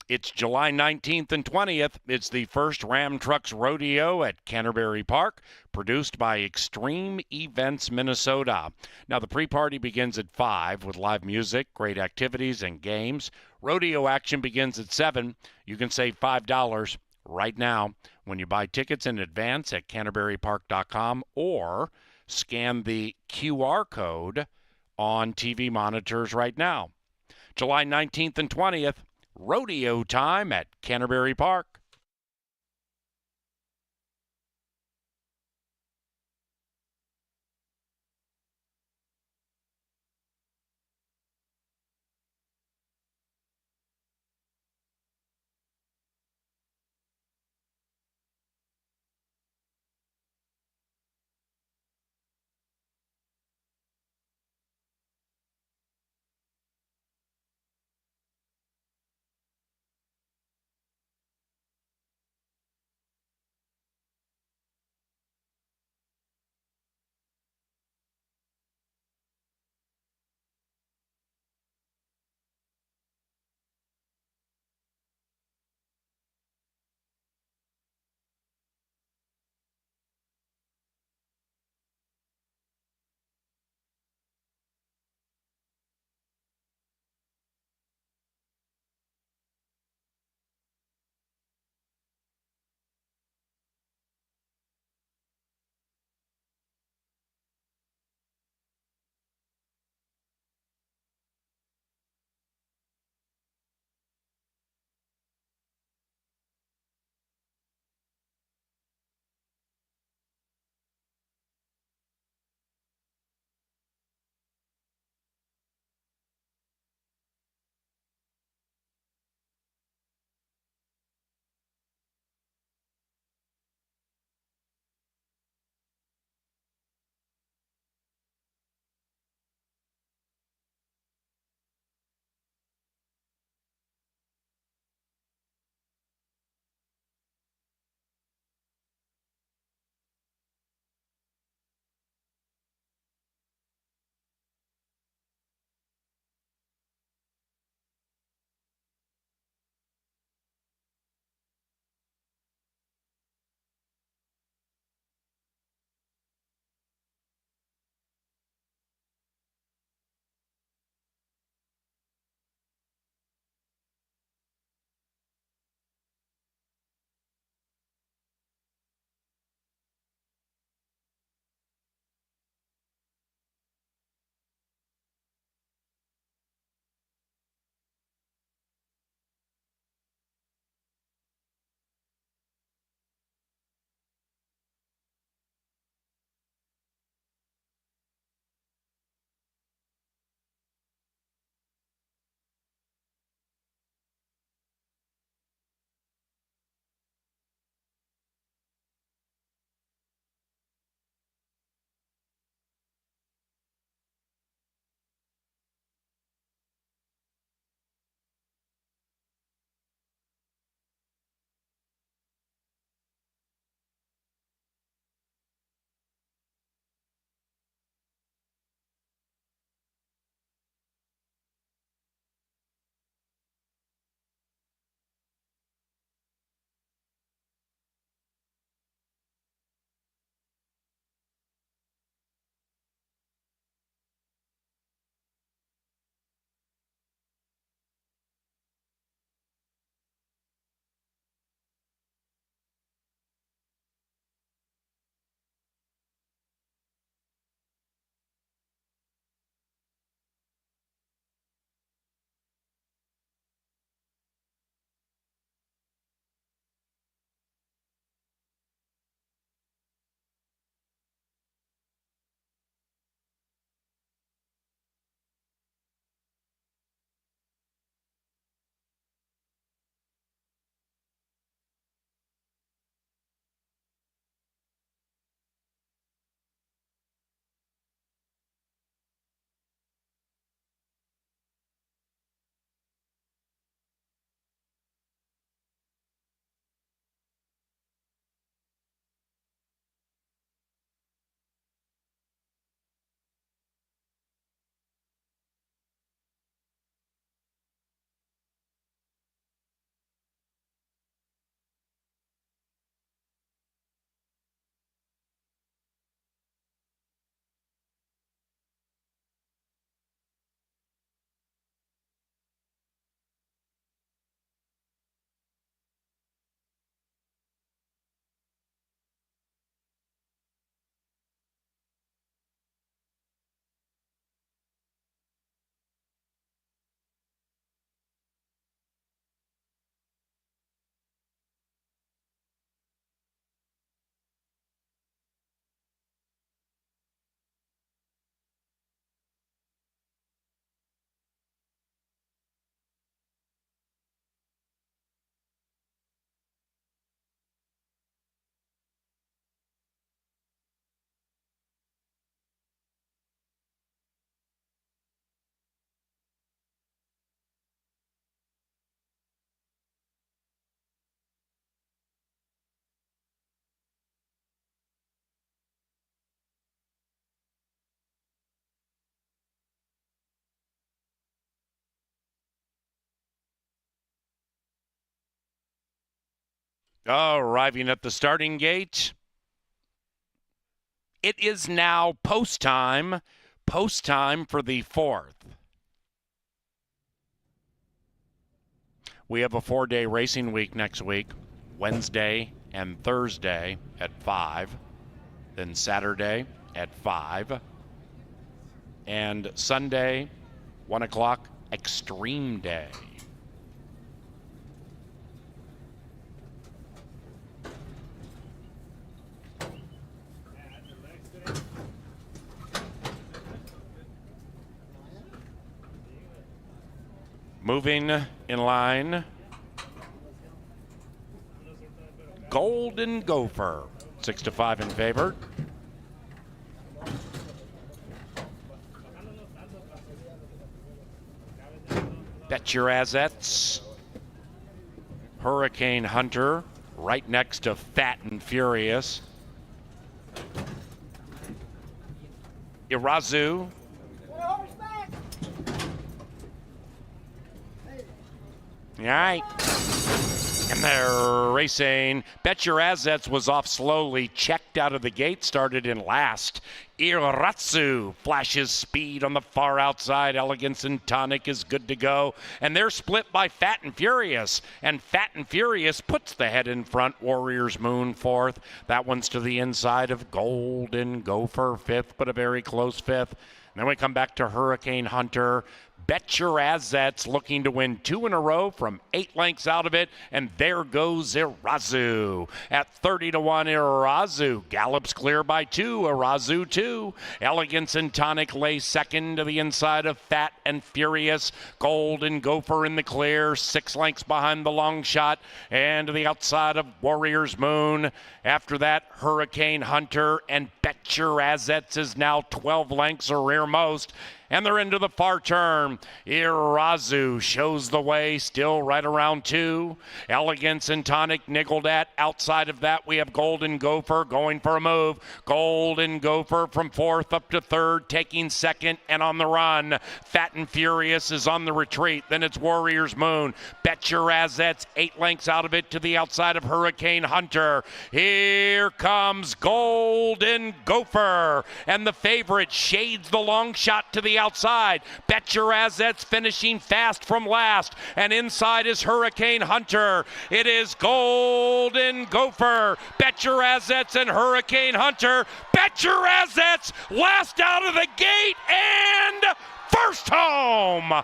It's July 19th and 20th. It's the first Ram Trucks Rodeo at Canterbury Park, produced by Extreme Events Minnesota. Now, the pre-party begins at 5 with live music, great activities, and games. Rodeo action begins at 7. You can save $5 right now when you buy tickets in advance at canterburypark.com or scan the QR code on TV monitors right now. July 19th and 20th. Rodeo time at Canterbury Park. Arriving at the starting gate, it is now post time for the 4th. We have a 4-day racing week next week, Wednesday and Thursday at 5, then Saturday at 5, and Sunday, 1 o'clock, Extreme Day. Moving in line, Golden Gopher, 6-5 in favor. Bet Your Assets, Hurricane Hunter, right next to Fat and Furious. Irazu. All right. And they're racing. Bet Your Assets was off slowly, checked out of the gate, started in last. Irazu flashes speed on the far outside. Elegance and Tonic is good to go. And they're split by Fat and Furious. And Fat and Furious puts the head in front. Warrior's Moon 4th. That one's to the inside of Golden Gopher 5th, but a very close 5th. And then we come back to Hurricane Hunter. Bet Your Assets looking to win 2 in a row from 8 lengths out of it. And there goes Irazu. At 30-1, Irazu gallops clear by 2. Irazu 2. Elegance and Tonic lay second to the inside of Fat and Furious. Golden Gopher in the clear, 6 lengths behind the long shot. And to the outside of Warrior's Moon. After that, Hurricane Hunter and Bet Your Assets is now 12 lengths or rearmost. And they're into the far turn. Irazu shows the way, still right around 2. Elegance and Tonic niggled at. Outside of that, we have Golden Gopher going for a move. Golden Gopher from 4th up to 3rd, taking 2nd and on the run. Fat and Furious is on the retreat. Then it's Warrior's Moon. Bet Your Assets 8 lengths out of it to the outside of Hurricane Hunter. Here comes Golden Gopher. And the favorite shades the long shot to the outside. Bet Your Assets finishing fast from last. And inside is Hurricane Hunter. It is Golden Gopher, Bet Your Assets, and Hurricane Hunter. Bet Your Assets last out of the gate and first home.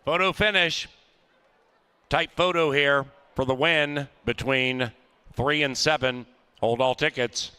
Photo finish. Tight photo here for the win between 3 and 7. Hold all tickets.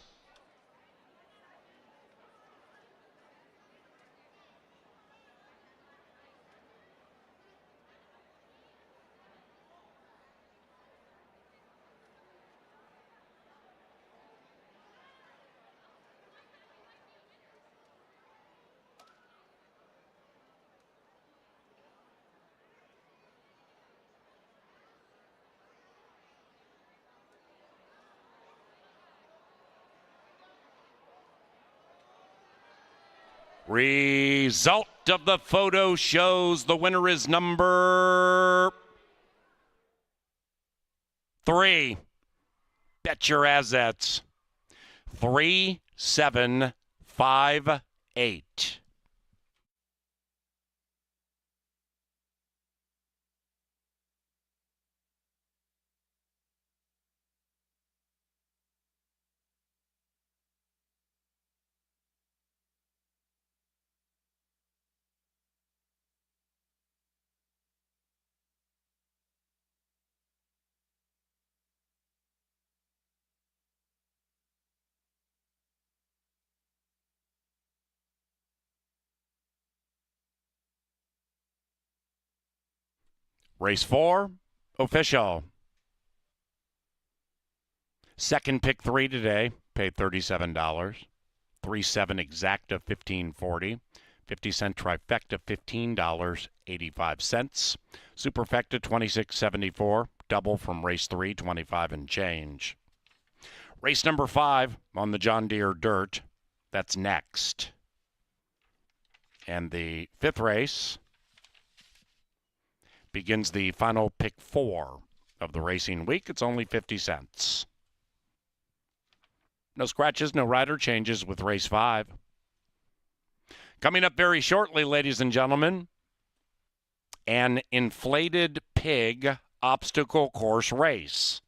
Result of the photo shows the winner is number 3. Bet Your Assets. 3758. Race 4, official. Second pick 3 today, paid $37. 3-7 exacta, $15.40. 50-cent trifecta, $15.85. Superfecta, $26.74. Double from race 3, $25 and change. Race number 5 on the John Deere Dirt. That's next. And the 5th race begins the final pick 4 of the racing week. It's only 50 cents. No scratches, no rider changes with race 5. Coming up very shortly, ladies and gentlemen, an inflated pig obstacle course race.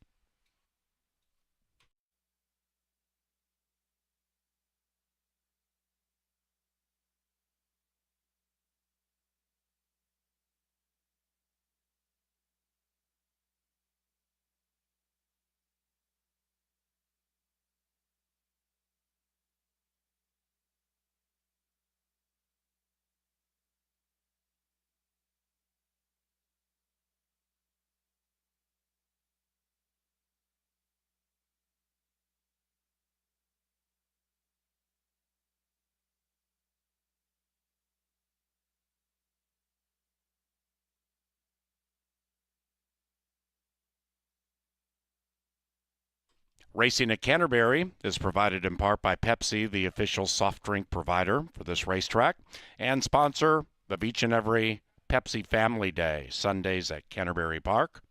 Racing at Canterbury is provided in part by Pepsi, the official soft drink provider for this racetrack, and sponsor of each and every Pepsi Family Day, Sundays at Canterbury Park.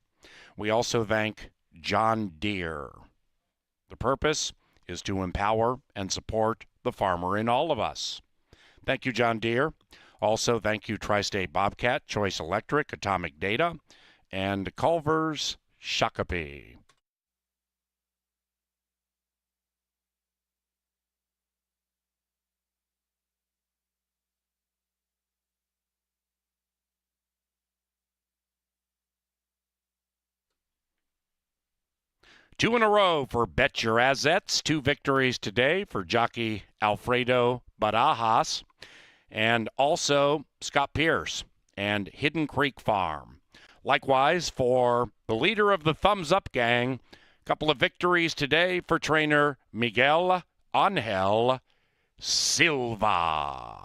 We also thank John Deere. The purpose is to empower and support the farmer in all of us. Thank you, John Deere. Also, thank you, Tri-State Bobcat, Choice Electric, Atomic Data, and Culver's Shakopee. Two in a row for Bet Your Assets. 2 victories today for jockey Alfredo Barajas and also Scott Pierce and Hidden Creek Farm. Likewise, for the leader of the Thumbs Up Gang, a couple of victories today for trainer Miguel Angel Silva.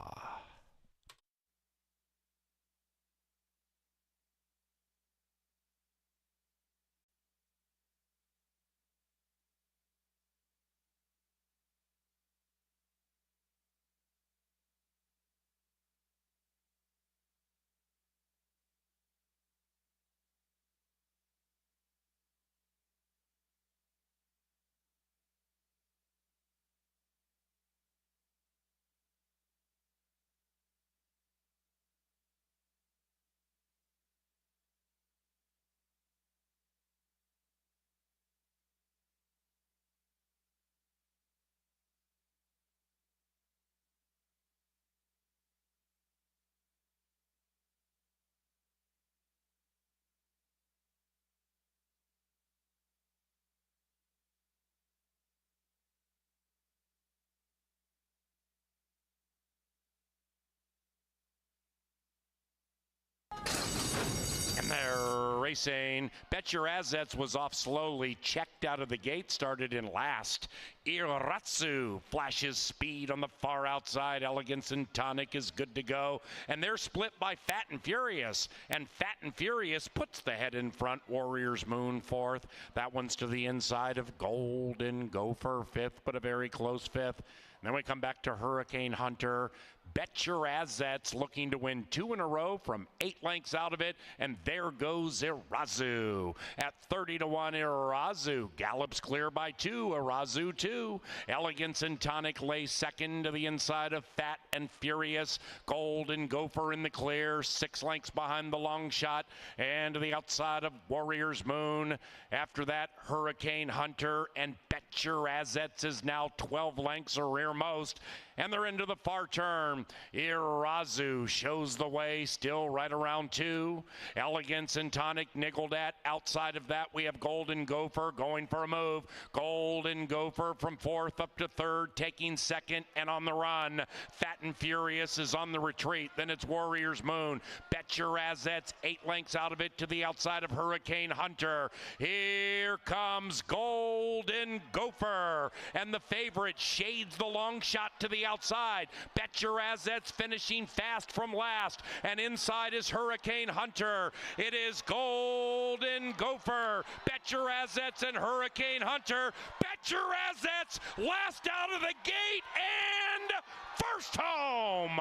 And they're racing. Bet Your Assets was off slowly, checked out of the gate, started in last. Iratsu flashes speed on the far outside. Elegance and Tonic is good to go. And they're split by Fat and Furious. And Fat and Furious puts the head in front. Warrior's Moon fourth. That one's to the inside of Golden Gopher fifth, but a very close fifth. And then we come back to Hurricane Hunter. Bet Your Assets looking to win 2 in a row from 8 lengths out of it. And there goes Irazu. At 30-1, Irazu gallops clear by 2. Irazu 2. Elegance and Tonic lay second to the inside of Fat and Furious. Golden Gopher in the clear. 6 lengths behind the long shot. And to the outside of Warrior's Moon. After that, Hurricane Hunter and Bet Your Assets is now 12 lengths or rearmost. And they're into the far turn. Irazu shows the way, still right around 2. Elegance and Tonic niggled at. Outside of that, we have Golden Gopher going for a move. Golden Gopher from 4th up to 3rd, taking 2nd and on the run. Fat and Furious is on the retreat. Then it's Warrior's Moon. Bet Your Assets 8 lengths out of it to the outside of Hurricane Hunter. Here comes Golden Gopher. And the favorite shades the long shot to the outside. Bet Your Assets finishing fast from last. And inside is Hurricane Hunter. It is Golden Gopher. Bet Your Assets and Hurricane Hunter. Bet Your Assets last out of the gate and first home.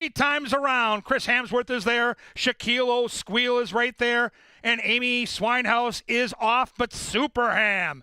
times around. Chris Hamsworth is there. Shaquille O'Squeal is right there. And Amy Swinehouse is off, but Superham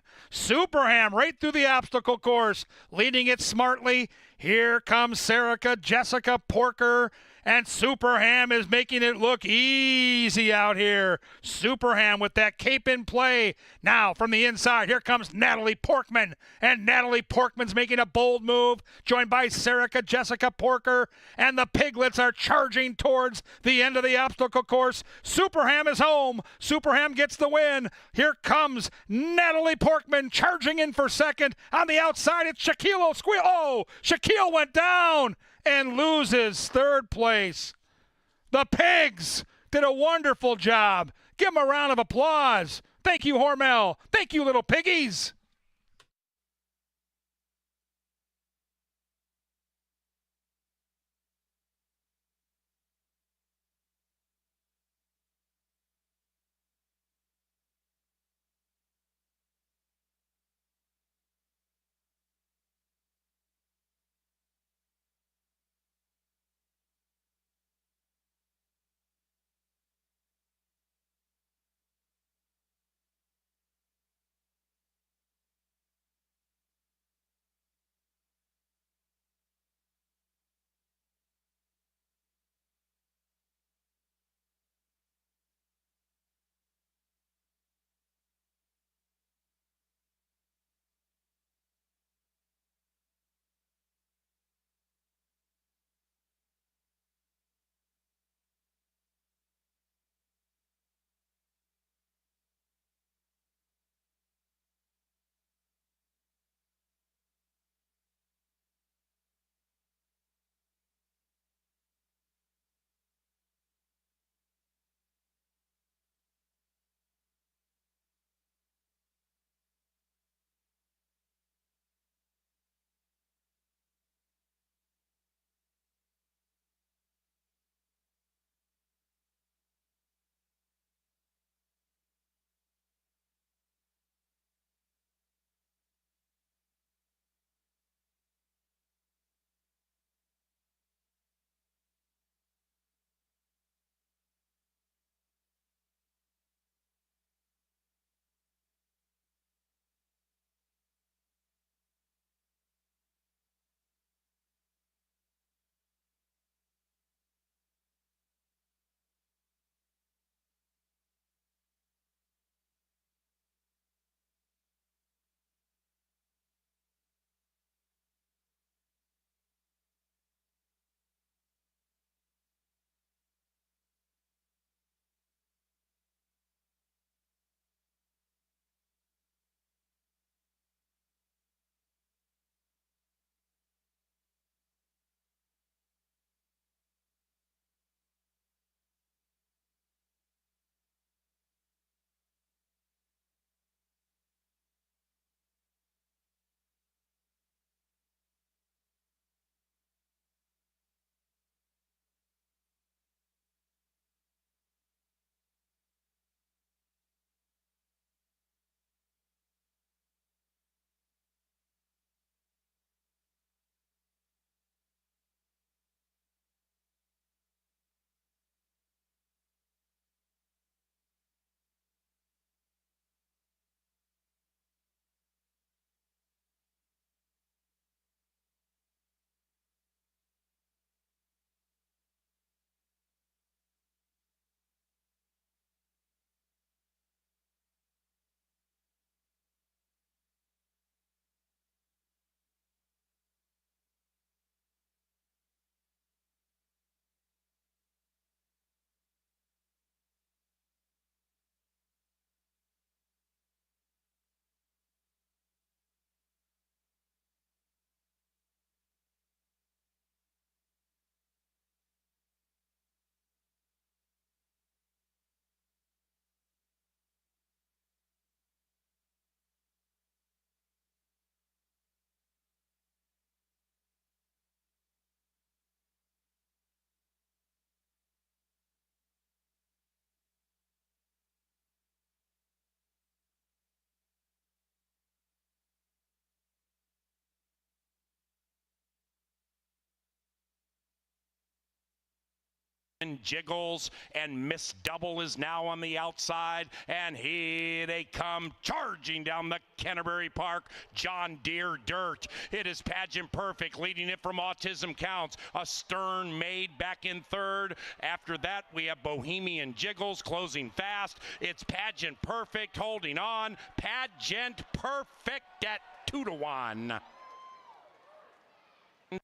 right through the obstacle course, leading it smartly. Here comes Serica Jessica Porker, and Superham is making it look easy out here. Superham with that cape in play. Now from the inside, here comes Natalie Porkman, and Natalie Porkman's making a bold move, joined by Serica Jessica Porker, and the piglets are charging towards the end of the obstacle course. Superham is home. Superham gets the win. Here comes Natalie Porkman charging in for second. On the outside, it's Shaquille O'Squeal. Oh, Shaquille went down and loses third place. The pigs did a wonderful job. Give them a round of applause. Thank you, Hormel. Thank you, little piggies. and jiggles, and Miss Double is now on the outside, and here they come charging down the Canterbury Park John Deere dirt. It is Pageant Perfect leading it from Autism Counts. A Stern Maid back in third. After that, we have Bohemian Jiggles closing fast. It's Pageant Perfect holding on. Pageant Perfect at 2-1.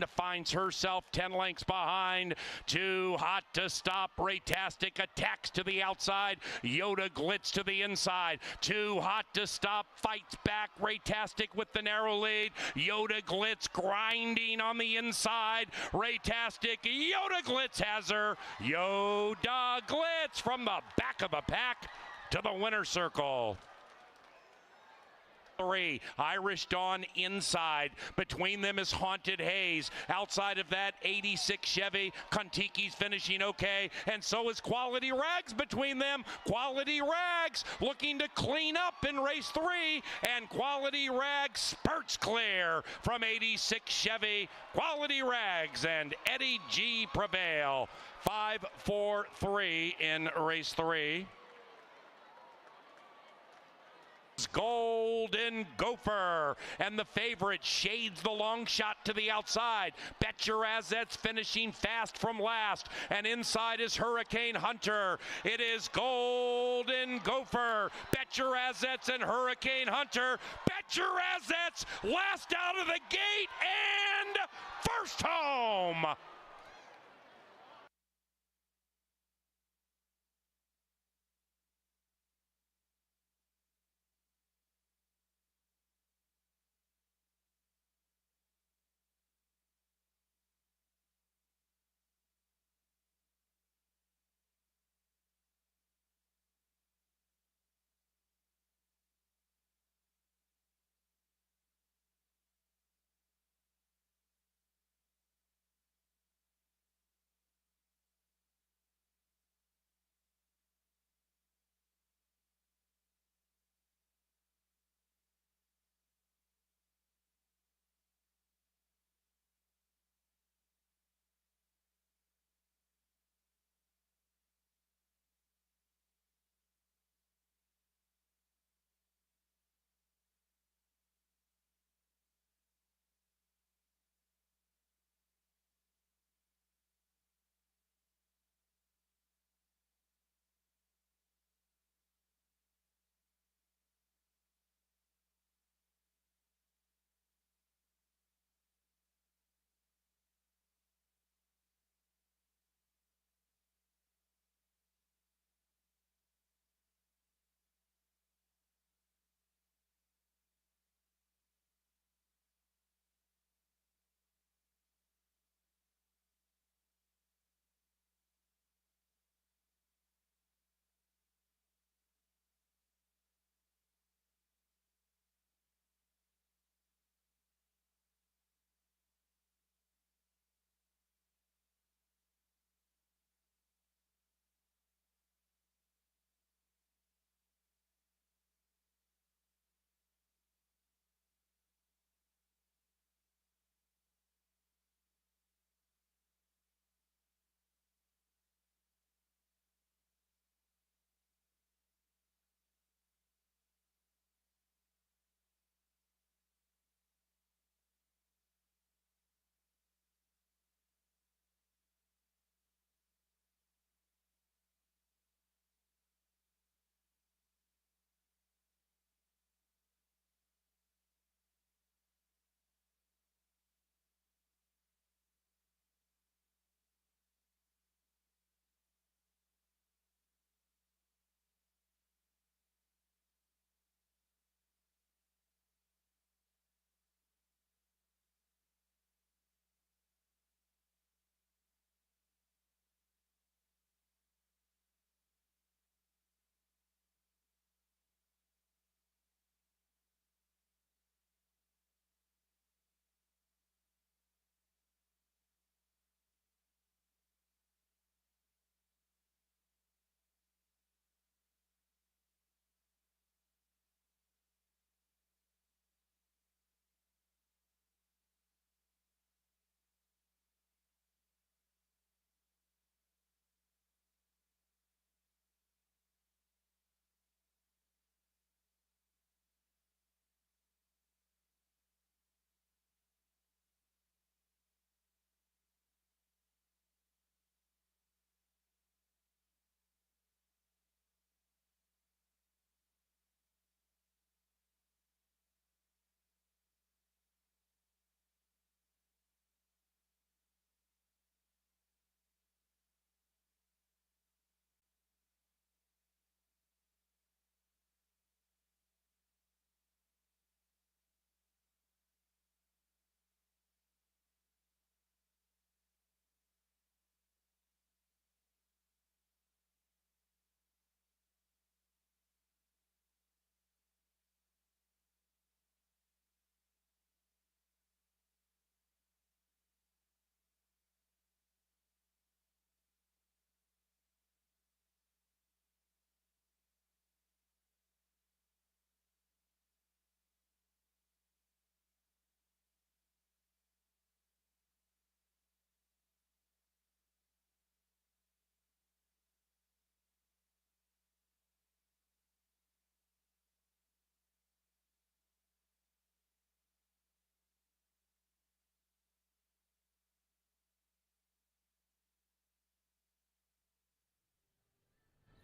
Finds herself 10 lengths behind. Too hot to stop. Raytastic attacks to the outside. Yoda Glitz to the inside. Too hot to stop. Fights back. Raytastic with the narrow lead. Yoda Glitz grinding on the inside. Raytastic. Yoda Glitz has her. Yoda Glitz from the back of the pack to the winner's circle. 3. Irish Dawn inside. Between them is Haunted Haze. Outside of that, 86 Chevy. Kontiki's finishing okay. And so is Quality Rags between them. Quality Rags looking to clean up in race 3. And Quality Rags spurts clear from 86 Chevy. Quality Rags and Eddie G prevail. 5-4-3 in race 3. Golden Gopher, and the favorite shades the long shot to the outside. Bet Your Assets finishing fast from last, and inside is Hurricane Hunter. It is Golden Gopher, Bet Your Assets, and Hurricane Hunter. Bet Your Assets last out of the gate and first home.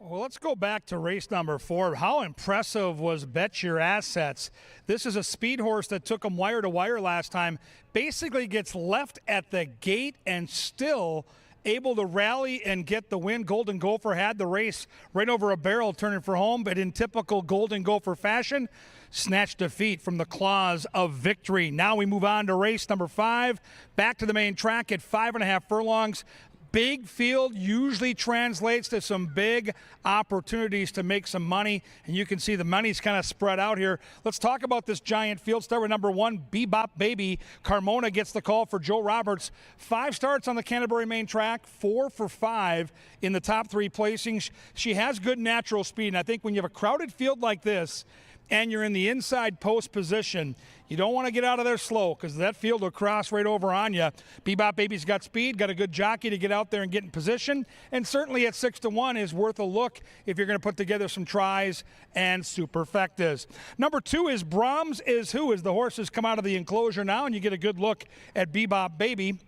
Well, let's go back to race number 4. How impressive was Bet Your Assets? This is a speed horse that took him wire to wire last time. Basically gets left at the gate and still able to rally and get the win. Golden Gopher had the race right over a barrel turning for home, but in typical Golden Gopher fashion, snatched defeat from the claws of victory. Now we move on to race number 5. Back to the main track at 5.5 furlongs. Big field usually translates to some big opportunities to make some money, and you can see the money's kind of spread out here. Let's talk about this giant field. Start with number 1, Bebop Baby. Carmona gets the call for Joe Roberts. 5 starts on the Canterbury main track, 4 for 5 in the top 3 placings. She has good natural speed, and I think when you have a crowded field like this and you're in the inside post position, you don't want to get out of there slow because that field will cross right over on you. Bebop Baby's got speed, got a good jockey to get out there and get in position, and certainly at 6-1 is worth a look if you're going to put together some tries and superfectas. Number 2 is Brahms Is Who, as the horses come out of the enclosure now, and you get a good look at Bebop Baby.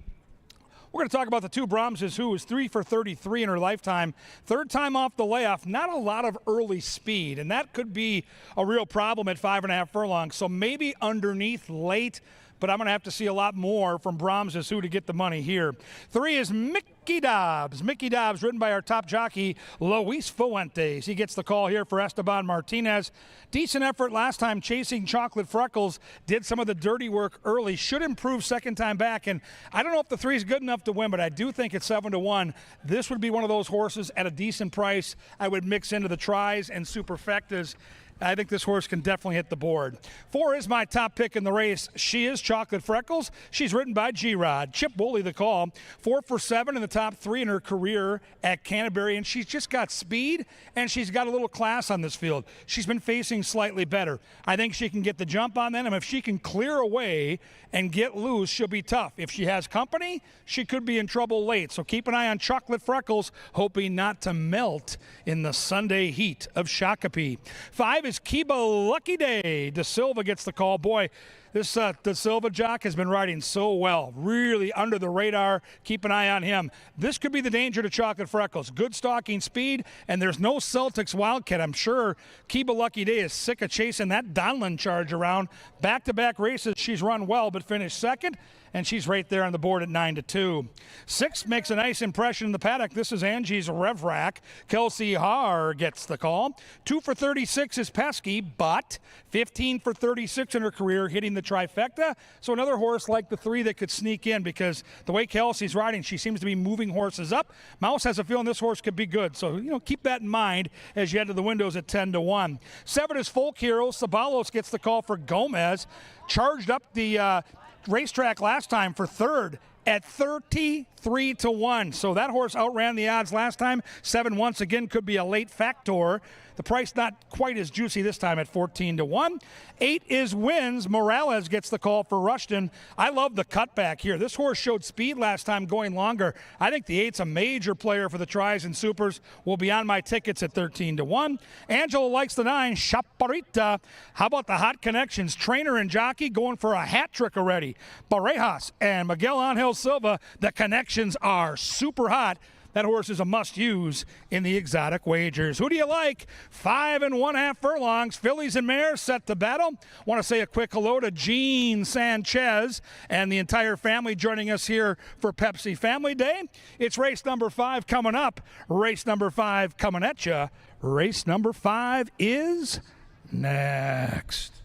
We're going to talk about the 2 Brahms who is 3 for 33 in her lifetime. 3rd time off the layoff, not a lot of early speed, and that could be a real problem at 5.5 furlongs. So maybe underneath late, but I'm going to have to see a lot more from Brahms Is Who to get the money here. 3 is Mickey Dobbs. Mickey Dobbs, ridden by our top jockey, Luis Fuentes. He gets the call here for Esteban Martinez. Decent effort last time chasing Chocolate Freckles. Did some of the dirty work early. Should improve second time back. And I don't know if the 3 is good enough to win, but I do think at 7-1, this would be one of those horses at a decent price I would mix into the tries and superfectas. I think this horse can definitely hit the board. 4 is my top pick in the race. She is Chocolate Freckles. She's ridden by G-Rod. Chip Woolley the call. 4 for 7 in the top 3 in her career at Canterbury, and she's just got speed, and she's got a little class on this field. She's been facing slightly better. I think she can get the jump on them, and if she can clear away and get loose, she'll be tough. If she has company, she could be in trouble late. So keep an eye on Chocolate Freckles, hoping not to melt in the Sunday heat of Shakopee. 5 is Kiba Lucky Day. De Silva gets the call. Boy, this De Silva jock has been riding so well. Really under the radar. Keep an eye on him. This could be the danger to Chocolate Freckles. Good stalking speed, and there's no Celtics Wildcat. I'm sure Kiba Lucky Day is sick of chasing that Donlin charge around. Back-to-back races, she's run well, but finished second, and she's right there on the board at 9-2. 6 makes a nice impression in the paddock. This is Angie's Rev Rack. Kelsey Haar gets the call. 2 for 36 is Pesky, but 15 for 36 in her career, hitting the trifecta. So another horse like the 3 that could sneak in, because the way Kelsey's riding, she seems to be moving horses up. Mouse has a feeling this horse could be good. So, keep that in mind as you head to the windows at 10-1. 7 is Folk Hero. Sabalos gets the call for Gomez. Charged up the racetrack last time for 3rd at 33-1. So that horse outran the odds last time. 7 once again could be a late factor. The price not quite as juicy this time at 14-1. 8 is Wins. Morales gets the call for Rushton. I love the cutback here. This horse showed speed last time going longer. I think the 8's a major player for the tries and supers. Will be on my tickets at 13-1. Angela likes the 9, Chaparita. How about the hot connections? Trainer and jockey going for a hat trick already. Barejas and Miguel Angel Silva. The connections are super hot. That horse is a must-use in the exotic wagers. Who do you like? 5 1/2 furlongs. Fillies and mares set to battle. Want to say a quick hello to Gene Sanchez and the entire family joining us here for Pepsi Family Day. It's race number 5 coming up. Race number 5 coming at you. Race number 5 is next.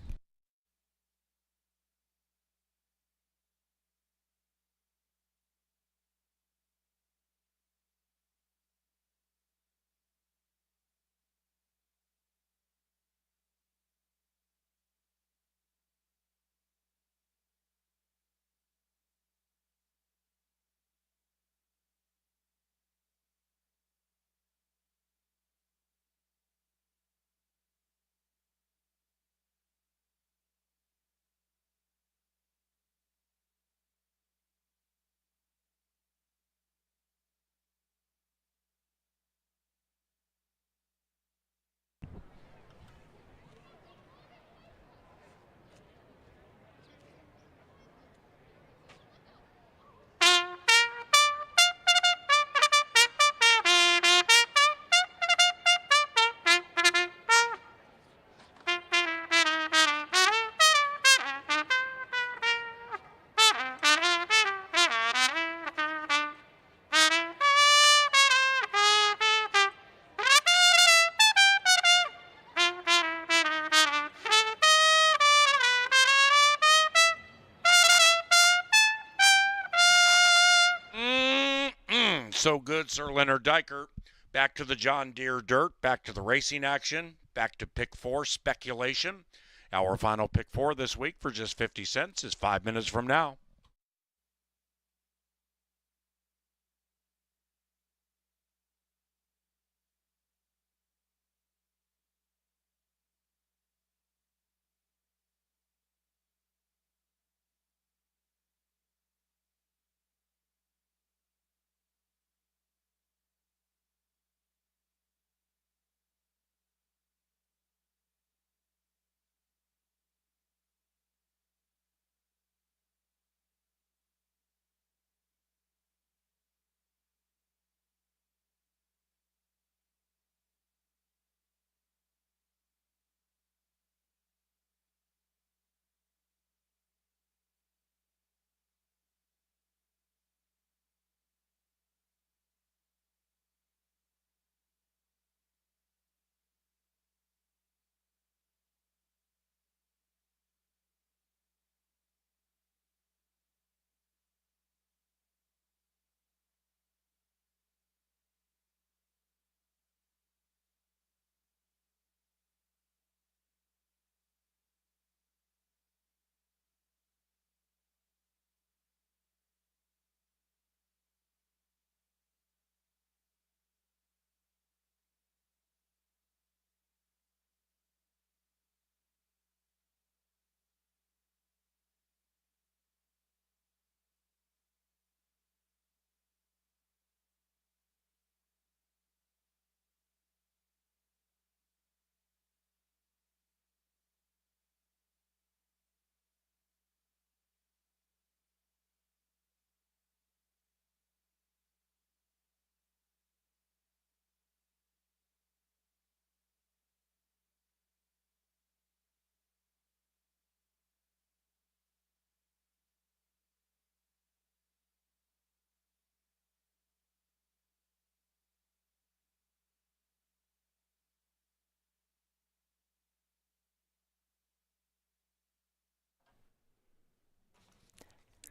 So good, Sir Leonard Diker. Back to the John Deere dirt, back to the racing action, back to pick 4 speculation. Our final pick 4 this week for just 50 cents is 5 minutes from now.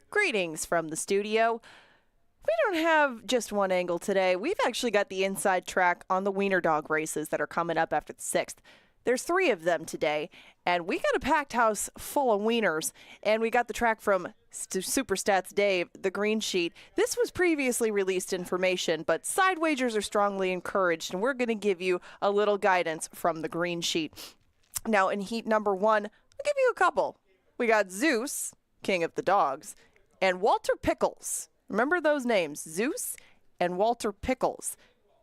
Greetings from the studio. We don't have just one angle today. We've actually got the inside track on the Wiener dog races that are coming up after the 6th. There's 3 of them today, and we got a packed house full of wieners, and we got the track from Super Stats Dave, the green sheet. This was previously released information, but side wagers are strongly encouraged, and we're going to give you a little guidance from the green sheet. Now, in heat number 1, I'll give you a couple. We got Zeus, king of the dogs, and Walter Pickles. Remember those names, Zeus and Walter Pickles.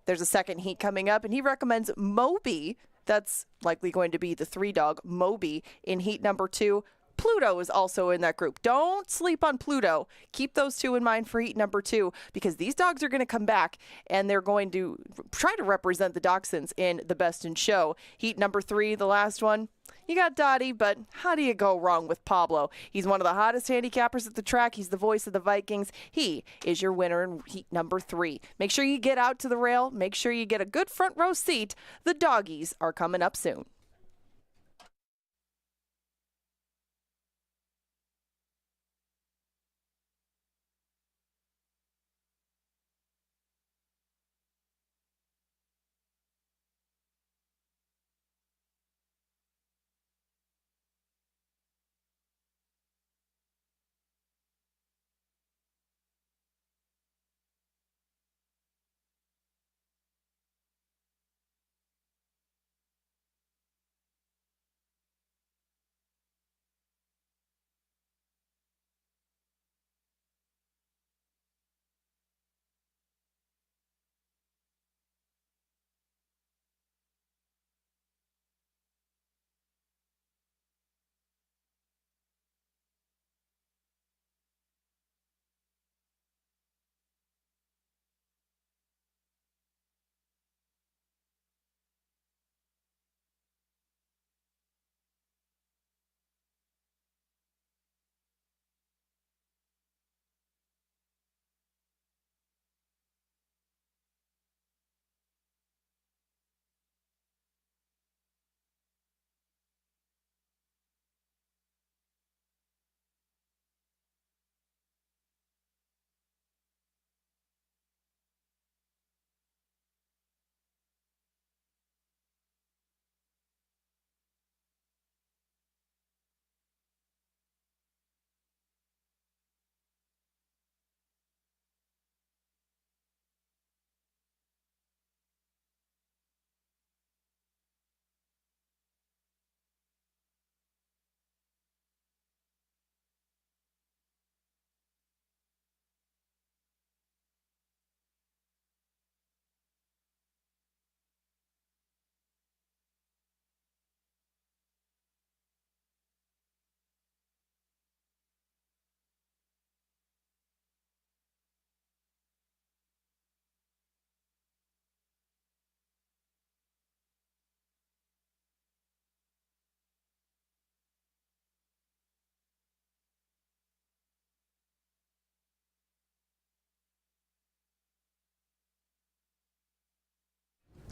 There's a second heat coming up, and he recommends Moby. That's likely going to be the 3-dog, Moby, in heat number 2. Pluto is also in that group. Don't sleep on Pluto. Keep those 2 in mind for heat number 2, because these dogs are going to come back, and they're going to try to represent the Dachshunds in the Best in Show. Heat number 3, the last one. You got Dottie, but how do you go wrong with Pablo? He's one of the hottest handicappers at the track. He's the voice of the Vikings. He is your winner in heat number 3. Make sure you get out to the rail. Make sure you get a good front row seat. The doggies are coming up soon.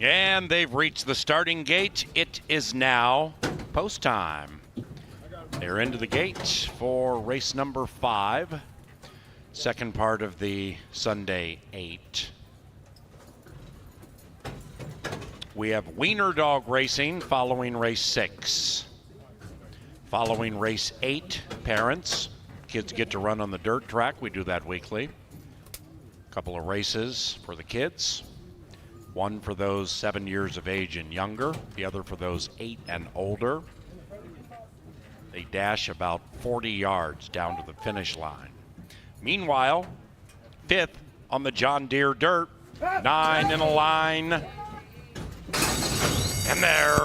And they've reached the starting gate. It is now post time. They're into the gate for race number 5, second part of the Sunday 8. We have Wiener dog racing following race 6. Following race 8, parents, kids get to run on the dirt track. We do that weekly. A couple of races for the kids. One for those 7 years of age and younger, the other for those 8 and older. They dash about 40 yards down to the finish line. Meanwhile, 5th on the John Deere dirt, 9 in a line. And they're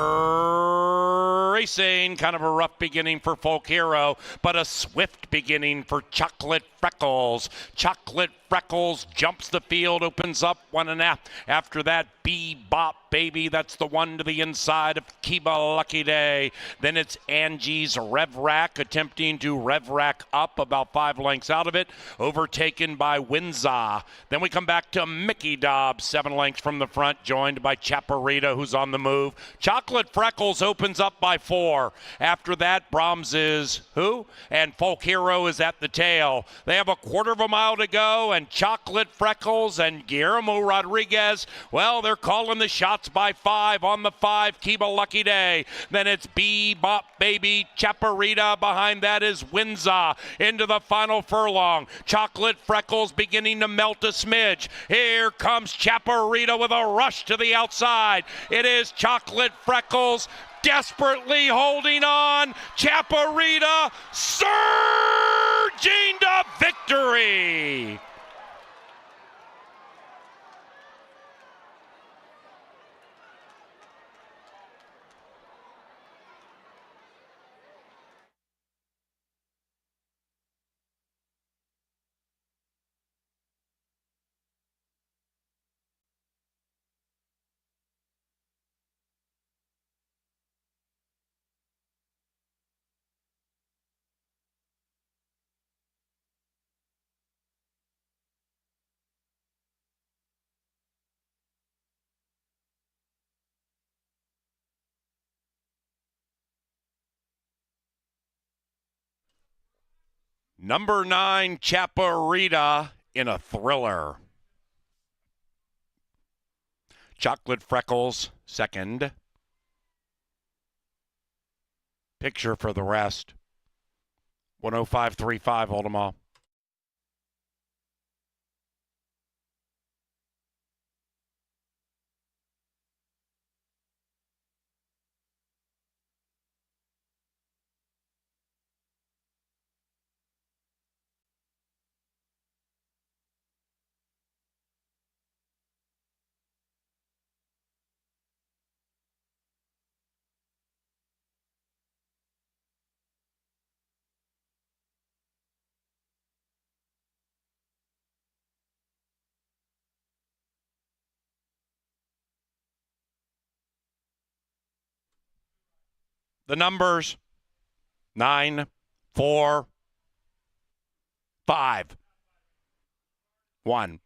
racing. Kind of a rough beginning for Folk Hero, but a swift beginning for Chocolate Freckles. Chocolate Freckles jumps the field, opens up 1.5. After that, Bebop Baby. That's the one to the inside of Kiba Lucky Day. Then it's Angie's Rev Rack attempting to rev rack up about 5 lengths out of it, overtaken by Windsor. Then we come back to Mickey Dobbs, 7 lengths from the front, joined by Chaparita, who's on the move. Chocolate Freckles opens up by 4. After that, Brahms is who? And Folk Hero is at the tail. They have a quarter of a mile to go, and Chocolate Freckles and Guillermo Rodriguez, well, they're calling the shots by 5 on the 5, Kiba Lucky Day. Then it's Bebop Baby, Chaparita. Behind that is Windsor into the final furlong. Chocolate Freckles beginning to melt a smidge. Here comes Chaparita with a rush to the outside. It is Chocolate Freckles desperately holding on. Chaparita surging to victory. Number 9, Chaparita in a thriller. Chocolate Freckles, second. Picture for the rest. 105.35, hold them all. The numbers 9, 4, 5, 1.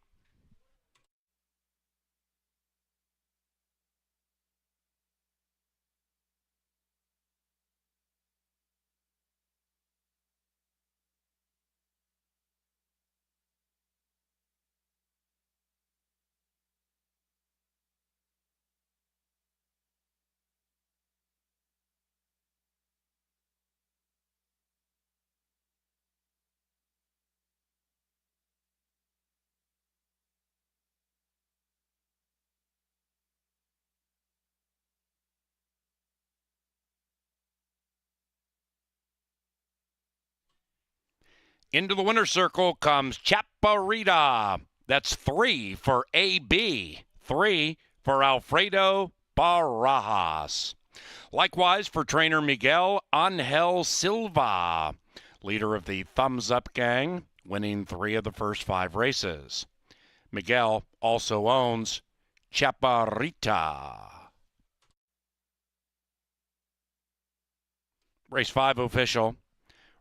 Into the winner's circle comes Chaparita. That's 3 for AB. 3 for Alfredo Barajas. Likewise for trainer Miguel Angel Silva, leader of the Thumbs Up Gang, winning 3 of the first 5 races. Miguel also owns Chaparita. Race 5 official.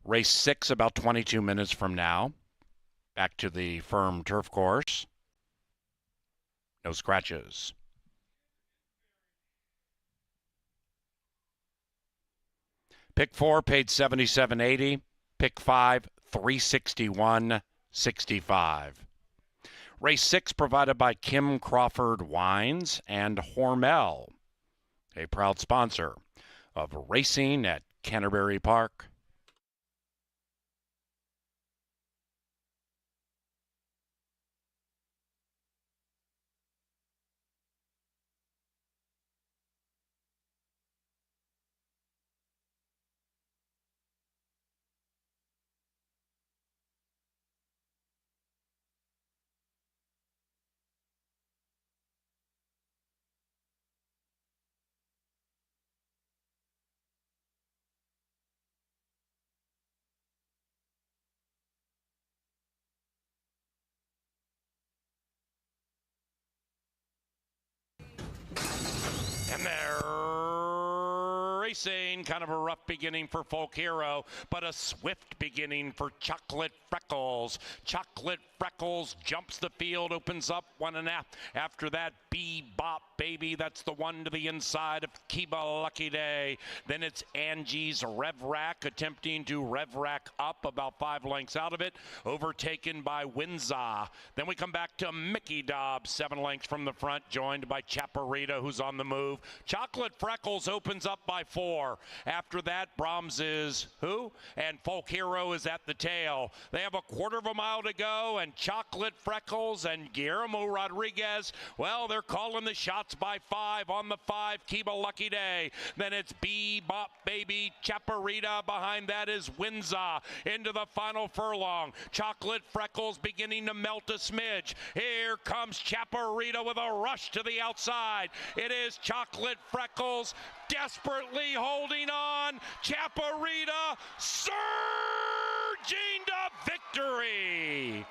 Race 6 about 22 minutes from now. Back to the firm turf course. No scratches. Pick 4 paid $77.80. Pick 5, $361.65. Race 6 provided by Kim Crawford Wines and Hormel, a proud sponsor of racing at Canterbury Park. And they're racing. Kind of a rough beginning for Folk Hero, but a swift beginning for Chocolate Freckles. Chocolate Freckles jumps the field, opens up 1.5. After that, Bebop Baby. That's the one to the inside of Kiba Lucky Day. Then it's Angie's Rev Rack attempting to rev rack up about 5 lengths out of it, overtaken by Windsor. Then we come back to Mickey Dobbs, 7 lengths from the front, joined by Chaparita, who's on the move. Chocolate Freckles opens up by 4. After that, Brahms is who? And Folk Hero is at the tail. They have a 1/4 of a mile to go, and Chocolate Freckles and Guillermo Rodriguez, well, they're calling the shots by 5. On the 5, Kiba Lucky Day. Then it's Bebop Baby, Chaparita. Behind that is Windsor. Into the final furlong. Chocolate Freckles beginning to melt a smidge. Here comes Chaparita with a rush to the outside. It is Chocolate Freckles desperately holding on. Chaparita surging to victory.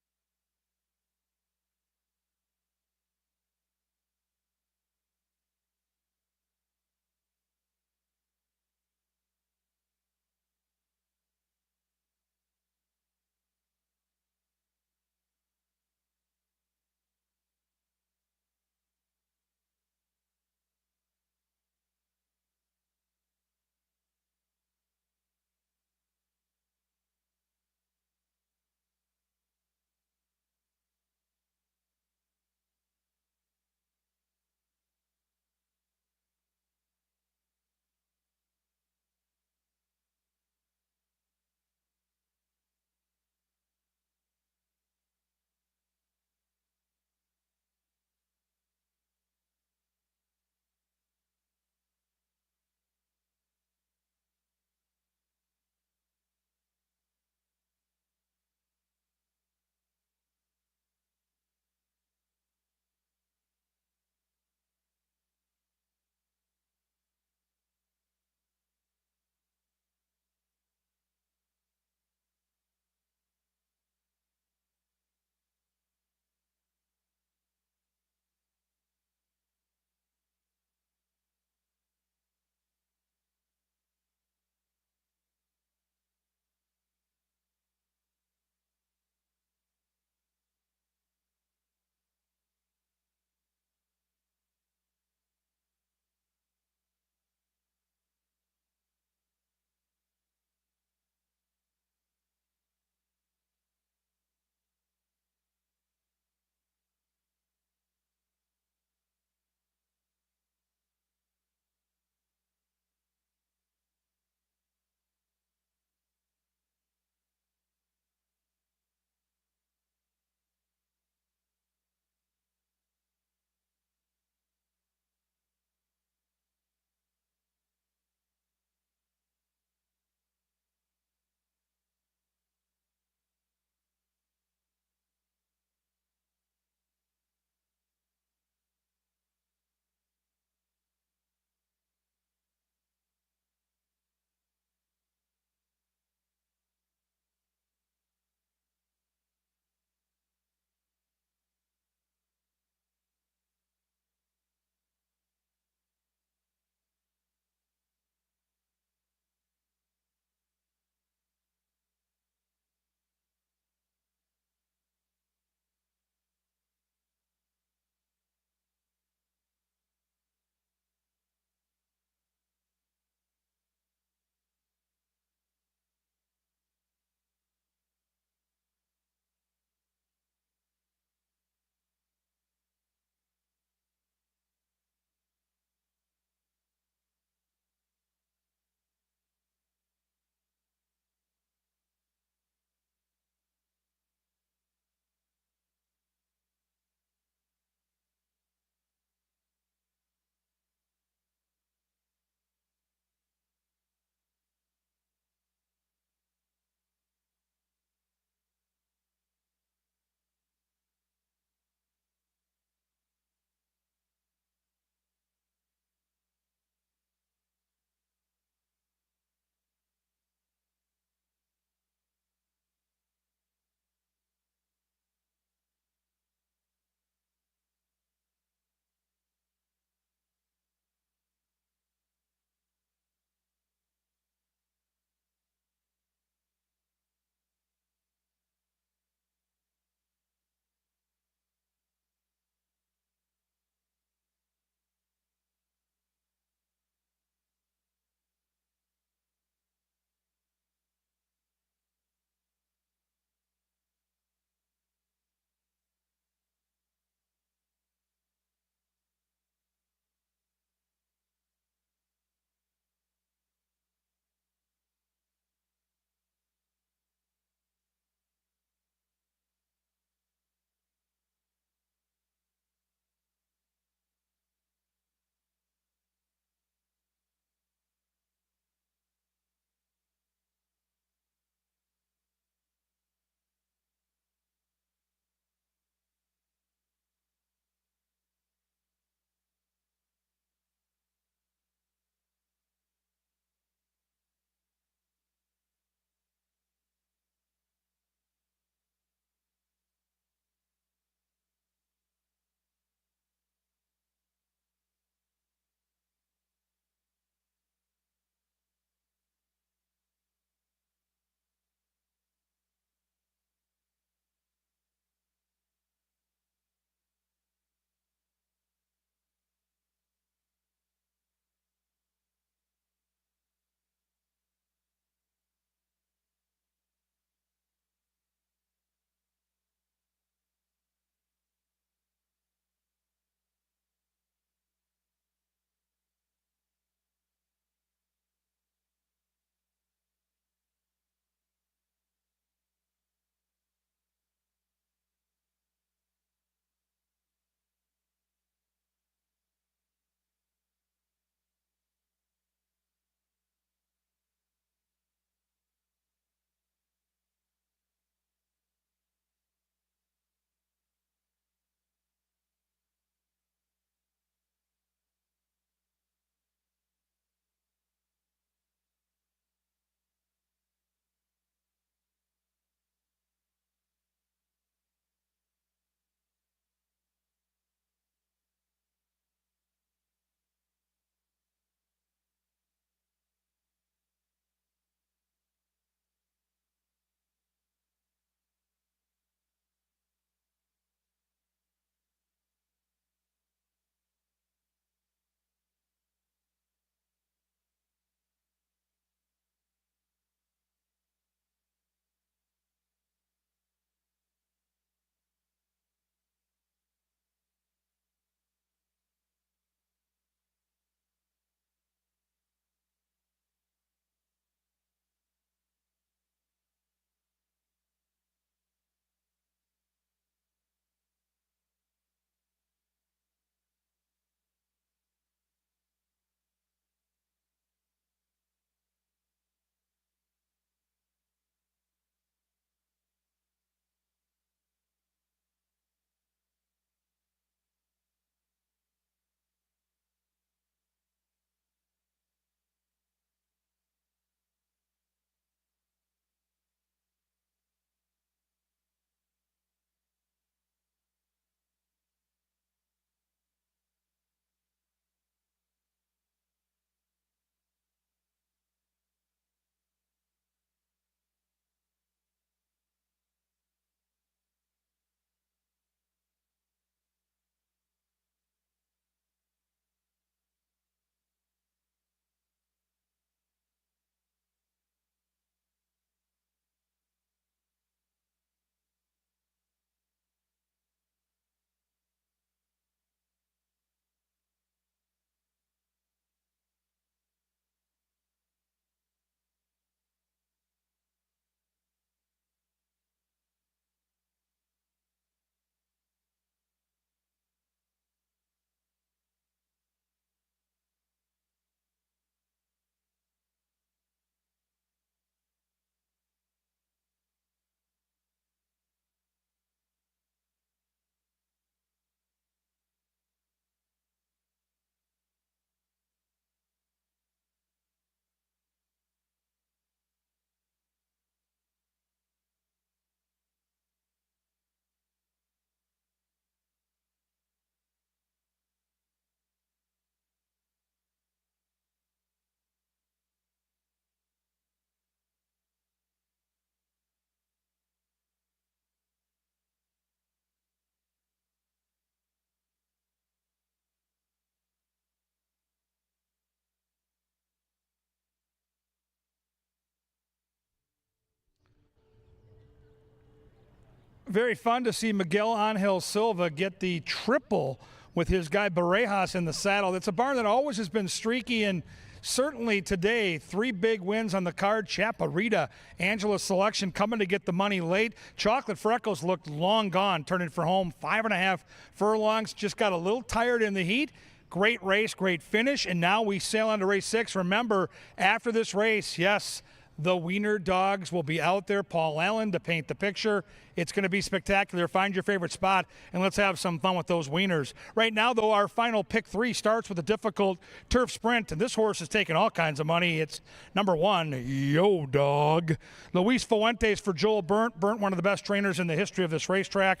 Very fun to see Miguel Angel Silva get the triple with his guy Barejas in the saddle. It's a barn that always has been streaky, and certainly today, 3 big wins on the card. Chaparita, Angela's selection coming to get the money late. Chocolate Freckles looked long gone, turning for home. 5.5 furlongs, just got a little tired in the heat. Great race, great finish, and now we sail on to race 6. Remember, after this race, yes, the Wiener dogs will be out there. Paul Allen to paint the picture. It's going to be spectacular. Find your favorite spot, and let's have some fun with those Wieners. Right now, though, our final pick 3 starts with a difficult turf sprint, and this horse is taking all kinds of money. It's number 1, Yo Dog. Luis Fuentes for Joel Burnt. Burnt, one of the best trainers in the history of this racetrack.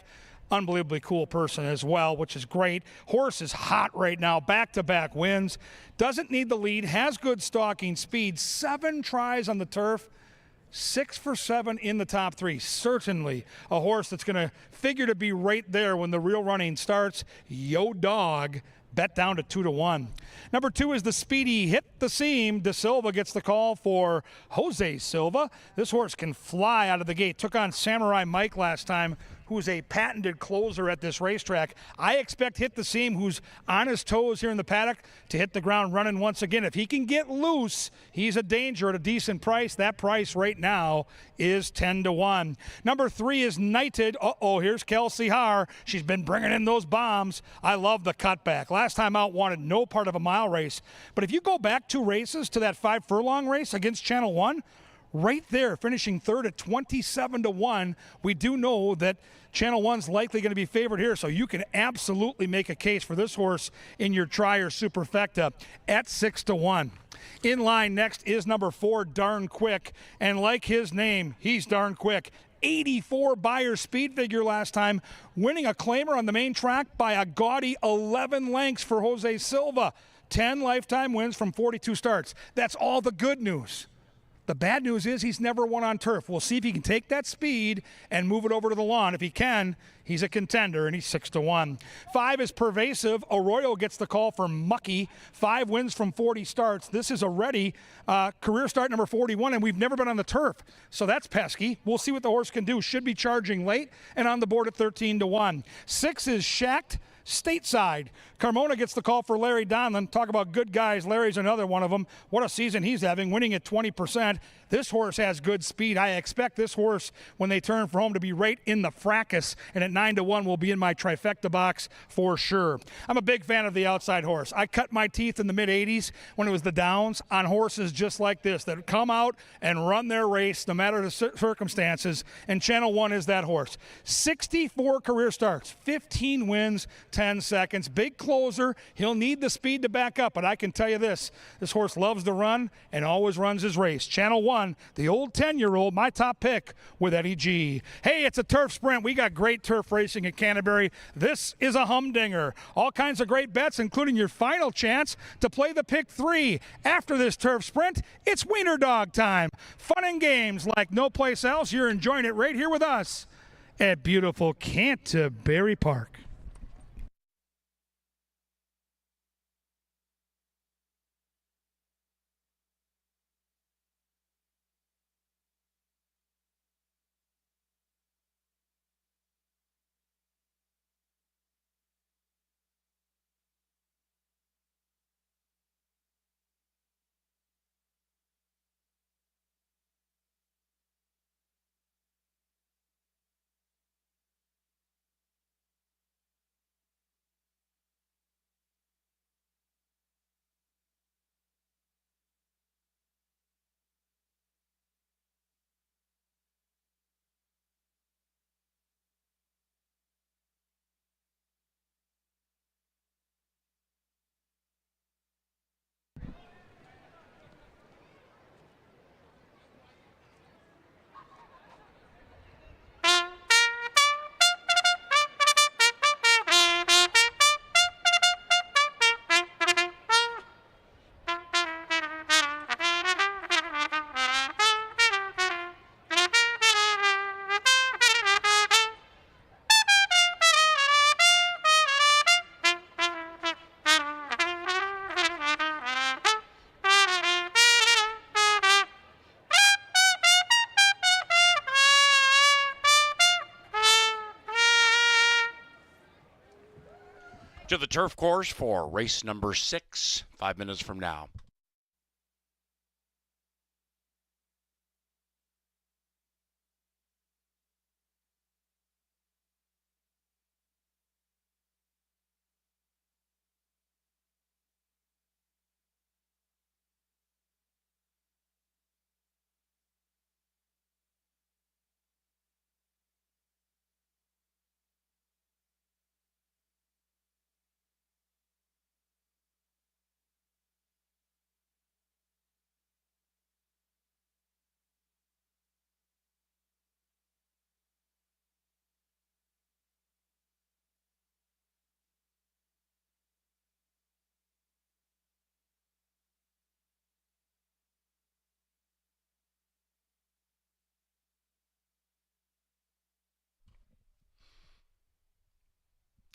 Unbelievably cool person as well, which is great. Horse is hot right now, back-to-back wins. Doesn't need the lead, has good stalking speed. 7 tries on the turf, 6 for 7 in the top 3. Certainly a horse that's going to figure to be right there when the real running starts. Yo Dog, bet down to 2-1. Number 2 is the speedy Hit the Seam. De Silva gets the call for Jose Silva. This horse can fly out of the gate. Took on Samurai Mike last time, who's a patented closer at this racetrack. I expect Hit the Seam, who's on his toes here in the paddock, to hit the ground running once again. If he can get loose, he's a danger at a decent price. That price right now is 10-1. Number 3 is Knighted. Here's Kelsey Haar. She's been bringing in those bombs. I love the cutback. Last time out, wanted no part of a mile race. But if you go back 2 races to that 5 furlong race against Channel 1, right there, finishing third at 27-1, we do know that Channel 1's likely going to be favored here, so you can absolutely make a case for this horse in your try or superfecta at 6-1. In line next is number 4, Darn Quick, and like his name, he's darn quick. 84 Beyer speed figure last time, winning a claimer on the main track by a gaudy 11 lengths for Jose Silva. 10 lifetime wins from 42 starts. That's all the good news. The bad news is he's never won on turf. We'll see if he can take that speed and move it over to the lawn. If he can, he's a contender, and he's 6-1. 5 is Pervasive. Arroyo gets the call for Mucky. 5 wins from 40 starts. This is already career start number 41, and we've never been on the turf. So that's pesky. We'll see what the horse can do. Should be charging late and on the board at 13-1. 6 is Shacked Stateside. Carmona gets the call for Larry Donlin. Talk about good guys. Larry's another one of them. What a season he's having, winning at 20%. This horse has good speed. I expect this horse, when they turn for home, to be right in the fracas, and at 9-1 will be in my trifecta box for sure. I'm a big fan of the outside horse. I cut my teeth in the mid-'80s when it was the Downs on horses just like this that come out and run their race no matter the circumstances, and Channel 1 is that horse. 64 career starts, 15 wins, 10 seconds. Big closer. He'll need the speed to back up, but I can tell you this horse loves to run and always runs his race. Channel 1, the old 10-year-old, my top pick with Eddie G. Hey, it's a turf sprint. We got great turf racing at Canterbury. This is a humdinger. All kinds of great bets, including your final chance to play the pick 3. After this turf sprint, it's Wiener Dog time. Fun and games like no place else. You're enjoying it right here with us at beautiful Canterbury Park. to the turf course for race number 6, 5 minutes from now.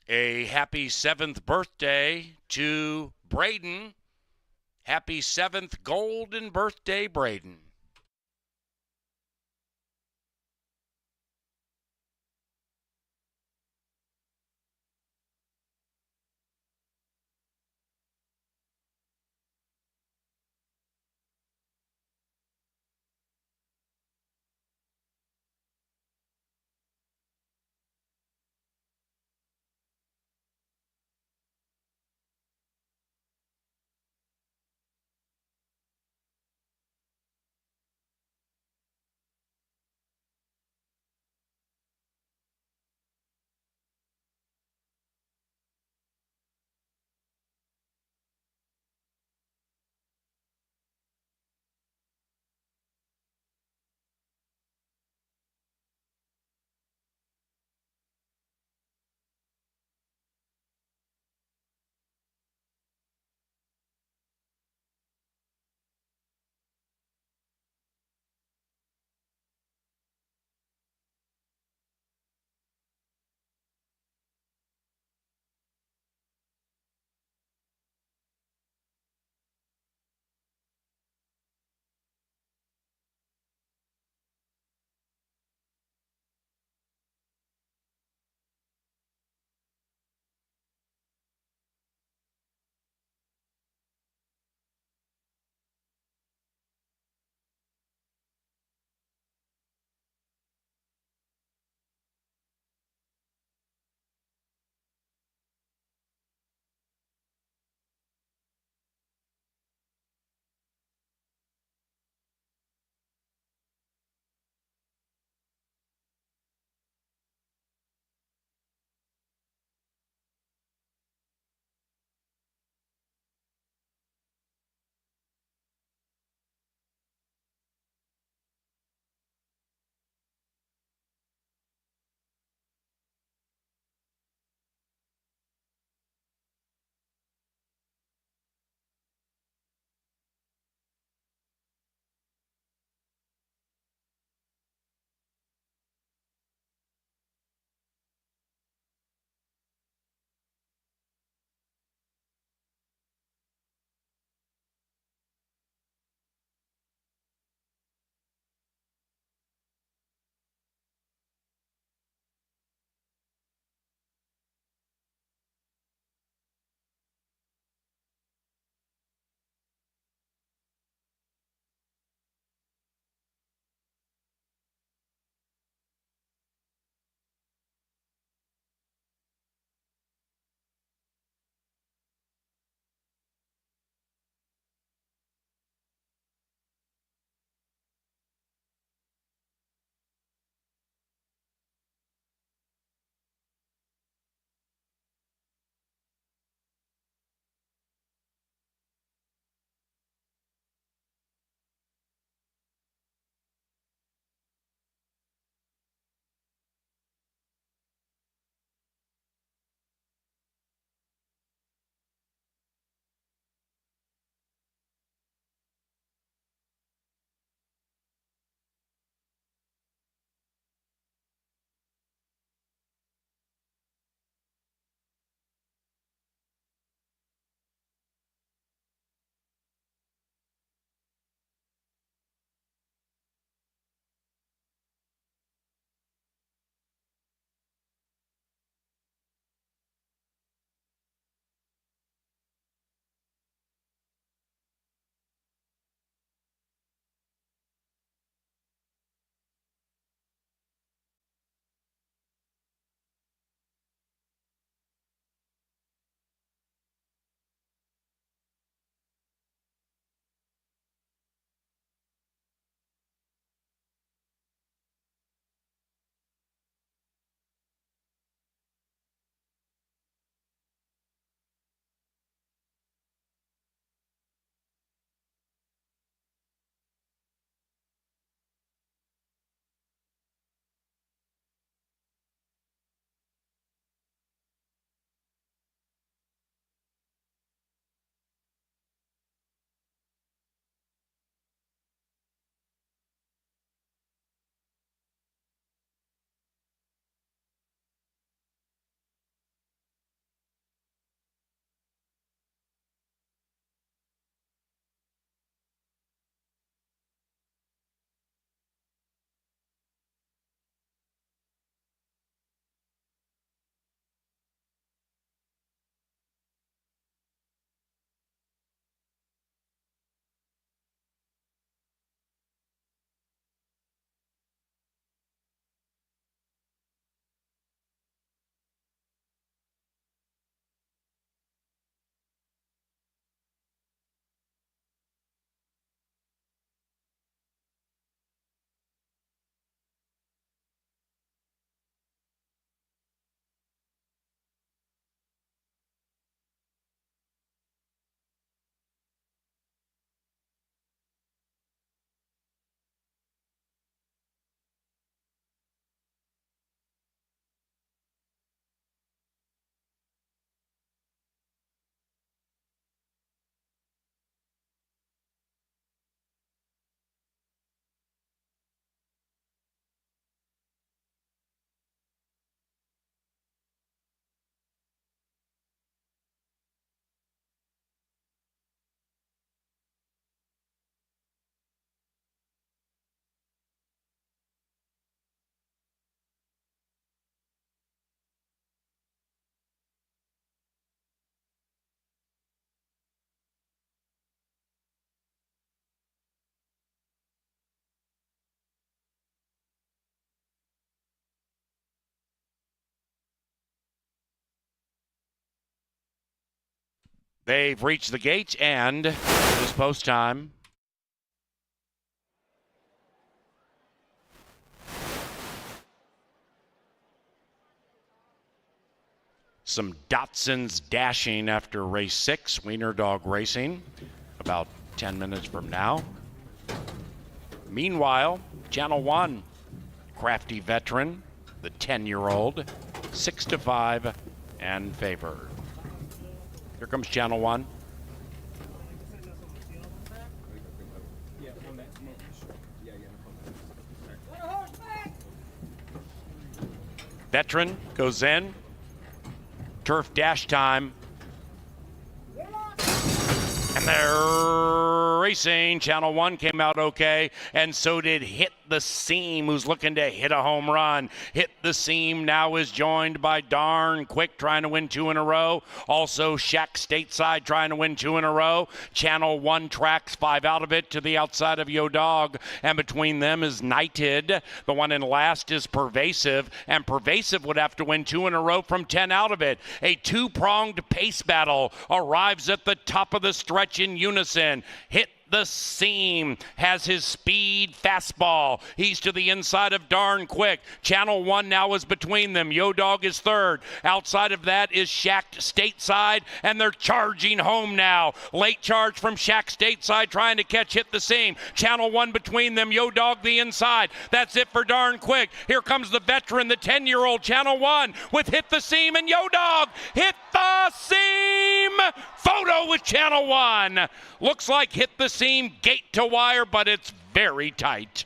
A happy 7th birthday to Braden. Happy 7th golden birthday, Braden. They've reached the gate, and it is post time. Some Datsuns dashing after race 6, Wiener Dog Racing, about 10 minutes from now. Meanwhile, Channel 1, Crafty Veteran, the 10-year-old, 6-5 and favored. Here comes Channel 1. Veteran goes in. Turf dash time. And they're racing. Channel 1 came out okay, and so did Hit the Seam, who's looking to hit a home run. Hit the Seam now is joined by Darn Quick, trying to win 2 in a row. Also, Shack Stateside trying to win 2 in a row. Channel 1 tracks 5 out of it to the outside of Yo Dog, and between them is Knighted. The one in last is Pervasive, and Pervasive would have to win 2 in a row from 10 out of it. A two-pronged pace battle arrives at the top of the stretch in unison. Hit the Seam has his speed fastball. He's to the inside of Darn Quick. Channel 1 now is between them. Yo Dog is third. Outside of that is Shack Stateside, and they're charging home now. Late charge from Shack Stateside trying to catch Hit the Seam. Channel 1 between them. Yo Dog the inside. That's it for Darn Quick. Here comes the veteran, the 10-year-old Channel 1 with Hit the Seam and Yo Dog. Hit the Seam! Photo with Channel 1. Looks like Hit the Seam gate to wire, but it's very tight.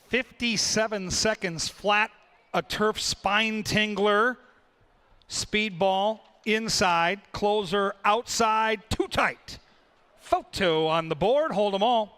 "57 seconds flat, a turf spine tingler, speedball inside, closer outside, too tight. Photo on the board, hold them all.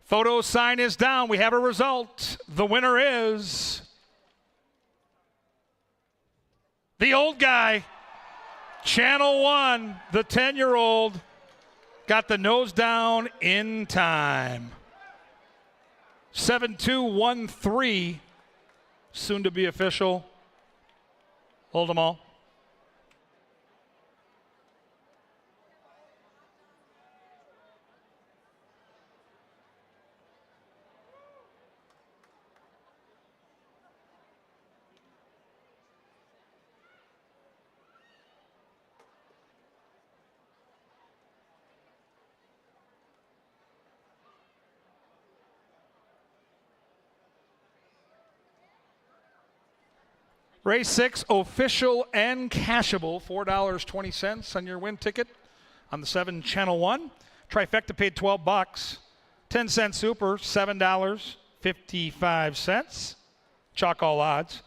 Photo sign is down. We have a result. The winner is the old guy, Channel 1, the 10-year-old, got the nose down in time. 7-2-1-3, soon to be official. Hold them all. Race 6, official and cashable, $4.20 on your win ticket on the 7 Channel 1. Trifecta paid $12. 10-cent super, $7.55. Chalk all odds.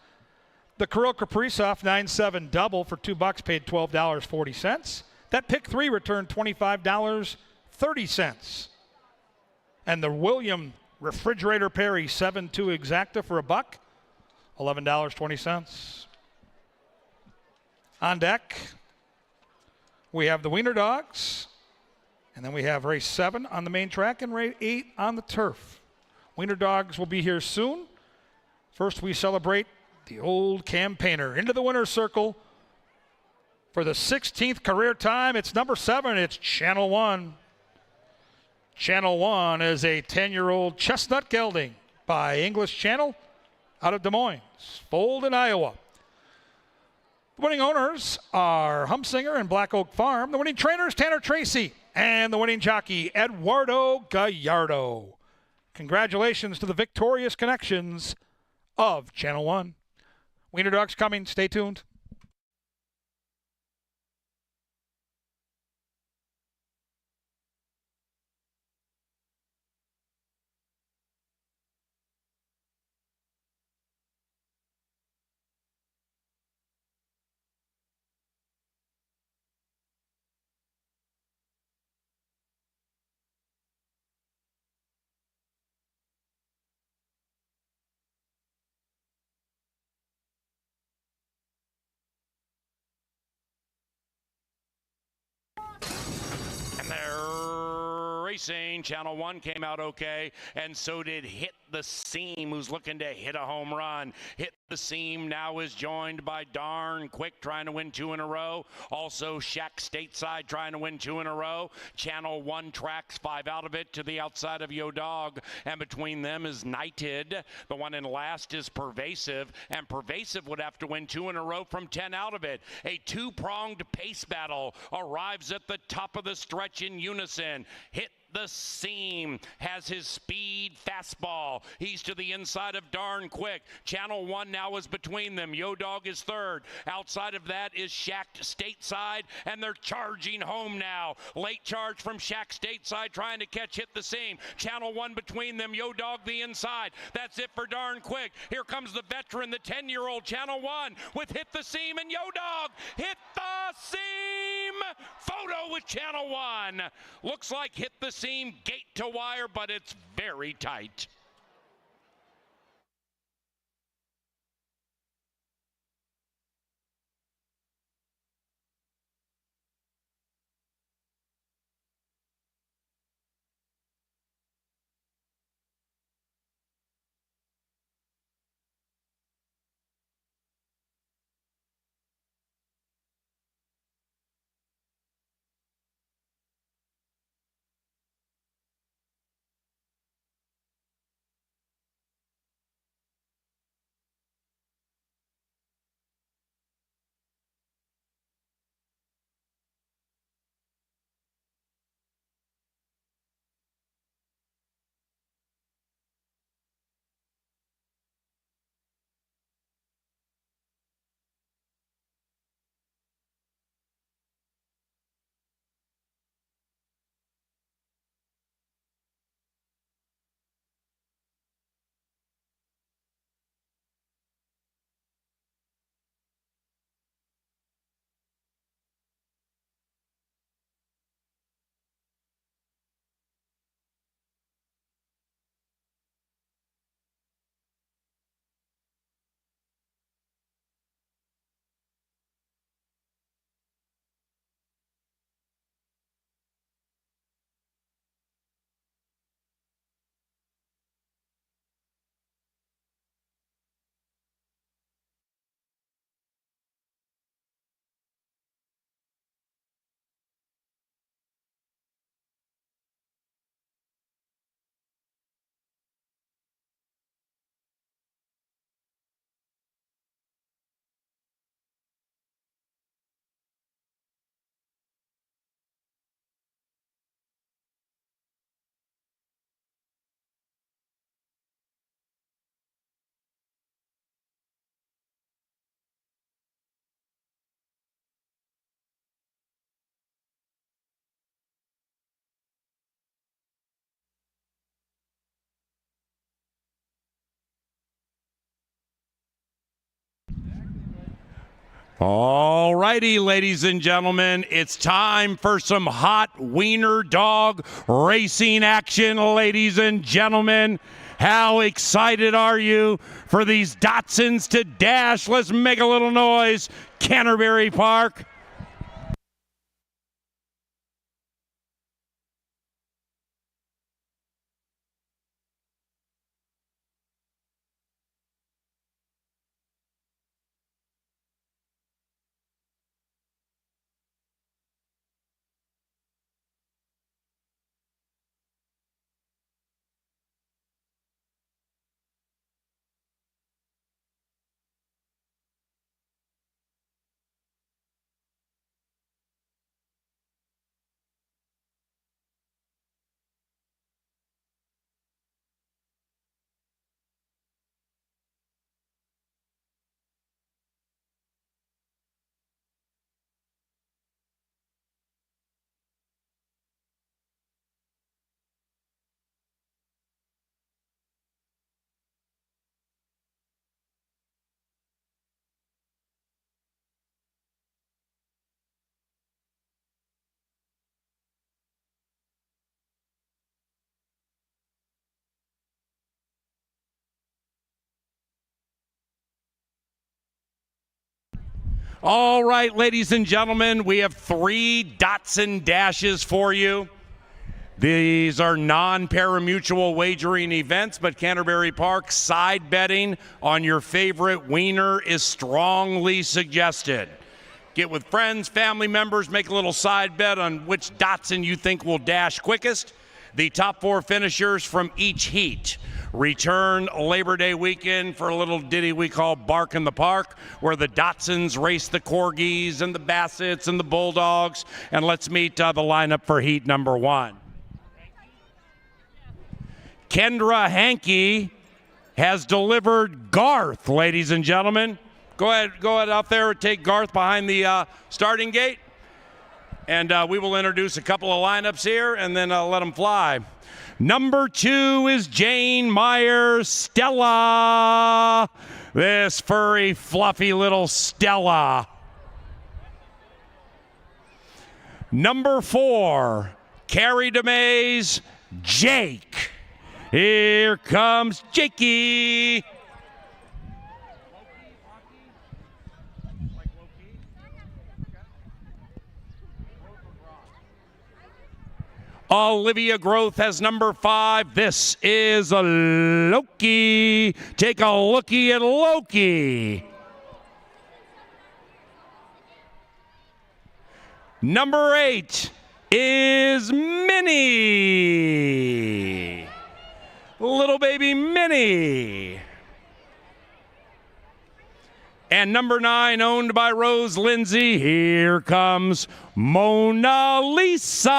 The Kirill Kaprizov 9-7 double for $2 paid $12.40. That pick 3 returned $25.30. And the William Refrigerator Perry 7-2 exacta for $1. $11.20. On deck, we have the Wiener Dogs, and then we have race 7 on the main track and race 8 on the turf. Wiener dogs will be here soon. First, we celebrate the old campaigner. Into the winner's circle for the 16th career time. It's number 7. It's Channel 1. Channel 1 is a 10-year-old chestnut gelding by English Channel out of Des Moines, foaled in Iowa. The winning owners are Humsinger and Black Oak Farm. The winning trainers, Tanner Tracy, and the winning jockey, Eduardo Gallardo. Congratulations to the victorious connections of Channel 1. Wiener dogs coming. Stay tuned. And they're racing. Channel 1 came out okay, and so did Hit the Seam, who's looking to hit a home run. Hit the Seam now is joined by Darn Quick, trying to win 2 in a row. Also, Shack Stateside trying to win 2 in a row. Channel 1 tracks 5 out of it to the outside of Yo Dog, and between them is Knighted. The one in last is Pervasive, and Pervasive would have to win 2 in a row from 10 out of it. A two-pronged pace battle arrives at the top of the stretch in unison. Hit the Seam has his speed fastball. He's to the inside of Darn Quick. Channel 1 now is between them. Yo Dog is third. Outside of that is Shack Stateside, and they're charging home now. Late charge from Shack Stateside trying to catch Hit the Seam. Channel 1 between them. Yo Dog the inside. That's it for Darn Quick. Here comes the veteran, the 10-year-old Channel 1 with Hit the Seam, and Yo Dog hit the seam. Photo with Channel 1. Looks like Hit the Seam gate to wire, but it's very tight. All righty, ladies and gentlemen, it's time for some hot wiener dog racing action, ladies and gentlemen. How excited are you for these Datsuns to dash? Let's make a little noise. Canterbury Park. All right, ladies and gentlemen, we have 3 Datsun dashes for you. These are non-parimutuel wagering events, but Canterbury Park side betting on your favorite Wiener is strongly suggested. Get with friends, family members, make a little side bet on which Datsun you think will dash quickest. The top 4 finishers from each heat return Labor Day weekend for a little ditty we call Bark in the Park, where the Datsuns race the Corgis and the Bassets and the Bulldogs. And let's meet the lineup for heat number 1. Kendra Hankey has delivered Garth, ladies and gentlemen. Go ahead out there and take Garth behind the starting gate. And we will introduce a couple of lineups here and then let them fly. Number 2 is Jane Myers Stella. This furry, fluffy little Stella. Number 4, Carrie DeMays Jake. Here comes Jakey. Olivia Groth has number 5. This is a Loki. Take a lookie at Loki. Number 8 is Minnie. Little baby Minnie. And number 9, owned by Rose Lindsay, here comes Mona Lisa.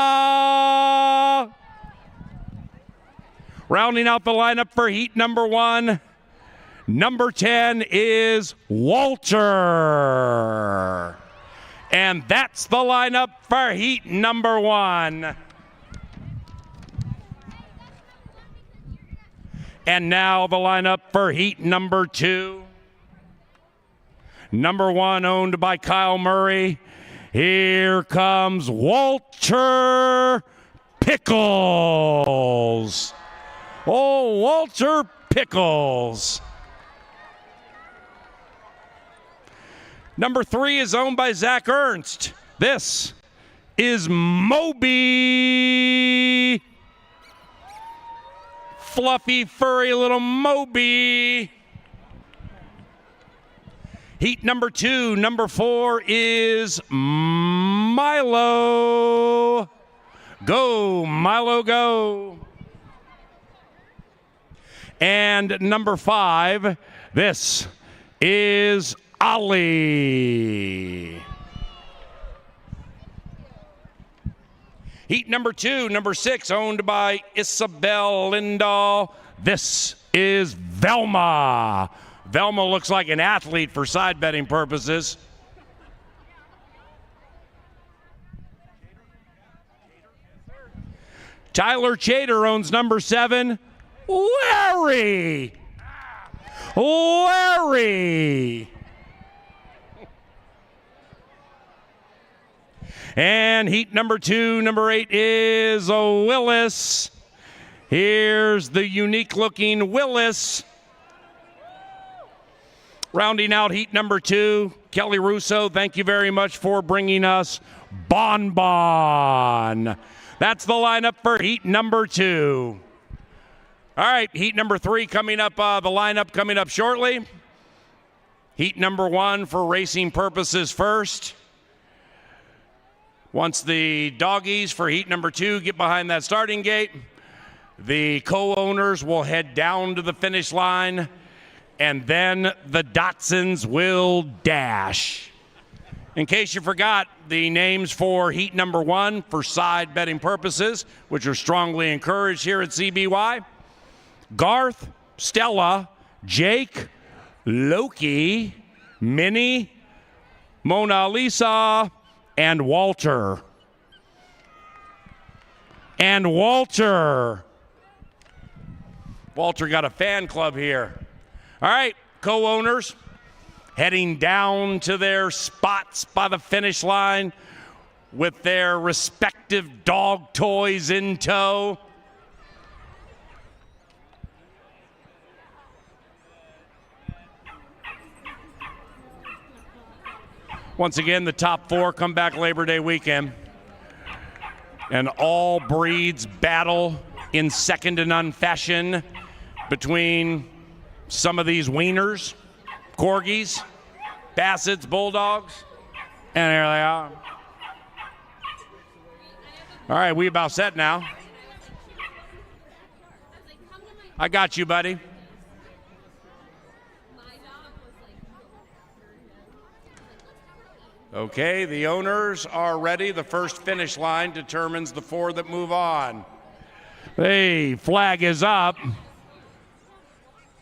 Rounding out the lineup for heat number 1, number 10 is Walter. And that's the lineup for heat number 1. And now the lineup for heat number 2. Number 1, owned by Kyle Murray. Here comes Walter Pickles. Oh, Walter Pickles. Number 3 is owned by Zach Ernst. This is Moby. Fluffy, furry little Moby. Heat number 2, number 4 is Milo. Go, Milo, go. And number 5, this is Ollie. Heat number 2, number 6, owned by Isabel Lindahl. This is Velma. Velma looks like an athlete for side betting purposes. Tyler Chater owns number 7, Larry. Larry. And heat number 2, number 8 is Willis. Here's the unique looking Willis. Rounding out heat number 2, Kelly Russo, thank you very much for bringing us Bon Bon. That's the lineup for heat number 2. All right, heat number 3 coming up, the lineup coming up shortly. Heat number 1 for racing purposes first. Once the doggies for heat number 2 get behind that starting gate, the co-owners will head down to the finish line, and then the Datsuns will dash. In case you forgot, the names for heat number 1 for side betting purposes, which are strongly encouraged here at CBY, Garth, Stella, Jake, Loki, Minnie, Mona Lisa, and Walter. And Walter. Walter got a fan club here. All right, co-owners heading down to their spots by the finish line with their respective dog toys in tow. Once again, the top 4 come back Labor Day weekend. And all breeds battle in second to none fashion between some of these Wieners, Corgis, Bassets, Bulldogs, and there they are. All right, we about set now. I got you, buddy. Okay, the owners are ready. The first finish line determines the 4 that move on. Hey, flag is up.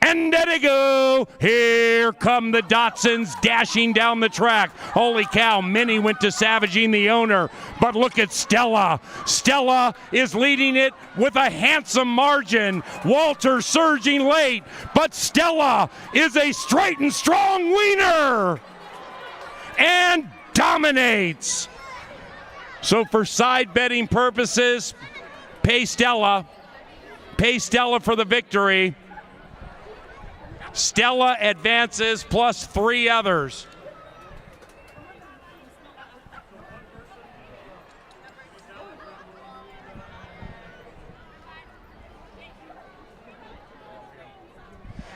And there they go. Here come the Datsuns dashing down the track. Holy cow, Minnie went to savaging the owner. But look at Stella. Stella is leading it with a handsome margin. Walter surging late. But Stella is a straight and strong Wiener. And dominates. So for side betting purposes, pay Stella. Pay Stella for the victory. Stella advances plus 3 others.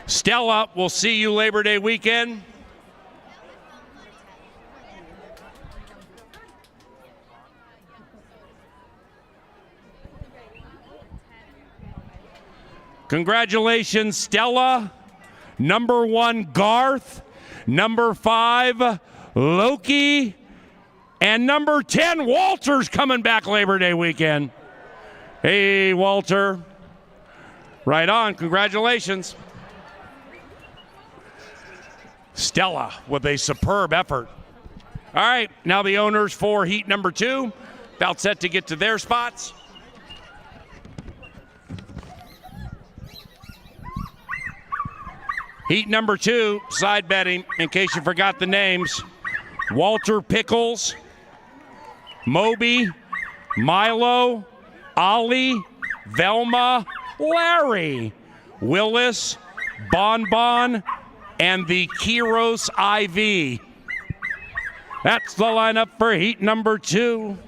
Stella, we'll see you Labor Day weekend. Congratulations, Stella. Number 1, Garth. Number 5, Loki. And number 10, Walter's coming back Labor Day weekend. Hey, Walter. Right on. Congratulations. Stella with a superb effort. All right, now the owners for heat number 2. About set to get to their spots. Heat number 2, side betting, in case you forgot the names. Walter Pickles, Moby, Milo, Ollie, Velma, Larry, Willis, Bonbon, and the Kiros IV. That's the lineup for heat number 2.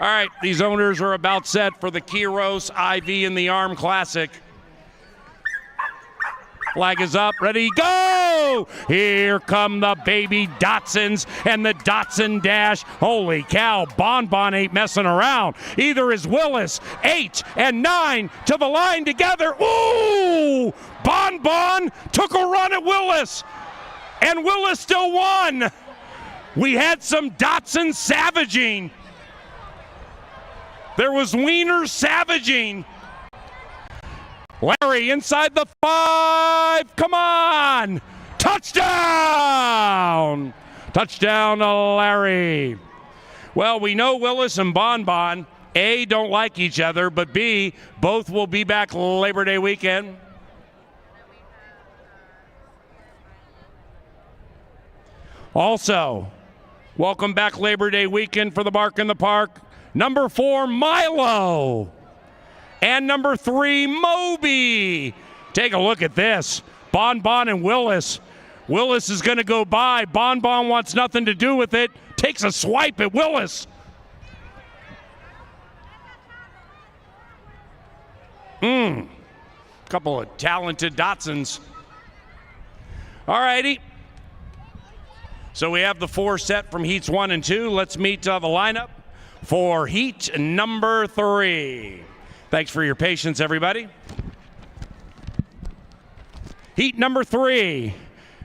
All right, these owners are about set for the Kiros IV in the Arm Classic. Flag is up, ready, go! Here come the baby Datsuns and the Datsun Dash. Holy cow, Bonbon ain't messing around. Either is Willis, 8 and 9 to the line together. Ooh! Bonbon took a run at Willis, and Willis still won. We had some Datsun savaging. There was Wiener savaging. Larry inside the 5. Come on. Touchdown. Touchdown to Larry. Well, we know Willis and Bonbon, A, don't like each other, but B, both will be back Labor Day weekend. Also, welcome back Labor Day weekend for the Bark in the Park. Number 4, Milo. And number 3, Moby. Take a look at this. Bonbon and Willis. Willis is going to go by. Bonbon wants nothing to do with it. Takes a swipe at Willis. Couple of talented Datsuns. All righty. So we have the 4 set from heats 1 and 2. Let's meet the lineup for heat number 3. Thanks for your patience, everybody. Heat number 3.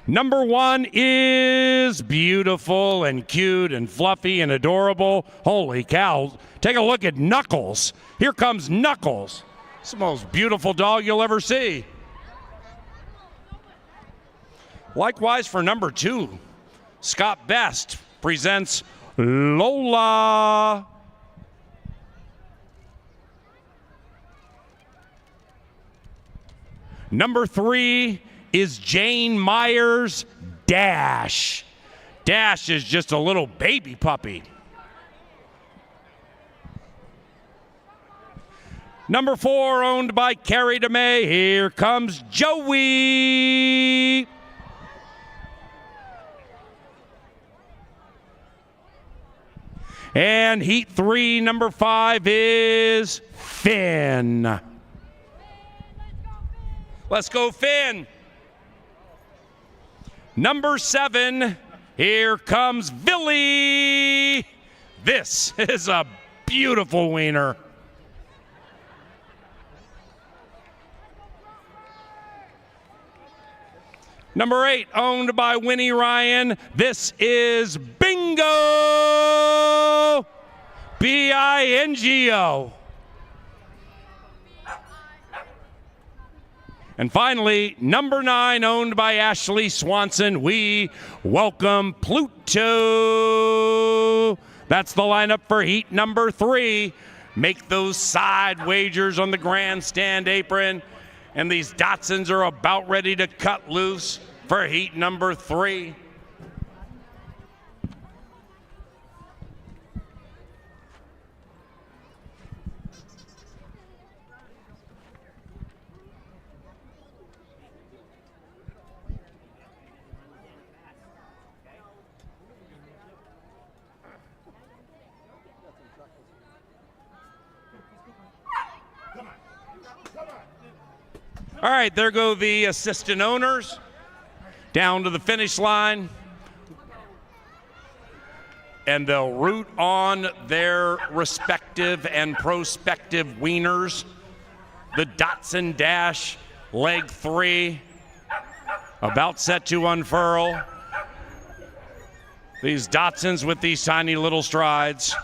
Number 1 is beautiful and cute and fluffy and adorable. Holy cow. Take a look at Knuckles. Here comes Knuckles. It's the most beautiful dog you'll ever see. Likewise for number 2. Scott Best presents Lola. Number 3 is Jane Myers Dash. Dash is just a little baby puppy. Number 4, owned by Carrie DeMay. Here comes Joey. And heat 3, number 5 is Finn. Let's go, Finn. Number 7, here comes Billy. This is a beautiful wiener. Number 8, owned by Winnie Ryan. This is Bingo. B-I-N-G-O. And finally, number 9, owned by Ashley Swanson. We welcome Pluto. That's the lineup for heat number 3. Make those side wagers on the grandstand apron. And these Datsuns are about ready to cut loose for heat number 3. All right, there go the assistant owners down to the finish line. And they'll root on their respective and prospective wieners. The Datsun Dash, leg 3, about set to unfurl. These Datsuns with these tiny little strides.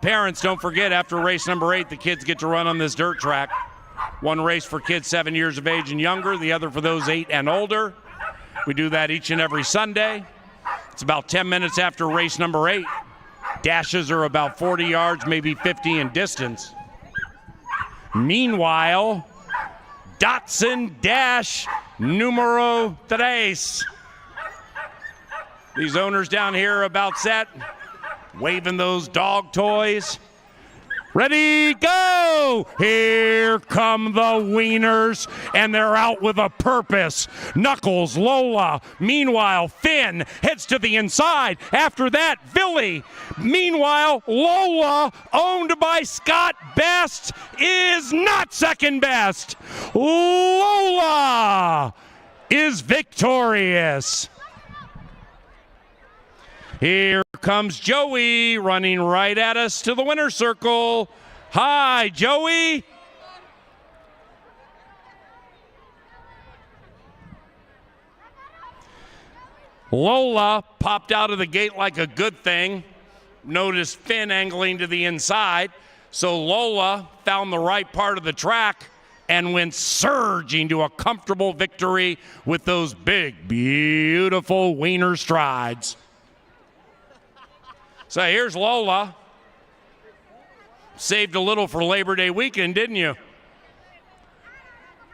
Parents, don't forget, after race number 8, the kids get to run on this dirt track. One race for kids 7 years of age and younger, the other for those 8 and older. We do that each and every Sunday. It's about 10 minutes after race number 8. Dashes are about 40 yards, maybe 50 in distance. Meanwhile, Datsun Dash numero 3. These owners down here are about set, waving those dog toys. Ready, go! Here come the wieners, and they're out with a purpose. Knuckles, Lola. Meanwhile, Finn heads to the inside. After that, Billy. Meanwhile, Lola, owned by Scott Best, is not second best. Lola is victorious. Here comes Joey running right at us to the winner's circle. Hi, Joey. Lola popped out of the gate like a good thing. Noticed Finn angling to the inside. So Lola found the right part of the track and went surging to a comfortable victory with those big, beautiful wiener strides. So here's Lola. Saved a little for Labor Day weekend, didn't you?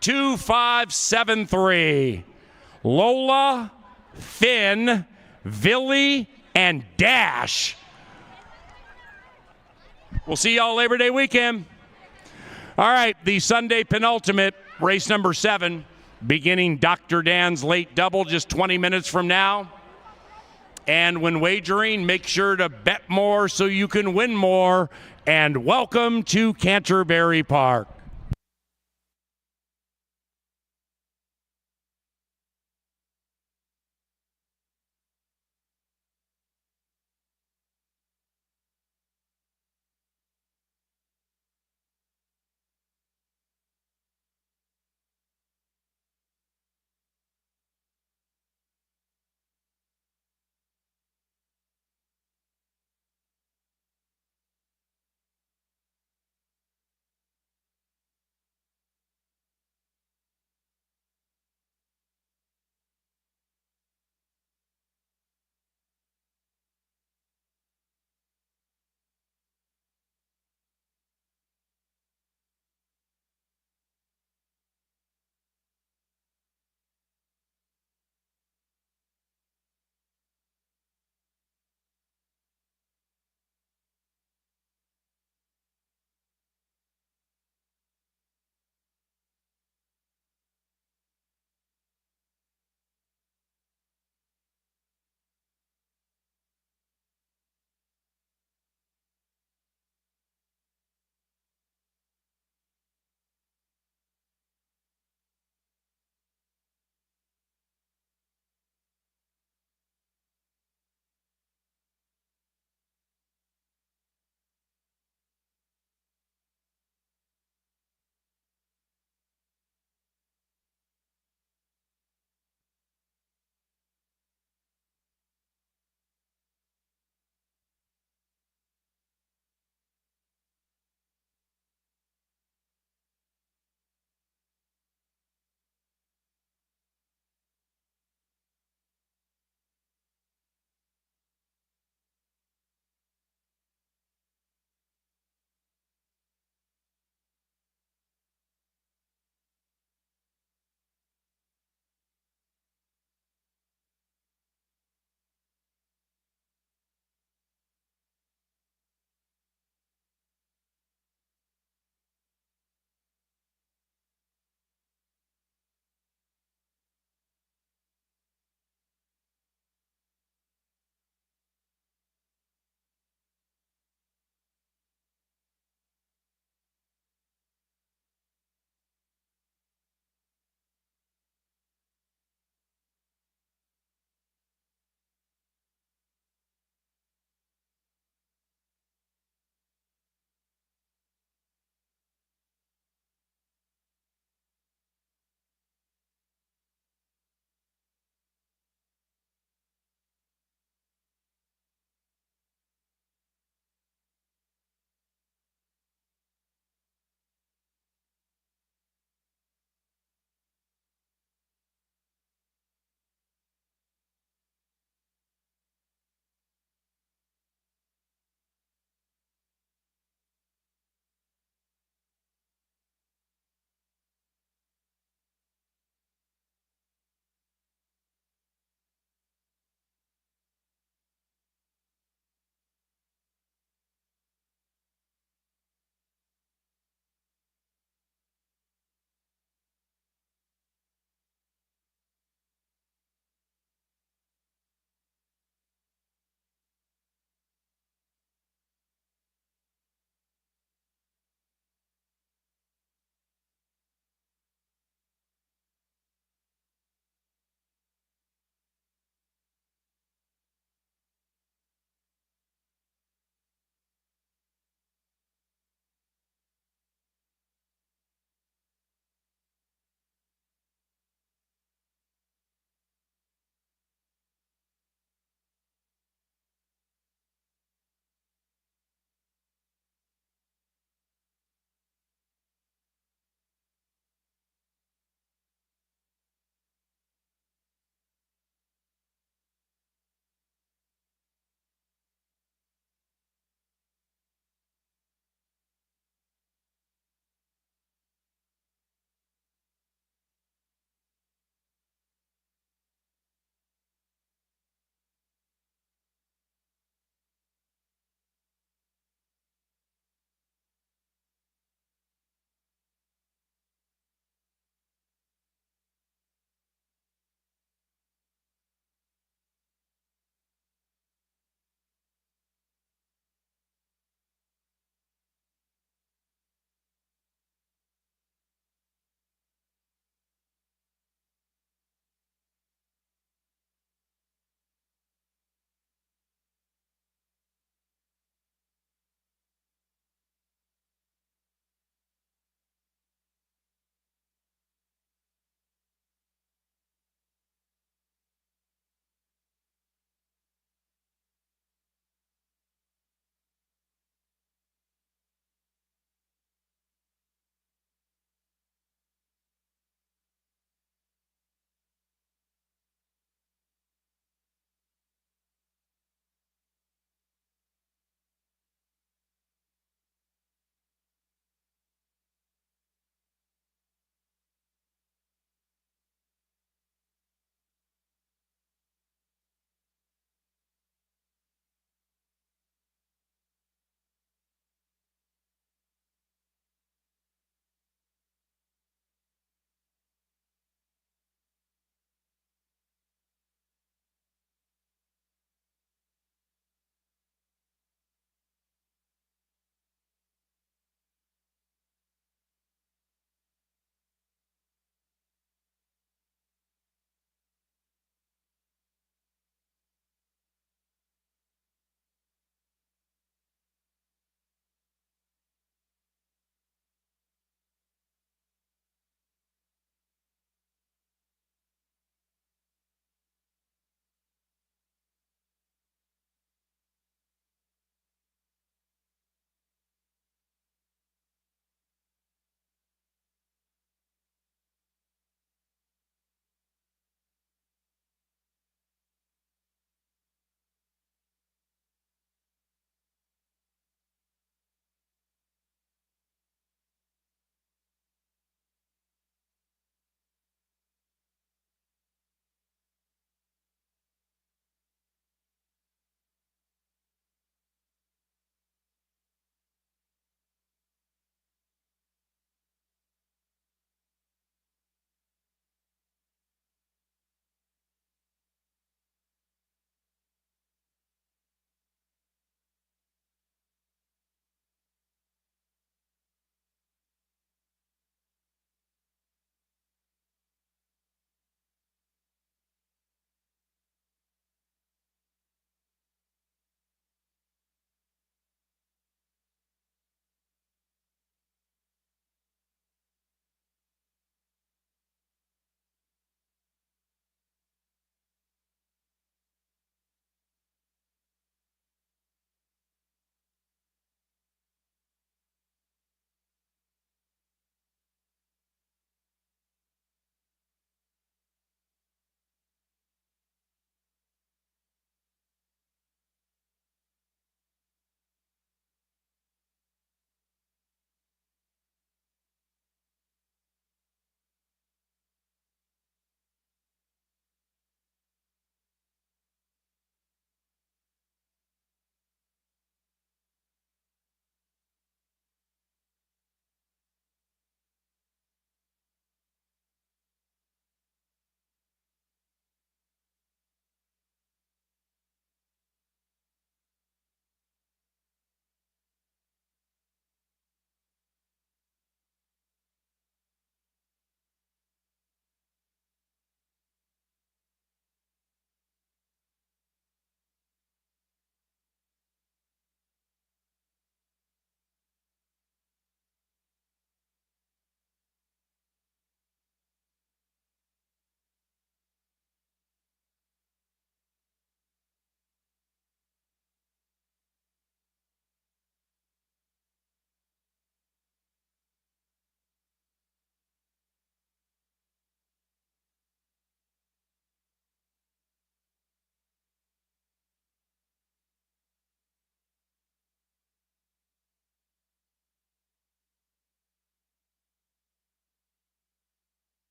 2-5-7-3. Lola, Finn, Billy, and Dash. We'll see y'all Labor Day weekend. All right, the Sunday penultimate, race number 7, beginning Dr. Dan's late double just 20 minutes from now. And when wagering, make sure to bet more so you can win more. And welcome to Canterbury Park.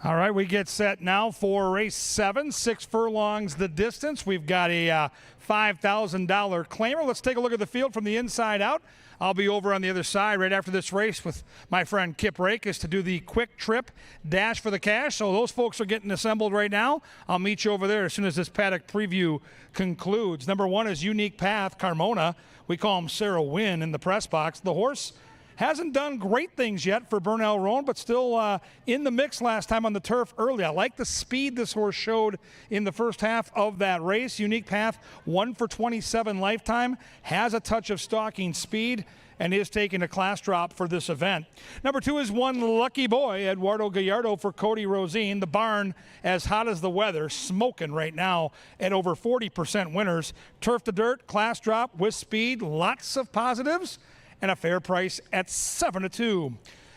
All right, we get set now for race 7, 6 furlongs the distance. We've got a $5,000 claimer. Let's take a look at the field from the inside out. I'll be over on the other side right after this race with my friend Kip Rakes to do the quick trip dash for the cash. So those folks are getting assembled right now. I'll meet you over there as soon as this paddock preview concludes. Number 1 is Unique Path, Carmona. We call him Sarah Wynn in the press box. The horse hasn't done great things yet for Bernal Roan, but still in the mix last time on the turf early. I like the speed this horse showed in the first half of that race. Unique Path, 1 for 27 lifetime, has a touch of stalking speed, and is taking a class drop for this event. Number 2 is One Lucky Boy, Eduardo Gallardo for Cody Rosine. The barn, as hot as the weather, smoking right now at over 40% winners. Turf to dirt, class drop with speed, lots of positives, and a fair price at 7-2.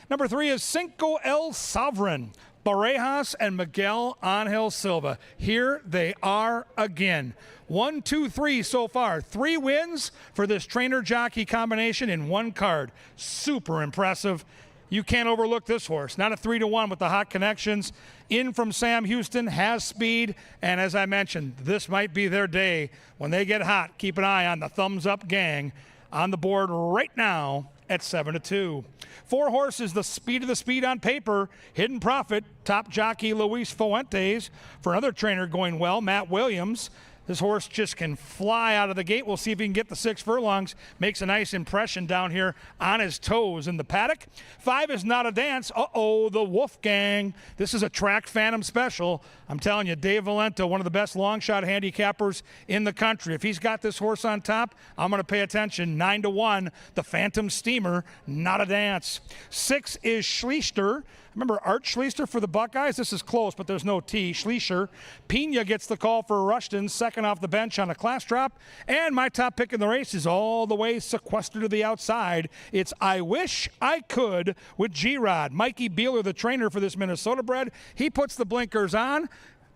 Number 3 is Cinco El Sovereign. Barejas and Miguel Angel Silva. Here they are again. 1, 2, 3 so far. 3 wins for this trainer-jockey combination in one card. Super impressive. You can't overlook this horse. Not a 3-1 with the hot connections. In from Sam Houston, has speed, and as I mentioned, this might be their day. When they get hot, keep an eye on the Thumbs Up gang on the board right now at 7-2. 4 horses, the speed of the speed on paper. Hidden Profit, top jockey Luis Fuentes. For another trainer going well, Matt Williams. This horse just can fly out of the gate. We'll see if he can get the 6 furlongs. Makes a nice impression down here on his toes in the paddock. 5 is Not a Dance. Uh-oh, the Wolfgang. This is a track phantom special. I'm telling you, Dave Valento, one of the best long shot handicappers in the country. If he's got this horse on top, I'm going to pay attention. 9-1, the Phantom Steamer, Not a Dance. 6 is Schlichter. Remember Art Schlichter for the Buckeyes? This is close, but there's no T. Schlichter. Pena gets the call for Rushton, second off the bench on a class drop. And my top pick in the race is all the way sequestered to the outside. It's I Wish I Could with G-Rod. Mikey Beeler, the trainer for this Minnesota bred. He puts the blinkers on.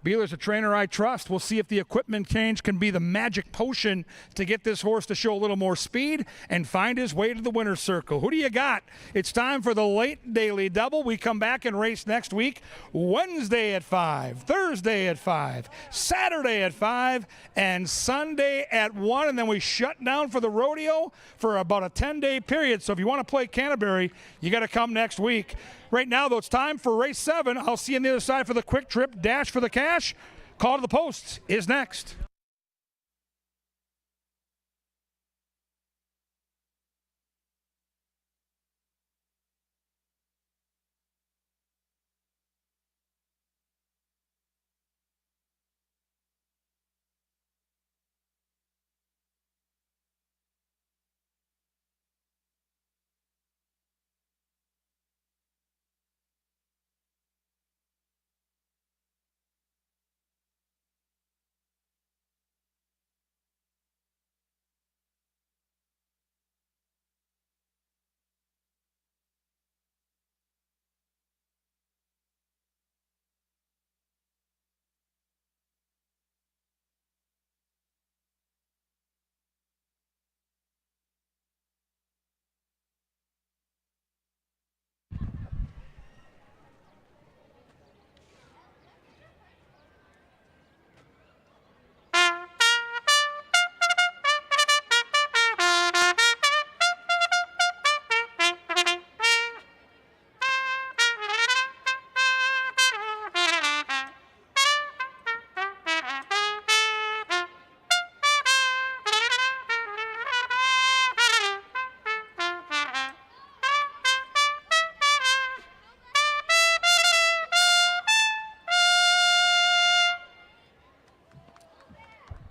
Beeler's a trainer I trust. We'll see if the equipment change can be the magic potion to get this horse to show a little more speed and find his way to the winner's circle. Who do you got? It's time for the late daily double. We come back and race next week, Wednesday at 5, Thursday at 5, Saturday at 5, and Sunday at 1. And then we shut down for the rodeo for about a 10-day period. So if you want to play Canterbury, you got to come next week. Right now, though, it's time for race 7. I'll see you on the other side for the quick trip dash for the cash. Call to the posts is next.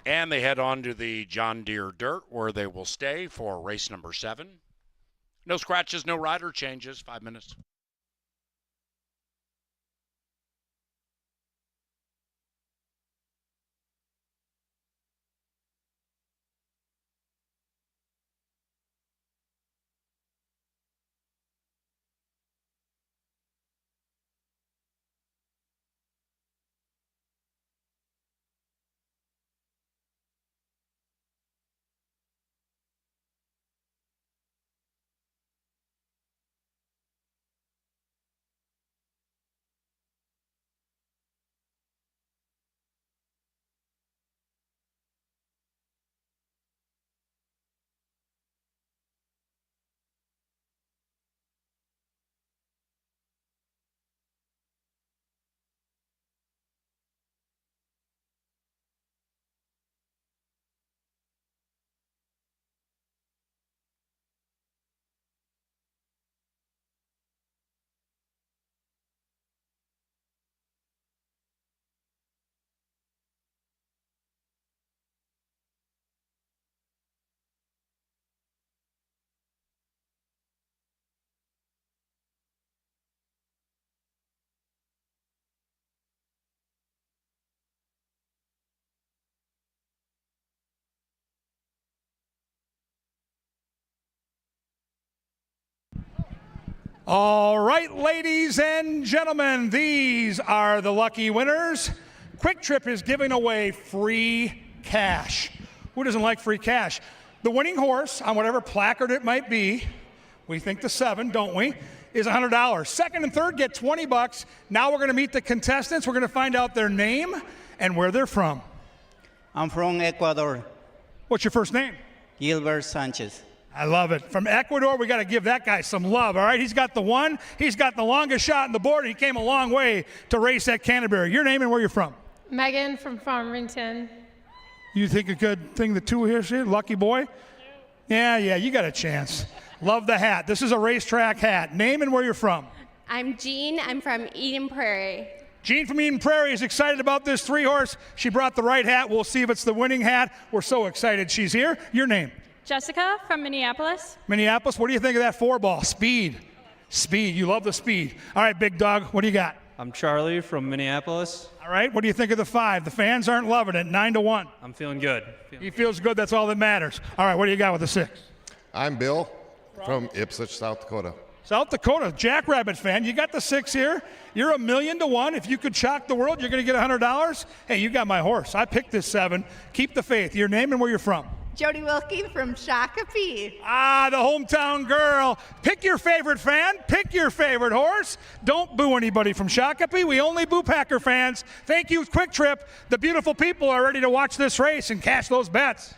And they head on to the John Deere Dirt, where they will stay for race number 7. No scratches, no rider changes, 5 minutes. All right, ladies and gentlemen, these are the lucky winners. Quick Trip is giving away free cash. Who doesn't like free cash? The winning horse, on whatever placard it might be, we think the 7, don't we, is $100. Second and third get $20. Now we're going to meet the contestants. We're going to find out their name and where they're from. I'm from Ecuador. What's your first name? Gilbert Sanchez. I love it. From Ecuador, we got to give that guy some love, all right? He's got the one. He's got the longest shot on the board. He came a long way to race at Canterbury. Your name and where you're from? Megan from Farmington. You think a good thing the two here, see? Lucky boy? Yeah, you got a chance. Love the hat. This is a racetrack hat. Name and where you're from? I'm Jean. I'm from Eden Prairie. Jean from Eden Prairie is excited about this 3-horse. She brought the right hat. We'll see if it's the winning hat. We're so excited she's here. Your name? Jessica from Minneapolis. Minneapolis. What do you think of that 4-ball? Speed. You love the speed. All right, big dog. What do you got? I'm Charlie from Minneapolis. All right. What do you think of the 5? The fans aren't loving it. 9-1. I'm feeling good. He feels good. That's all that matters. All right. What do you got with the 6? I'm Bill from Ipswich, South Dakota. South Dakota, Jackrabbit fan. You got the 6 here. You're $1,000,000 to 1. If you could shock the world, you're going to get $100. Hey, you got my horse. I picked this 7. Keep the faith. Your name and where you're from? Jody Wilkie from Shakopee. Ah, the hometown girl. Pick your favorite fan. Pick your favorite horse. Don't boo anybody from Shakopee. We only boo Packer fans. Thank you, Quick Trip. The beautiful people are ready to watch this race and cash those bets.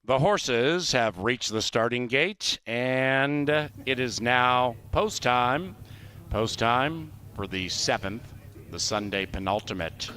The horses have reached the starting gate, and it is now post time. Post time for the 7th, the Sunday penultimate.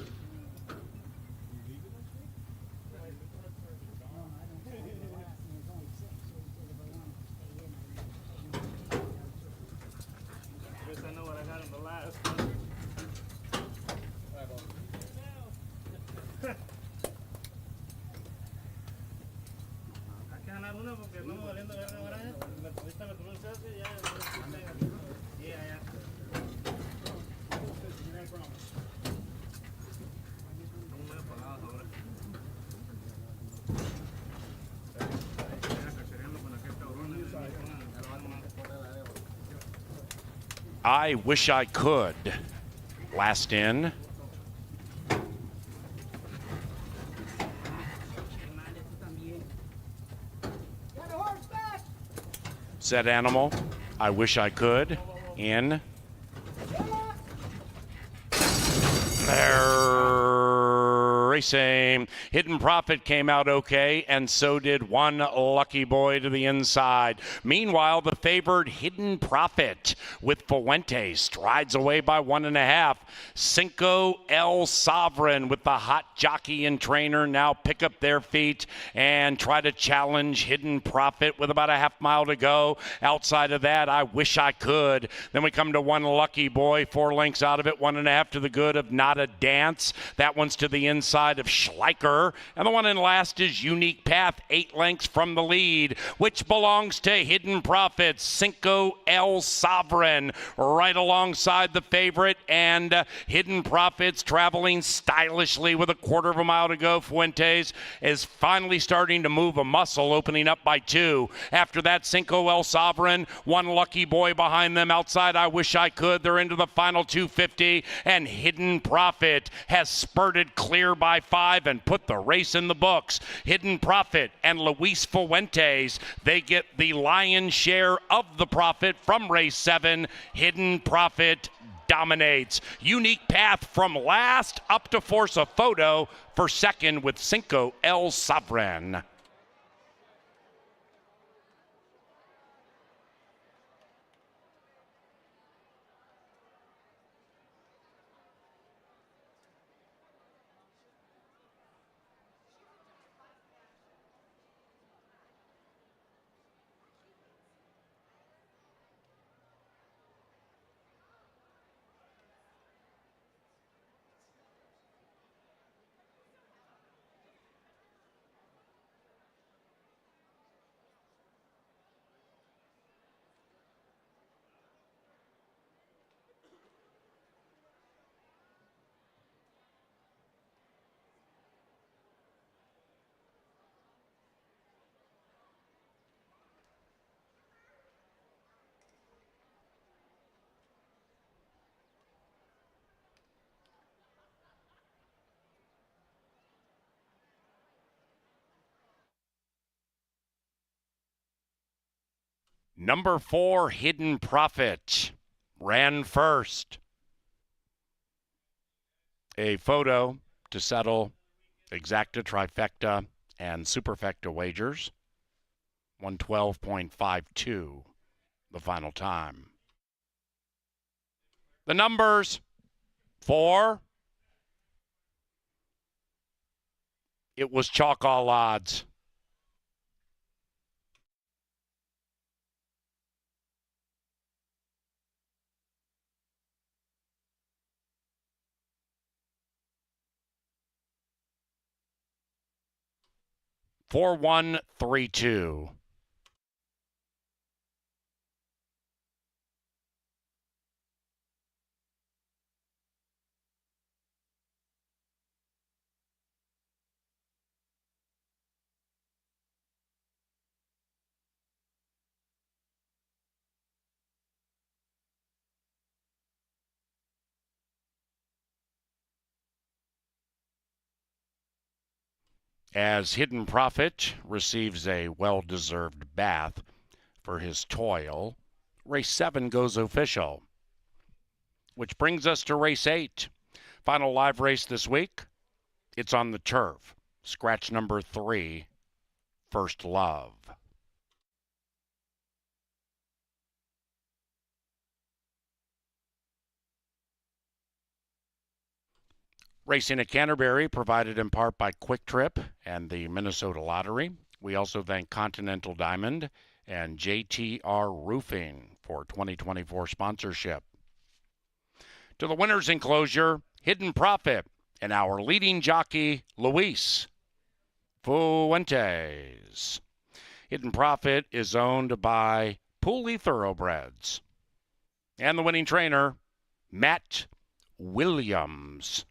I wish I could. Last in. Said animal, I wish I could. In. There. Racing. Hidden Profit came out okay, and so did One Lucky Boy to the inside. Meanwhile, the favored Hidden Profit with Fuentes strides away by 1.5. Cinco El Sovereign with the hot jockey and trainer now pick up their feet and try to challenge Hidden Profit with about a half mile to go. Outside of that, I wish I could. Then we come to One Lucky Boy, 4 lengths out of it, 1.5 to the good of Not a Dance. That one's to the inside of Schleicher. And the one in last is Unique Path, 8 lengths from the lead, which belongs to Hidden Profit, Cinco El Sovereign, right alongside the favorite. And Hidden Profits traveling stylishly with 1/4 mile to go. Fuentes is finally starting to move a muscle, opening up by 2. After that, Cinco El Sovereign, One Lucky Boy behind them. Outside, I wish I could. They're into the final 250, and Hidden Profit has spurted clear by 5 and put the race in the books. Hidden Profit and Luis Fuentes, they get the lion's share of the profit from race 7. Hidden Profit dominates. Unique Path from last up to force a photo for second with Cinco El Sovereign. Number 4, Hidden Profit, ran first. A photo to settle exacta, trifecta, and superfecta wagers. 112.52, the final time. The numbers: 4. It was chalk all odds. 4132. As Hidden Profit receives a well-deserved bath for his toil, race 7 goes official. Which brings us to race 8. Final live race this week. It's on the turf. Scratch number 3, First Love. Racing at Canterbury, provided in part by Quick Trip and the Minnesota Lottery. We also thank Continental Diamond and JTR Roofing for 2024 sponsorship. To the winner's enclosure, Hidden Profit, and our leading jockey, Luis Fuentes. Hidden Profit is owned by Pooley Thoroughbreds. And the winning trainer, Matt Williams.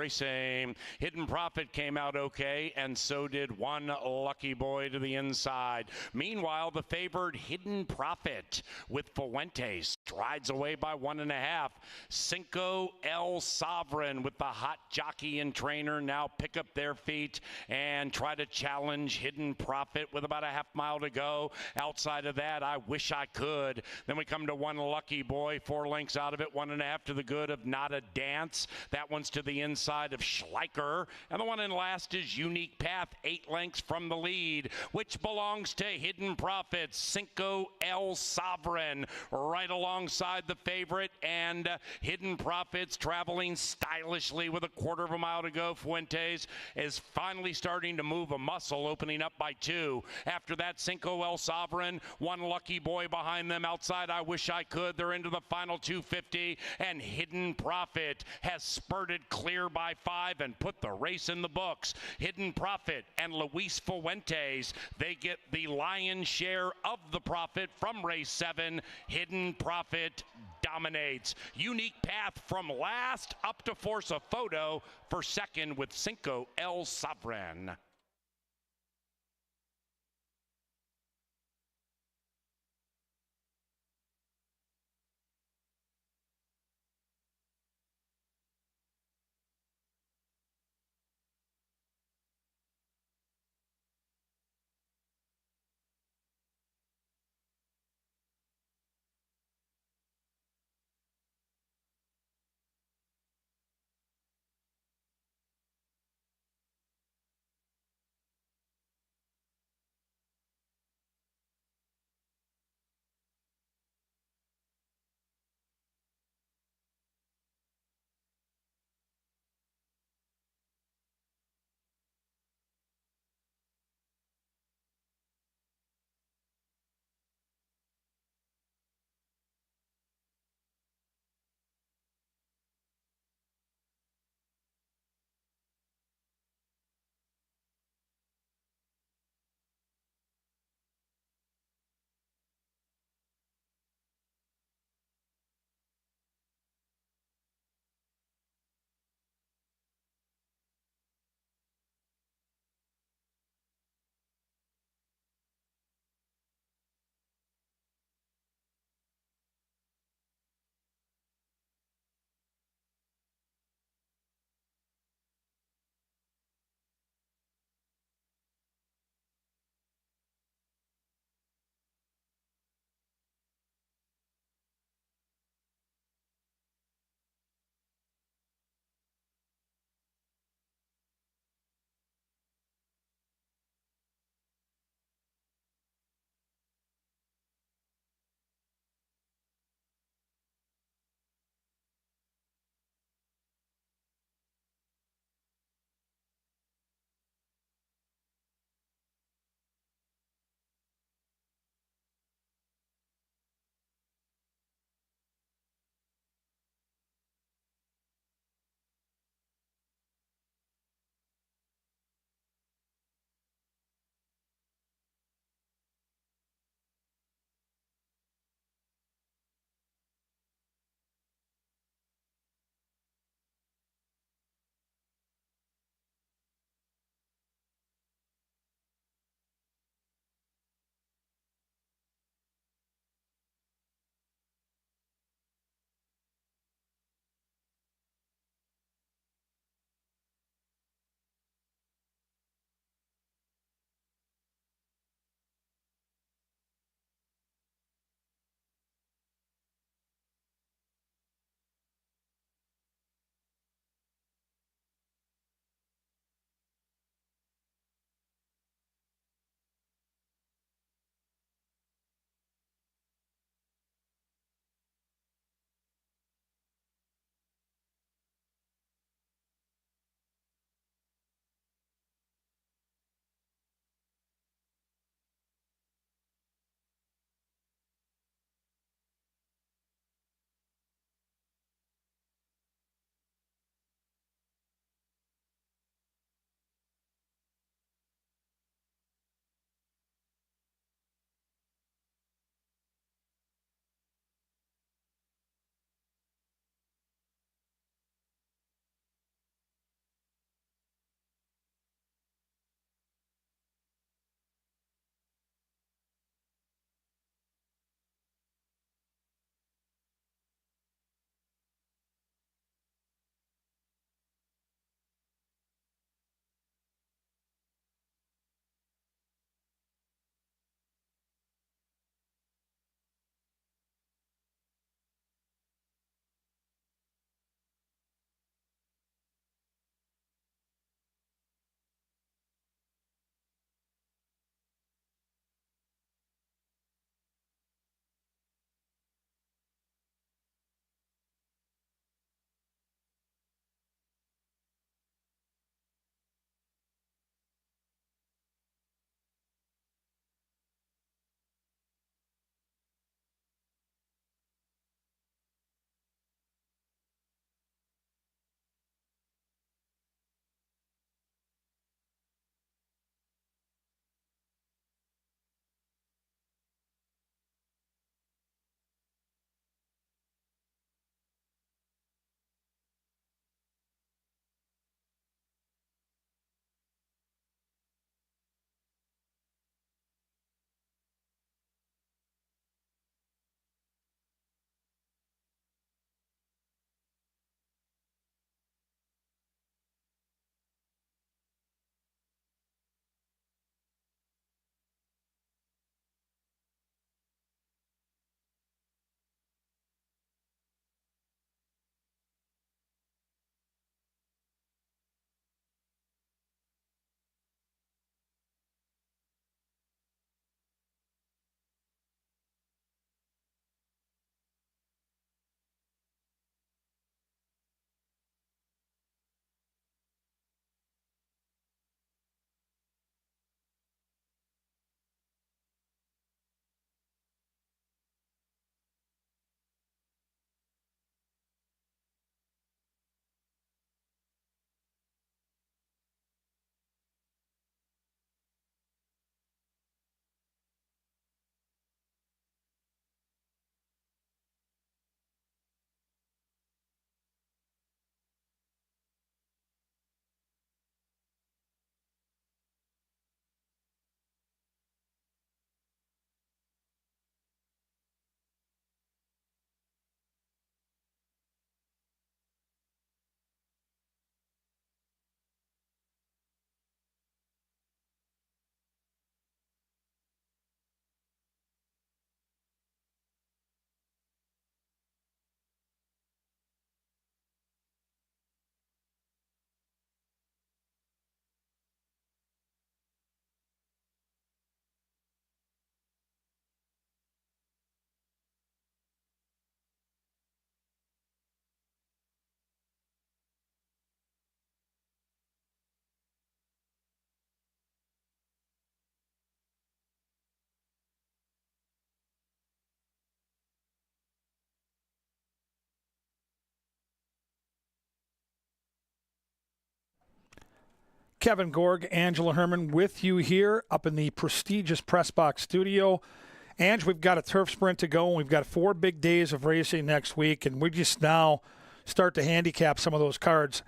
Racing. Hidden Profit came out okay, and so did One Lucky Boy to the inside. Meanwhile, the favored Hidden Profit with Fuentes strides away by 1.5. Cinco El Sovereign with the hot jockey and trainer now pick up their feet and try to challenge Hidden Profit with about a half mile to go. Outside of that, I Wish I Could. Then we come to One Lucky Boy, 4 lengths out of it, 1.5 to the good of Not a Dance. That one's to the inside of Schleicher. And the one in last is Unique Path, 8 lengths from the lead, which belongs to Hidden Profit, Cinco El Sovereign, right alongside the favorite. And Hidden Profits traveling stylishly with a 1/4 mile to go. Fuentes is finally starting to move a muscle, opening up by 2. After that, Cinco El Sovereign, One Lucky Boy behind them. Outside, I Wish I Could. They're into the final 250, and Hidden Profit has spurted clear by 5 and put the race in the books. Hidden Profit and Luis Fuentes, they get the lion's share of the profit from race 7. Hidden Profit dominates. Unique Path from last up to force a photo for second with Cinco El Sovereign. Kevin Gorg, Angela Herman with you here up in the prestigious Press Box studio. Ange, we've got a turf sprint to go, and we've got 4 big days of racing next week, and we just now start to handicap some of those cards.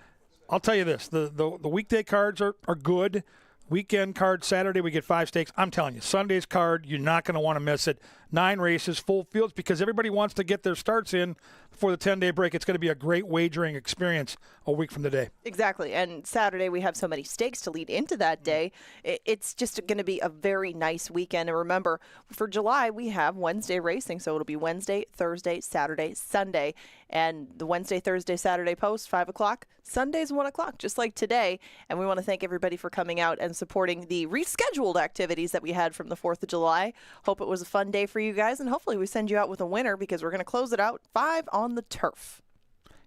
I'll tell you this, the weekday cards are good. Weekend card, Saturday we get 5 stakes. I'm telling you, Sunday's card, you're not going to want to miss it. 9 races, full fields, because everybody wants to get their starts in before the 10-day break. It's going to be a great wagering experience a week from today. Exactly. And Saturday we have so many stakes to lead into that day. It's just going to be a very nice weekend. And remember, for July we have Wednesday racing, so it'll be Wednesday, Thursday, Saturday, Sunday. And the Wednesday, Thursday, Saturday post, 5 o'clock. Sunday's 1 o'clock, just like today. And we want to thank everybody for coming out and supporting the rescheduled activities that we had from the 4th of July. Hope it was a fun day for you guys, and hopefully we send you out with a winner, because we're going to close it out 5 on the turf.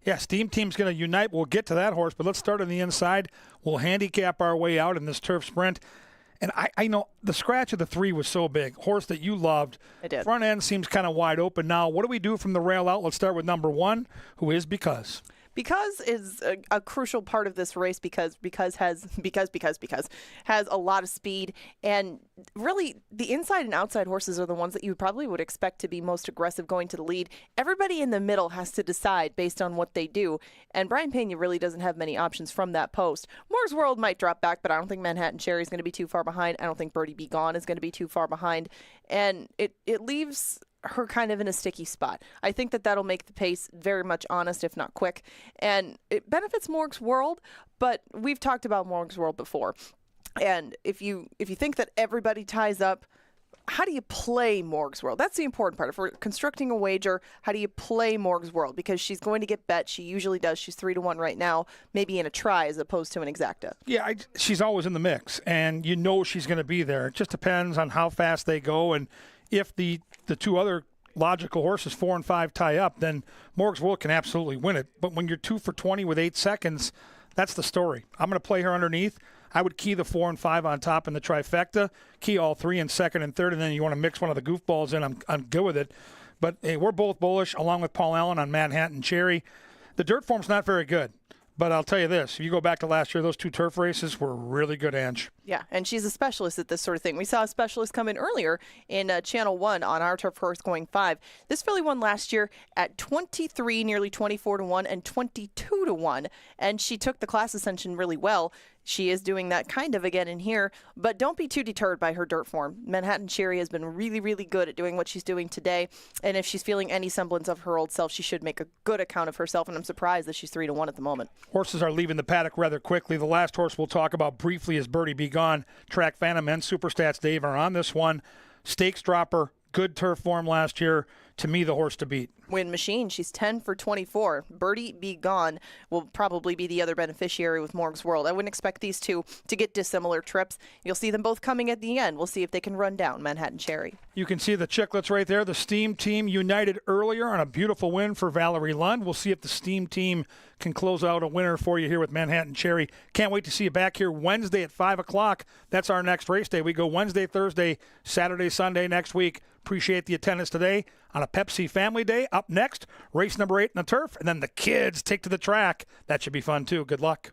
Yeah, Steam Team's going to unite. We'll get to that horse, but let's start on the inside. We'll handicap our way out in this turf sprint. And I know the scratch of the 3 was so big. Horse that you loved. I did. Front end seems kind of wide open now. What do we do from the rail out? Let's start with number 1, who is Because. Because is a crucial part of this race, because has a lot of speed, and really the inside and outside horses are the ones that you probably would expect to be most aggressive going to the lead. Everybody in the middle has to decide based on what they do, and Brian Pena really doesn't have many options from that post. Moore's World might drop back, but I don't think Manhattan Cherry is going to be too far behind. I don't think Birdie Be Gone is going to be too far behind, and it leaves her kind of in a sticky spot. I think that that'll make the pace very much honest, if not quick, and it benefits Morg's World, but we've talked about Morg's World before. And if you think that everybody ties up, how do you play Morg's World? That's the important part. If we're constructing a wager, how do you play Morg's World? Because she's going to get bet. She usually does. She's 3-1 right now, maybe in a try as opposed to an exacta. Yeah, she's always in the mix, and you know she's going to be there. It just depends on how fast they go, and if the 2 other logical horses, 4 and 5, tie up, then Morg's World can absolutely win it. But when you're 2 for 20 with 8 seconds, that's the story. I'm going to play her underneath. I would key the 4 and 5 on top in the trifecta, key all 3 in second and third, and then you want to mix one of the goofballs in. I'm good with it. But hey, we're both bullish, along with Paul Allen, on Manhattan Cherry. The dirt form's not very good. But I'll tell you this, if you go back to last year, those 2 turf races were really good, Ange. Yeah, and she's a specialist at this sort of thing. We saw a specialist come in earlier in Channel 1 on Our Turf Horse going 5. This filly won last year at 23, nearly 24-1, and 22-1. And she took the class ascension really well. She is doing that kind of again in here, but don't be too deterred by her dirt form. Manhattan Cherry has been really, really good at doing what she's doing today, and if she's feeling any semblance of her old self, she should make a good account of herself, and I'm surprised that she's 3-1 at the moment. Horses are leaving the paddock rather quickly. The last horse we'll talk about briefly is Birdie Be Gone. Track Phantom and Superstats Dave are on this one. Stakes dropper, good turf form last year. To me, the horse to beat. Win Machine, she's 10 for 24. Birdie Be Gone will probably be the other beneficiary with Morg's World. I wouldn't expect these 2 to get dissimilar trips. You'll see them both coming at the end. We'll see if they can run down Manhattan Cherry. You can see the chicklets right there. The Steam Team united earlier on a beautiful win for Valerie Lund. We'll see if the Steam Team can close out a winner for you here with Manhattan Cherry. Can't wait to see you back here Wednesday at 5 o'clock. That's our next race day. We go Wednesday, Thursday, Saturday, Sunday next week. Appreciate the attendance today on a Pepsi Family Day. Up next, race number 8 in the turf, and then the kids take to the track. That should be fun, too. Good luck.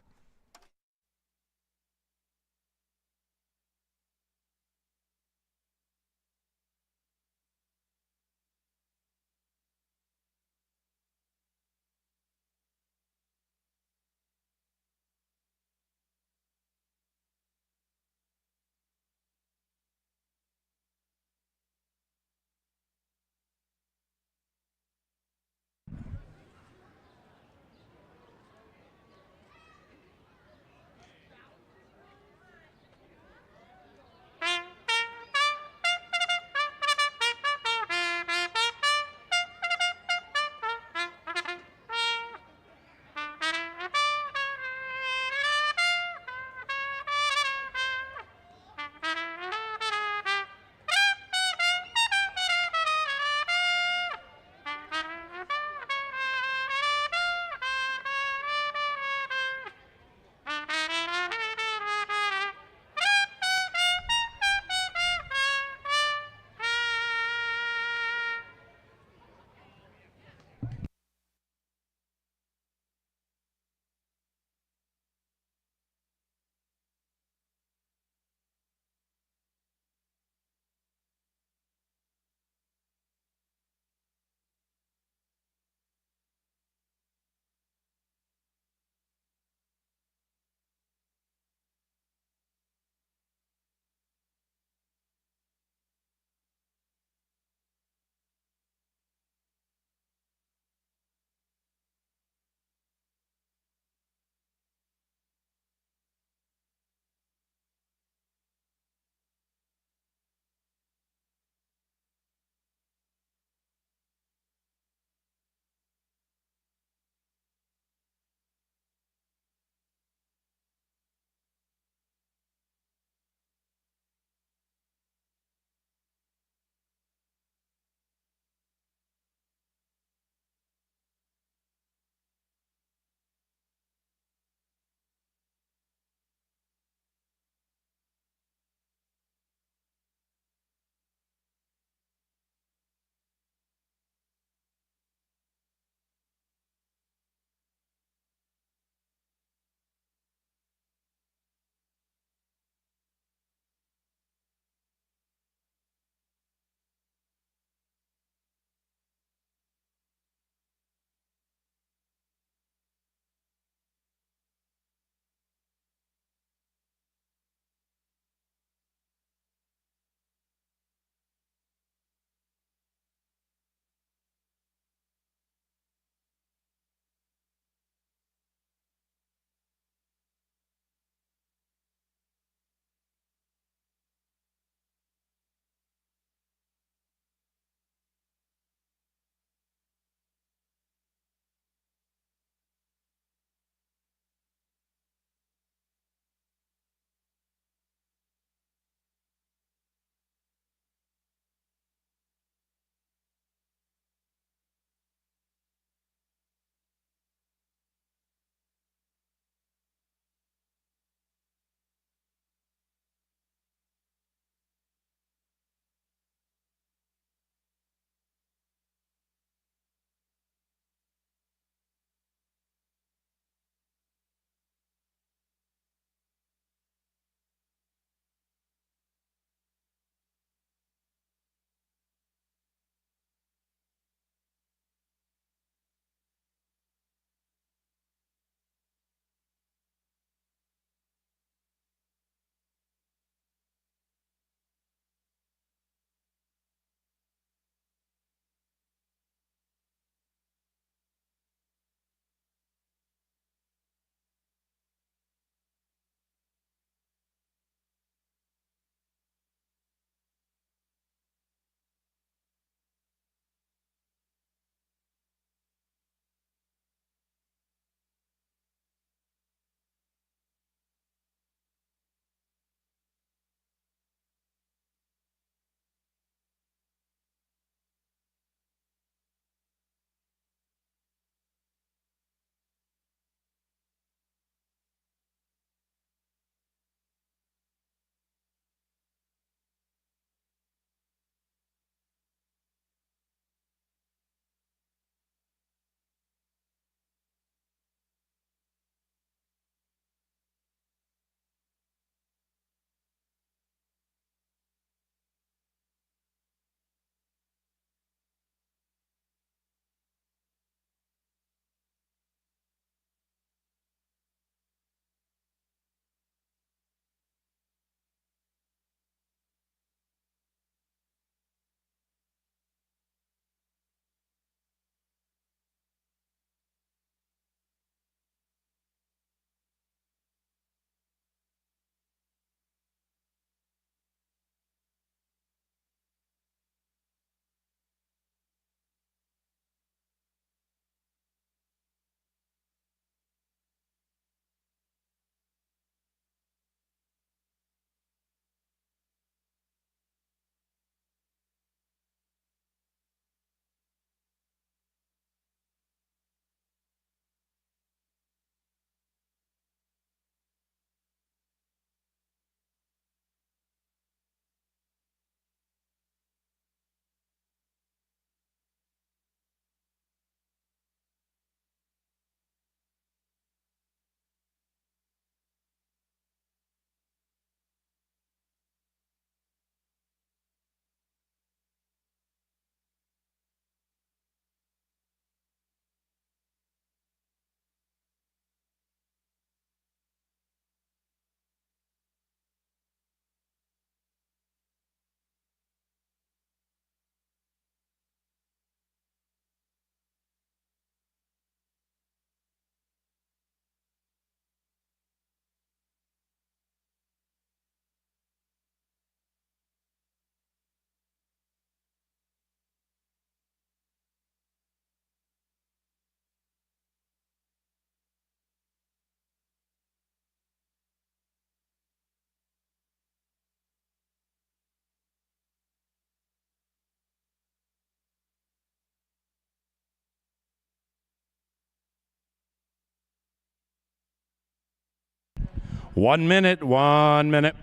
1 minute, 1 minute.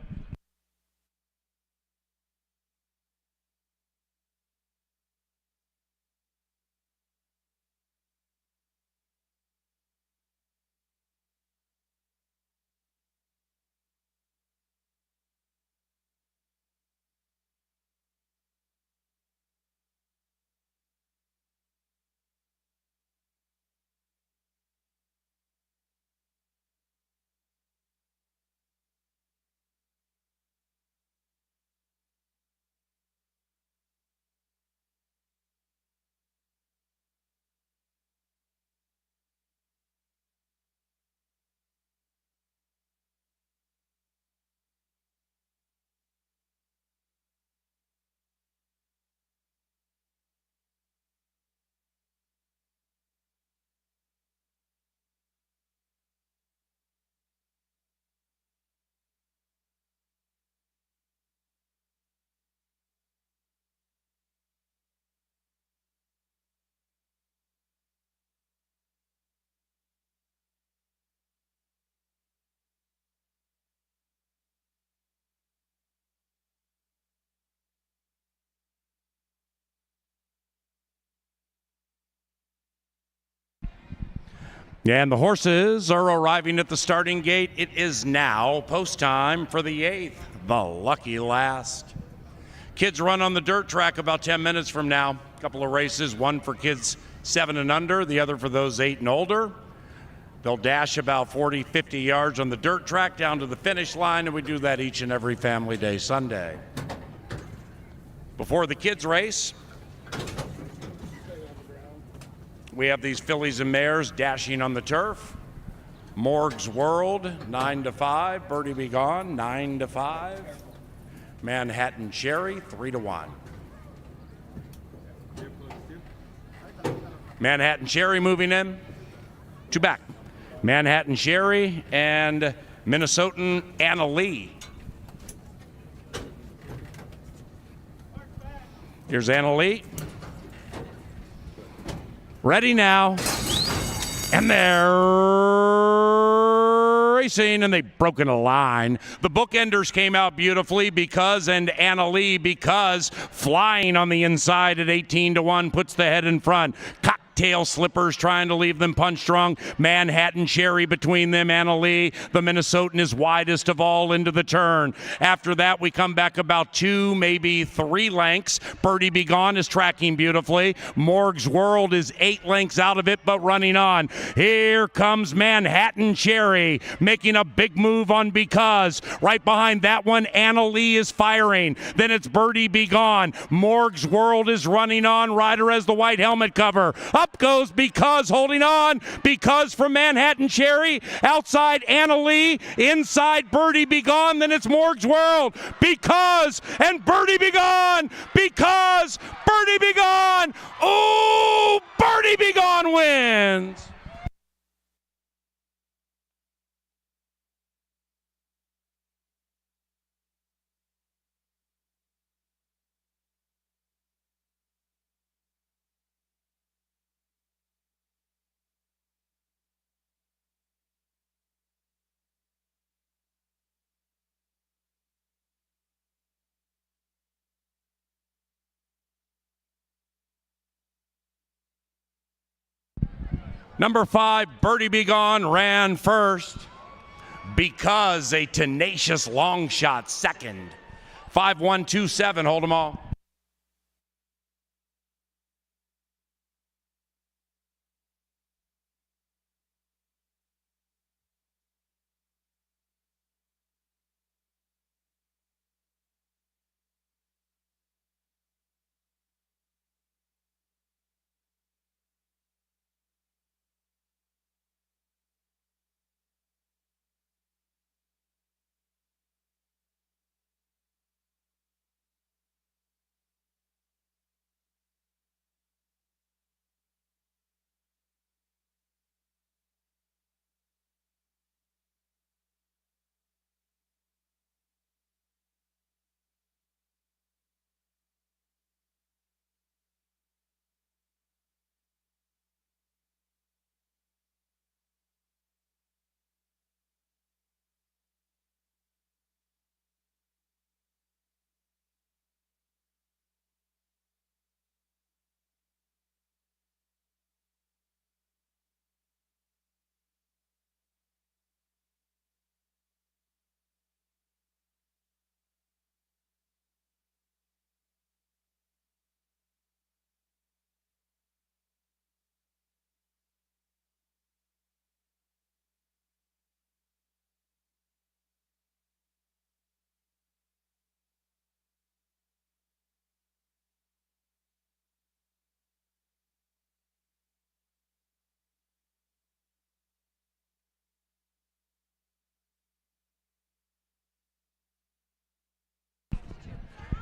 And the horses are arriving at the starting gate. It is now post time for the 8th, the lucky last. Kids run on the dirt track about 10 minutes from now. A couple of races, one for kids 7 and under, the other for those 8 and older. They'll dash about 40, 50 yards on the dirt track down to the finish line, and we do that each and every Family Day Sunday. Before the kids race, we have these fillies and mares dashing on the turf. Morg's World, 9 to 5. Birdie Be Gone, 9 to 5. Manhattan Cherry, 3 to 1. Manhattan Cherry moving in. 2 back. Manhattan Cherry and Minnesotan Anna Lee. Here's Anna Lee. Ready now. And they're racing, and they've broken a line. The bookenders came out beautifully because, and Anna Lee, because flying on the inside at 18 to 1 puts the head in front. Cocktail Slippers trying to leave them punch strong. Manhattan Cherry between them. Anna Lee, the Minnesotan, is widest of all into the turn. After that, we come back about 2, maybe 3 lengths. Birdie Be Gone is tracking beautifully. Morg's World is 8 lengths out of it, but running on. Here comes Manhattan Cherry, making a big move on Because. Right behind that one, Anna Lee is firing. Then it's Birdie Be Gone. Morg's World is running on. Rider has the white helmet cover. Up goes Because, holding on. Because from Manhattan Cherry. Outside Anna Lee. Inside Birdie Be Gone. Then it's Morg's World. Because and Birdie Be Gone. Because Birdie Be Gone. Oh, Birdie Be Gone wins. Number 5, Birdie Be Gone, ran first. Because a tenacious long shot second. 5-1-2-7, hold them all.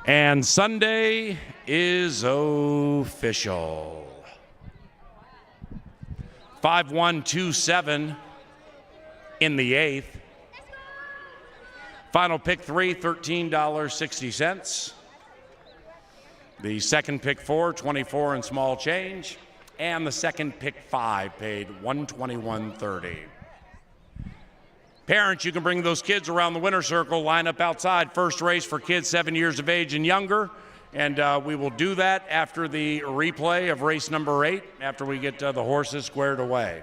And Sunday is official. 5-1-2-7 in the eighth. Final pick 3, $13.60. The second pick 4, 24 and small change. And the second pick 5 paid $121.30. Parents, you can bring those kids around the winner circle, line up outside. First race for kids 7 years of age and younger. And we will do that after the replay of race number 8, after we get the horses squared away.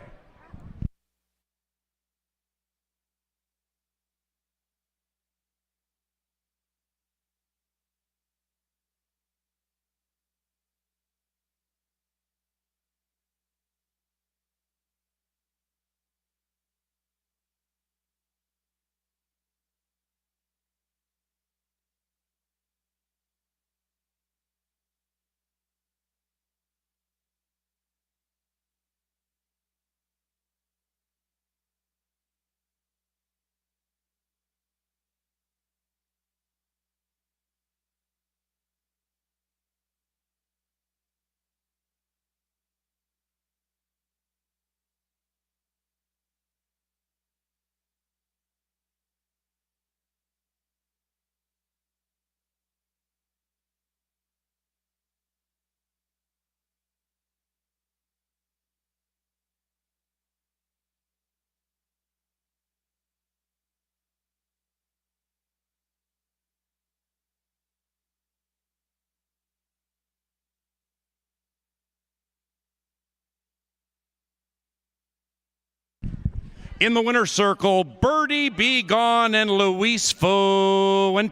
In the winner's circle, Birdie Be Gone and Luis Fuentes.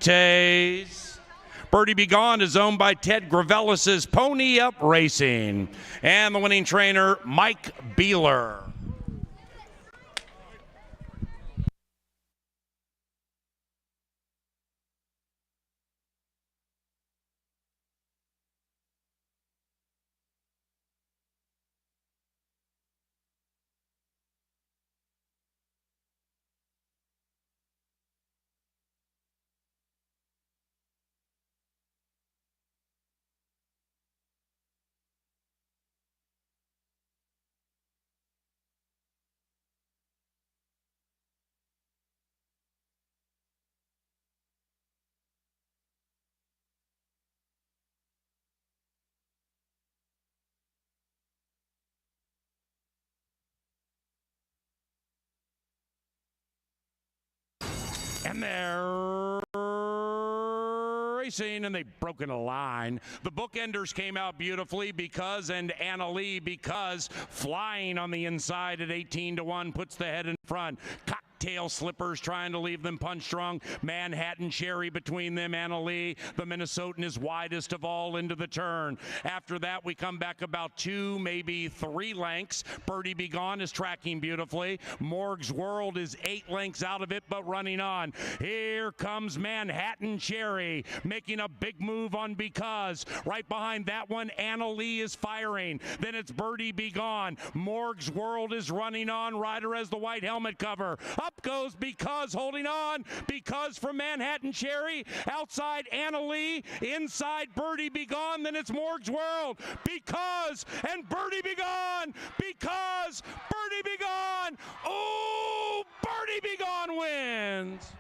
Birdie Be Gone is owned by Ted Gravelis's Pony Up Racing. And the winning trainer, Mike Beeler. And they're racing, and they've broken a line. The bookenders came out beautifully because, and Anna Lee because, flying on the inside at 18-1 puts the head in front. Cocktail Slippers trying to leave them punch strong. Manhattan Cherry between them. Anna Lee, the Minnesotan, is widest of all into the turn. After that, we come back about 2, maybe 3 lengths. Birdie Be Gone is tracking beautifully. Morg's World is 8 lengths out of it, but running on. Here comes Manhattan Cherry, making a big move on because. Right behind that one, Anna Lee is firing. Then it's Birdie Be Gone. Morg's World is running on. Ryder has the white helmet cover. Up goes Because, holding on. Because from Manhattan Cherry. Outside Anna Lee. Inside Birdie Be Gone. Then it's Morg's World. Because and Birdie Be Gone. Because Birdie Be Gone. Oh, Birdie Be Gone wins.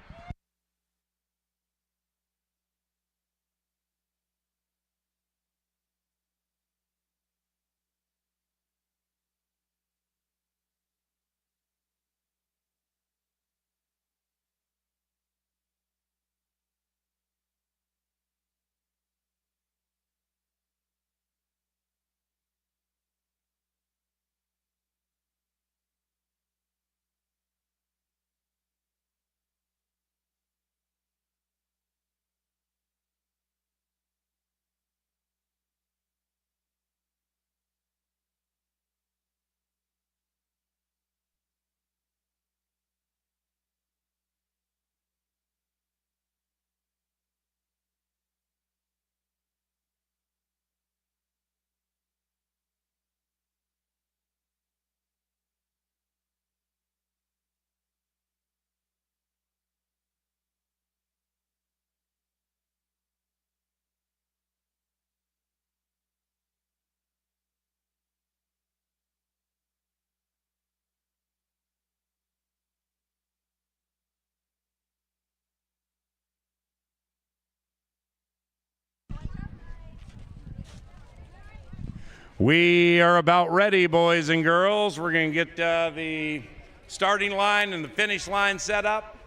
We are about ready, boys and girls. We're going to get the starting line and the finish line set up,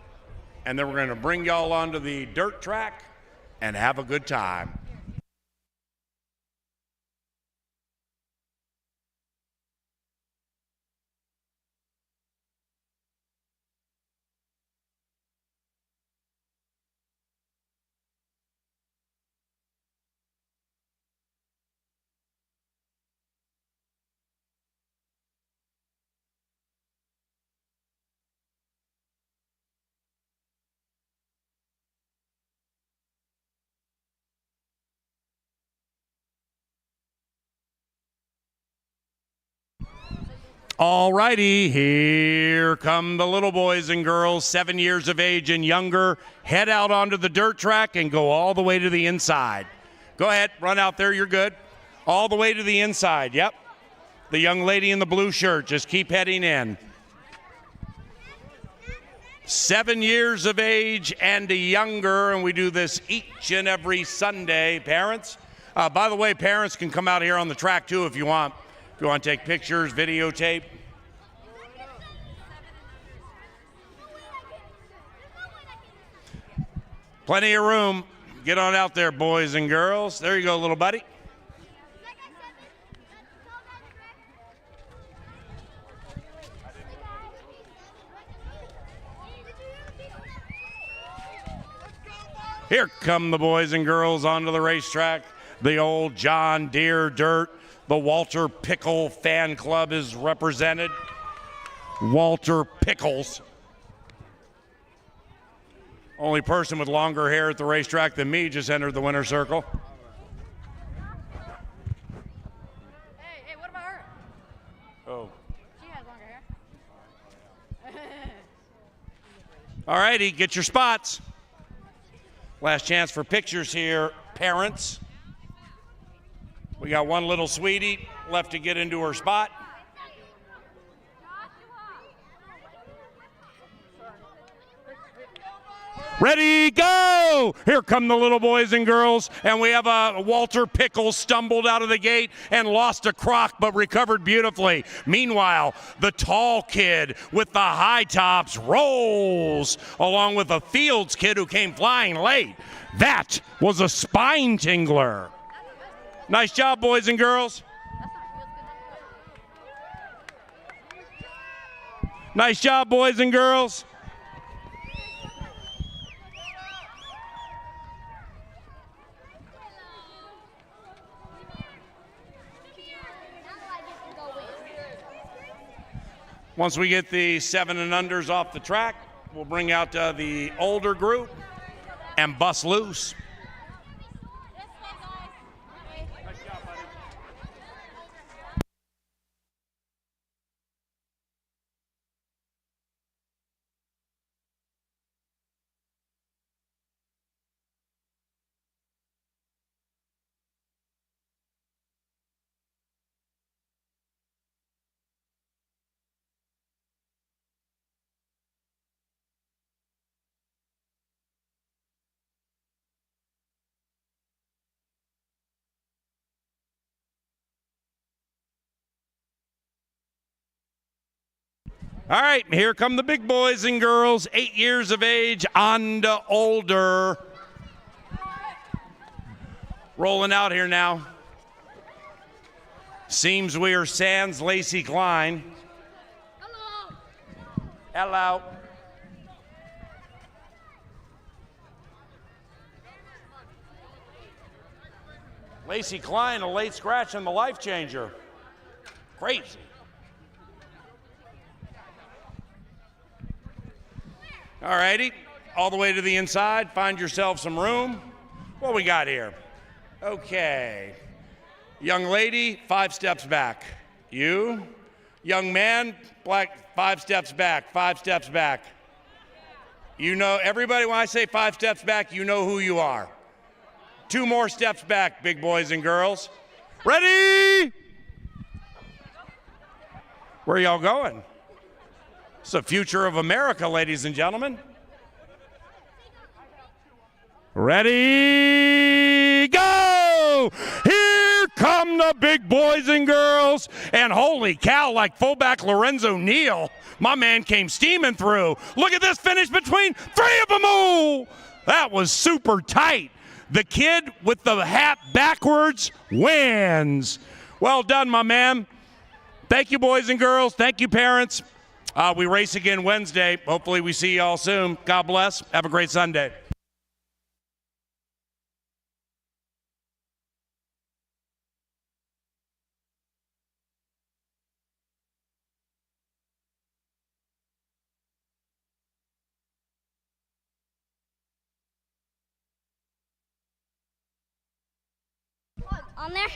and then we're going to bring y'all onto the dirt track and have a good time. All righty, here come the little boys and girls, 7 years of age and younger. Head out onto the dirt track and go all the way to the inside. Go ahead, run out there, you're good. All the way to the inside, yep. The young lady in the blue shirt, just keep heading in. 7 years of age and younger, and we do this each and every Sunday. Parents, by the way, parents can come out here on the track too if you want. If you want to take pictures, videotape. Plenty of room. Get on out there, boys and girls. There you go, little buddy. Here come the boys and girls onto the racetrack. The old John Deere dirt. The Walter Pickle fan club is represented. Walter Pickles. Only person with longer hair at the racetrack than me just entered the winner's circle. Hey, what about her? Oh. She has longer hair. All righty, get your spots. Last chance for pictures here, parents. We got one little sweetie left to get into her spot. Ready, go! Here come the little boys and girls, and we have a Walter Pickles stumbled out of the gate and lost a crock, but recovered beautifully. Meanwhile, the tall kid with the high tops rolls, along with a Fields kid who came flying late. That was a spine tingler. Nice job, boys and girls. Nice job, boys and girls. Once we get the 7 and unders off the track, we'll bring out the older group and bust loose. All right, here come the big boys and girls, 8 years of age on to older. Rolling out here now. Seems we are sans Lacey Klein. Hello. Hello. Lacey Klein, a late scratch on the Life Changer. Crazy. All righty, all the way to the inside, find yourself some room. What we got here? Okay. Young lady, 5 steps back. You. Young man, 5 steps back, 5 steps back. You know, everybody, when I say 5 steps back, you know who you are. 2 more steps back, big boys and girls. Ready? Where are y'all going? It's the future of America, ladies and gentlemen. Ready, go! Here come the big boys and girls. And holy cow, like fullback Lorenzo Neal, my man came steaming through. Look at this finish between three of them. Ooh, that was super tight. The kid with the hat backwards wins. Well done, my man. Thank you, boys and girls. Thank you, parents. We race again Wednesday. Hopefully we see you all soon. God bless. Have a great Sunday. On there.